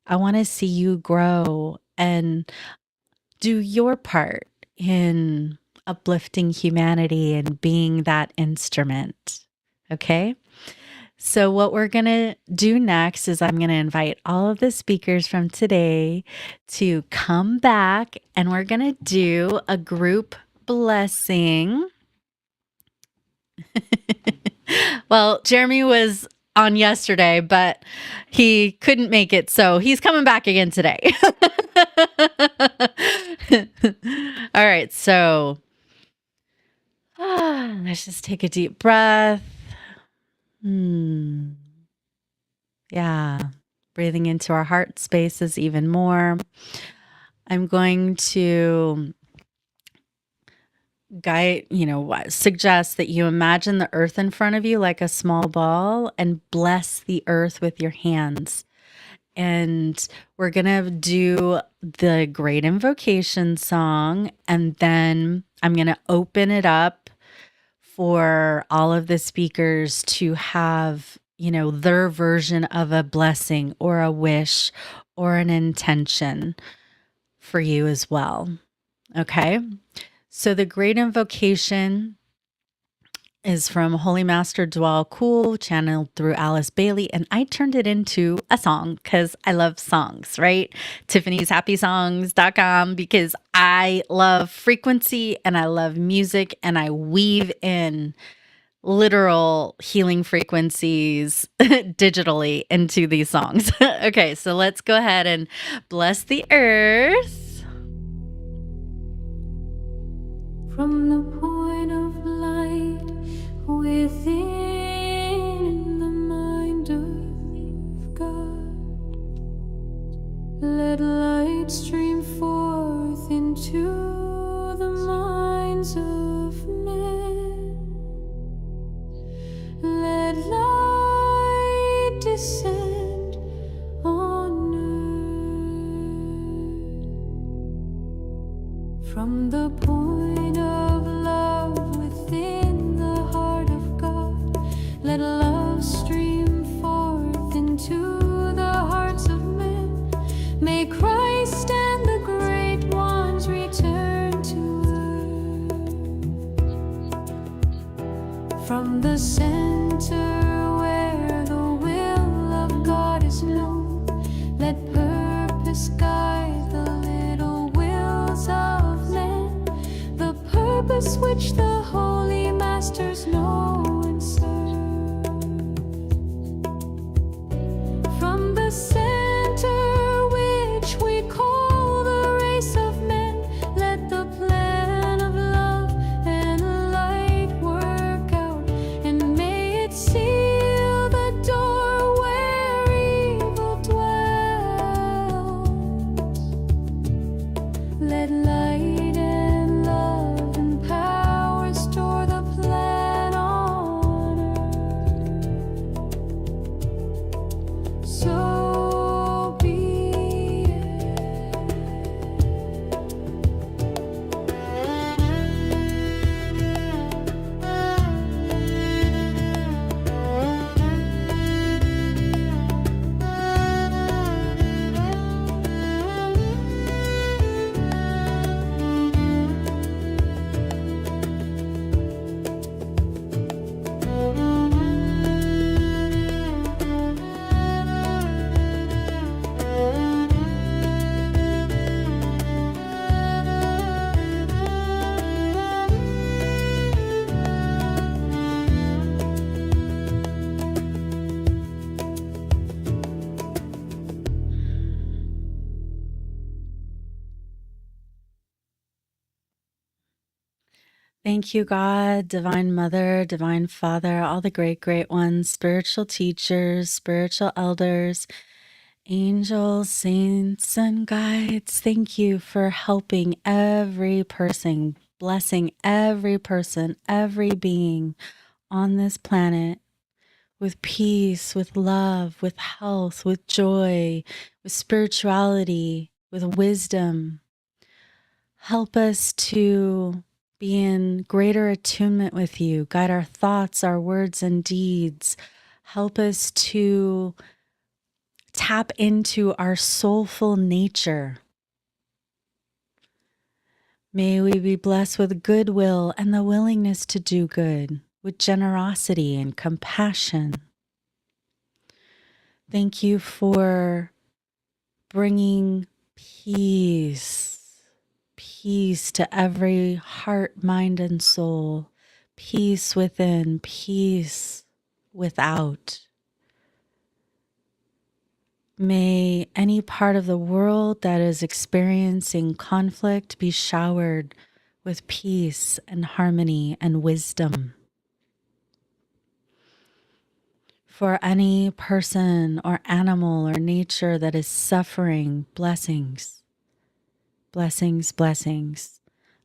I want to see you grow and do your part in uplifting humanity and being that instrument. Okay. So, what we're going to do next is I'm going to invite all of the speakers from today to come back and we're going to do a group blessing. Well, Jeremy was on yesterday, but he couldn't make it. So, he's coming back again today. All right. So, let's just take a deep breath. Yeah. Breathing into our heart spaces even more. I'm going to suggest that you imagine the earth in front of you like a small ball and bless the earth with your hands. And we're going to do the great invocation song. And then I'm going to open it up for all of the speakers to have, their version of a blessing or a wish or an intention for you as well. Okay. So the great invocation is from Holy Master Dwal Kul, channeled through Alice Bailey, and I turned it into a song because I love songs, right? Tiffany'sHappySongs.com, because I love frequency and I love music and I weave in literal healing frequencies digitally into these songs. Okay, so let's go ahead and bless the earth. From the point of light within the mind of God, let light stream forth into the minds of men. Let light descend on earth. From the point of love within the heart of God, let love stream forth into the hearts of men. May Christ and the great ones return to earth. From the center where the will of God is known, let purpose guide the little wills of men, the purpose which the holy masters know and serve. Thank you, God, Divine Mother, Divine Father, all the great, great ones, spiritual teachers, spiritual elders, angels, saints, and guides. Thank you for helping every person, blessing every person, every being on this planet with peace, with love, with health, with joy, with spirituality, with wisdom. Help us to be in greater attunement with you. Guide our thoughts, our words, and deeds. Help us to tap into our soulful nature. May we be blessed with goodwill and the willingness to do good, with generosity and compassion. Thank you for bringing peace to every heart, mind, and soul, peace within, peace without. May any part of the world that is experiencing conflict be showered with peace and harmony and wisdom. For any person or animal or nature that is suffering, blessings, blessings, blessings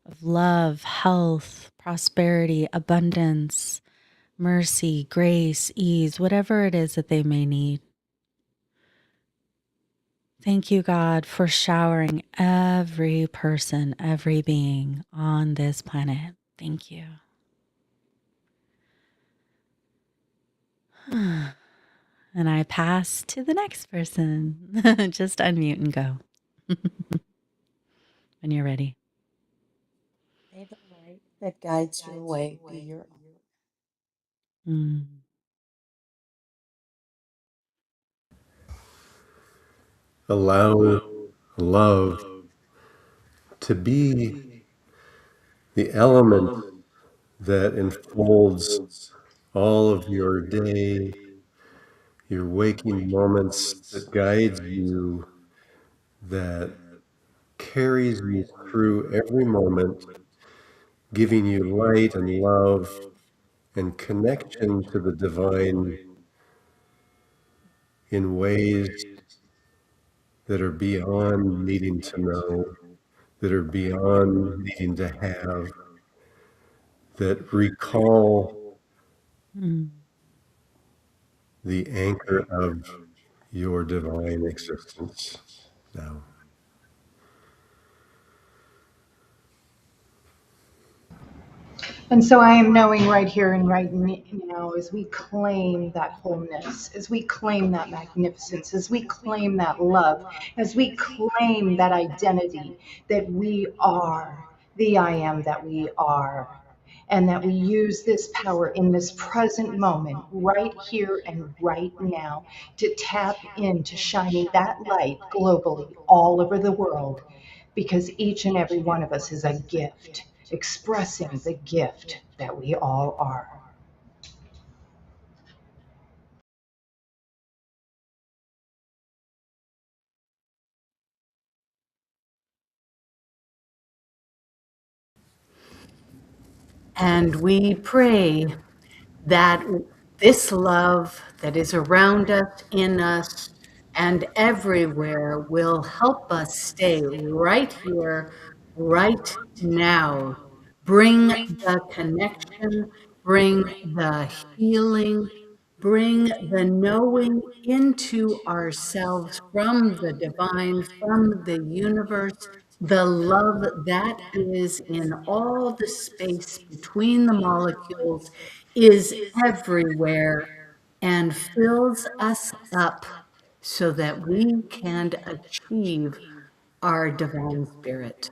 of love, health, prosperity, abundance, mercy, grace, ease, whatever it is that they may need. Thank you, God, for showering every person, every being on this planet. Thank you. And I pass to the next person. Just unmute and go when you're ready. May the light that guides your way be your Mm. Allow love to be the element that enfolds all of your day, your waking moments, that guides you, that carries you through every moment, giving you light and love and connection to the divine in ways that are beyond needing to know, that are beyond needing to have, that recall Mm. the anchor of your divine existence now. And so I am knowing right here and right now as we claim that wholeness, as we claim that magnificence, as we claim that love, as we claim that identity, that we are the I am that we are. And that we use this power in this present moment, right here and right now, to tap into shining that light globally all over the world, because each and every one of us is a gift, expressing the gift that we all are. And we pray that this love that is around us, in us, and everywhere will help us stay right here, right now. Bring the connection, bring the healing, bring the knowing into ourselves from the divine, from the universe, the love that is in all the space between the molecules is everywhere and fills us up so that we can achieve our divine spirit.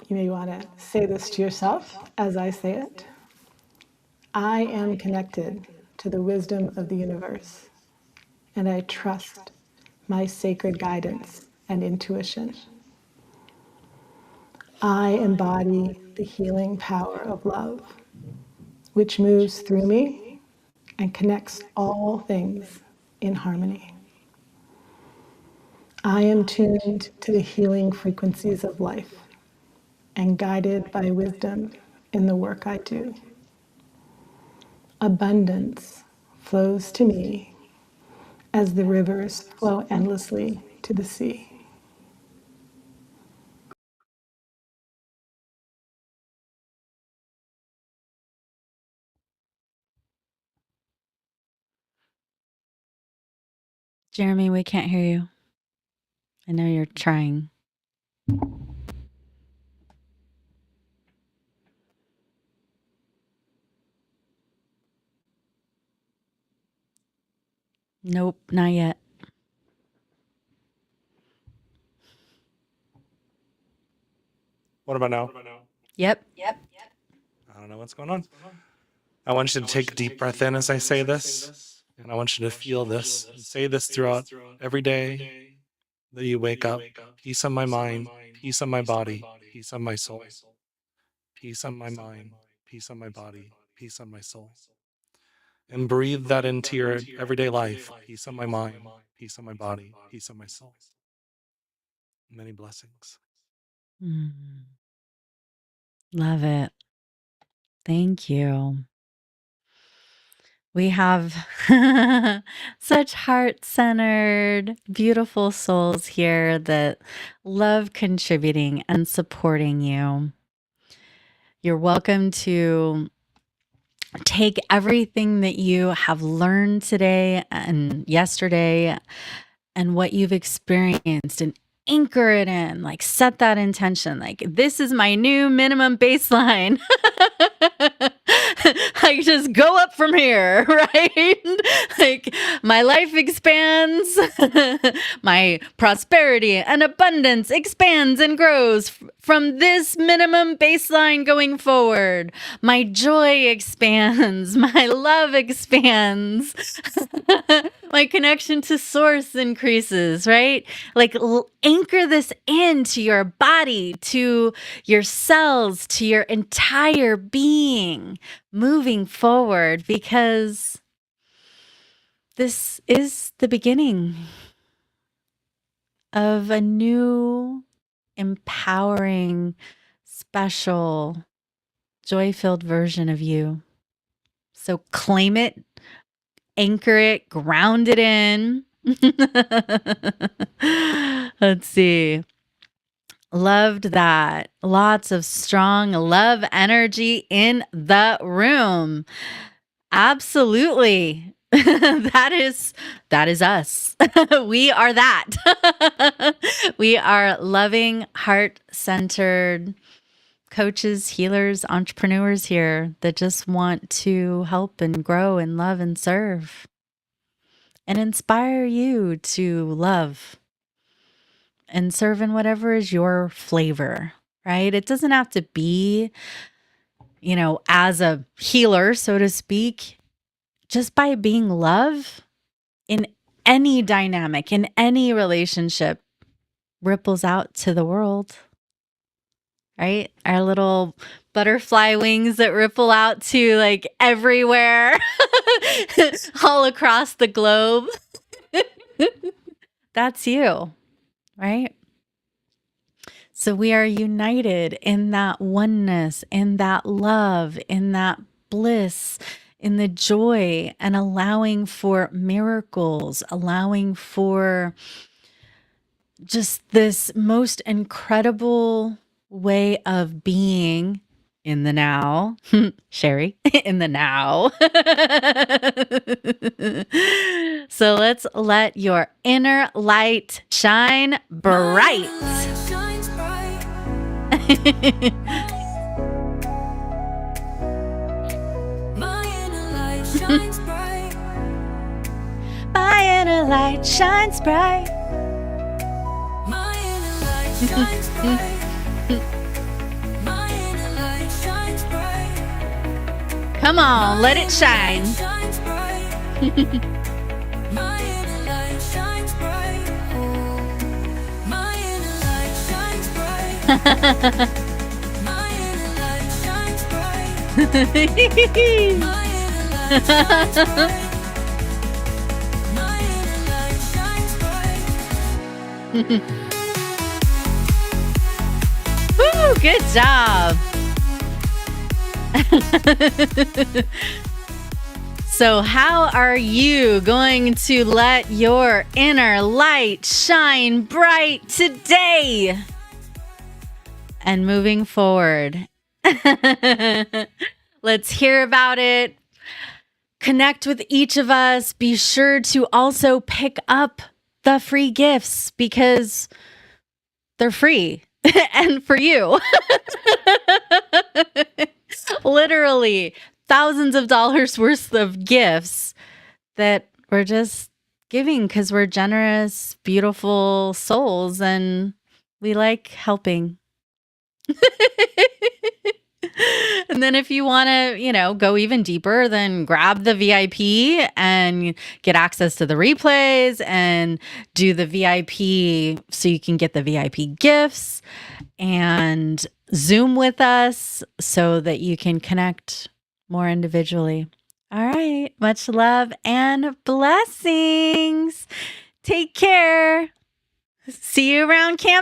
You may want to say this to yourself as I say it. I am connected to the wisdom of the universe, and I trust my sacred guidance and intuition. I embody the healing power of love, which moves through me and connects all things in harmony. I am tuned to the healing frequencies of life and guided by wisdom in the work I do. Abundance flows to me as the rivers flow endlessly to the sea. Jeremy, we can't hear you. I know you're trying. Nope, not yet. What about now? Yep. I don't know what's going on. I want you to take a deep breath in as I say this, and I want you to feel this. Say this throughout every day that you wake up. Peace on my mind, peace on my body, peace on my soul. Peace on my mind, peace on my body, peace on my soul. And breathe that into your everyday life. Peace on my mind, peace on my body, peace on my soul. Many blessings. Love it. Thank you. We have such heart-centered, beautiful souls here that love contributing and supporting you. You're welcome to take everything that you have learned today and yesterday and what you've experienced and anchor it in, like set that intention, like this is my new minimum baseline. I just go up from here, right? Like my life expands, my prosperity and abundance expands and grows from this minimum baseline going forward. My joy expands, my love expands, my connection to source increases, right? Like anchor this into your body, to your cells, to your entire being moving forward, because this is the beginning of a new, empowering, special, joy-filled version of you. So claim it, anchor it, ground it in. Let's see. Loved that. Lots of strong love energy in the room. Absolutely. That is us. We are that. We are loving, heart-centered coaches, healers, entrepreneurs here that just want to help and grow and love and serve and inspire you to love and serve in whatever is your flavor, right? It doesn't have to be, as a healer, so to speak, just by being love in any dynamic, in any relationship, ripples out to the world, right? Our little butterfly wings that ripple out to like everywhere, all across the globe. That's you, right? So we are united in that oneness, in that love, in that bliss, in the joy, and allowing for miracles, allowing for just this most incredible way of being in the now. Sherry, in the now. So let's let your inner light shine bright. My inner light shines bright. My inner light shines bright. My inner light shines bright. Come on, let it shine. My inner light shines bright. My inner light shines bright. My inner light shines bright. My inner light shines bright. Woo, good job. So, how are you going to let your inner light shine bright today and moving forward? Let's hear about it. Connect with each of us. Be sure to also pick up the free gifts because they're free and for you. Literally thousands of dollars worth of gifts that we're just giving because we're generous, beautiful souls and we like helping. And then if you want to, go even deeper, then grab the VIP and get access to the replays and do the VIP so you can get the VIP gifts and Zoom with us so that you can connect more individually. All right. Much love and blessings. Take care. See you around campfire.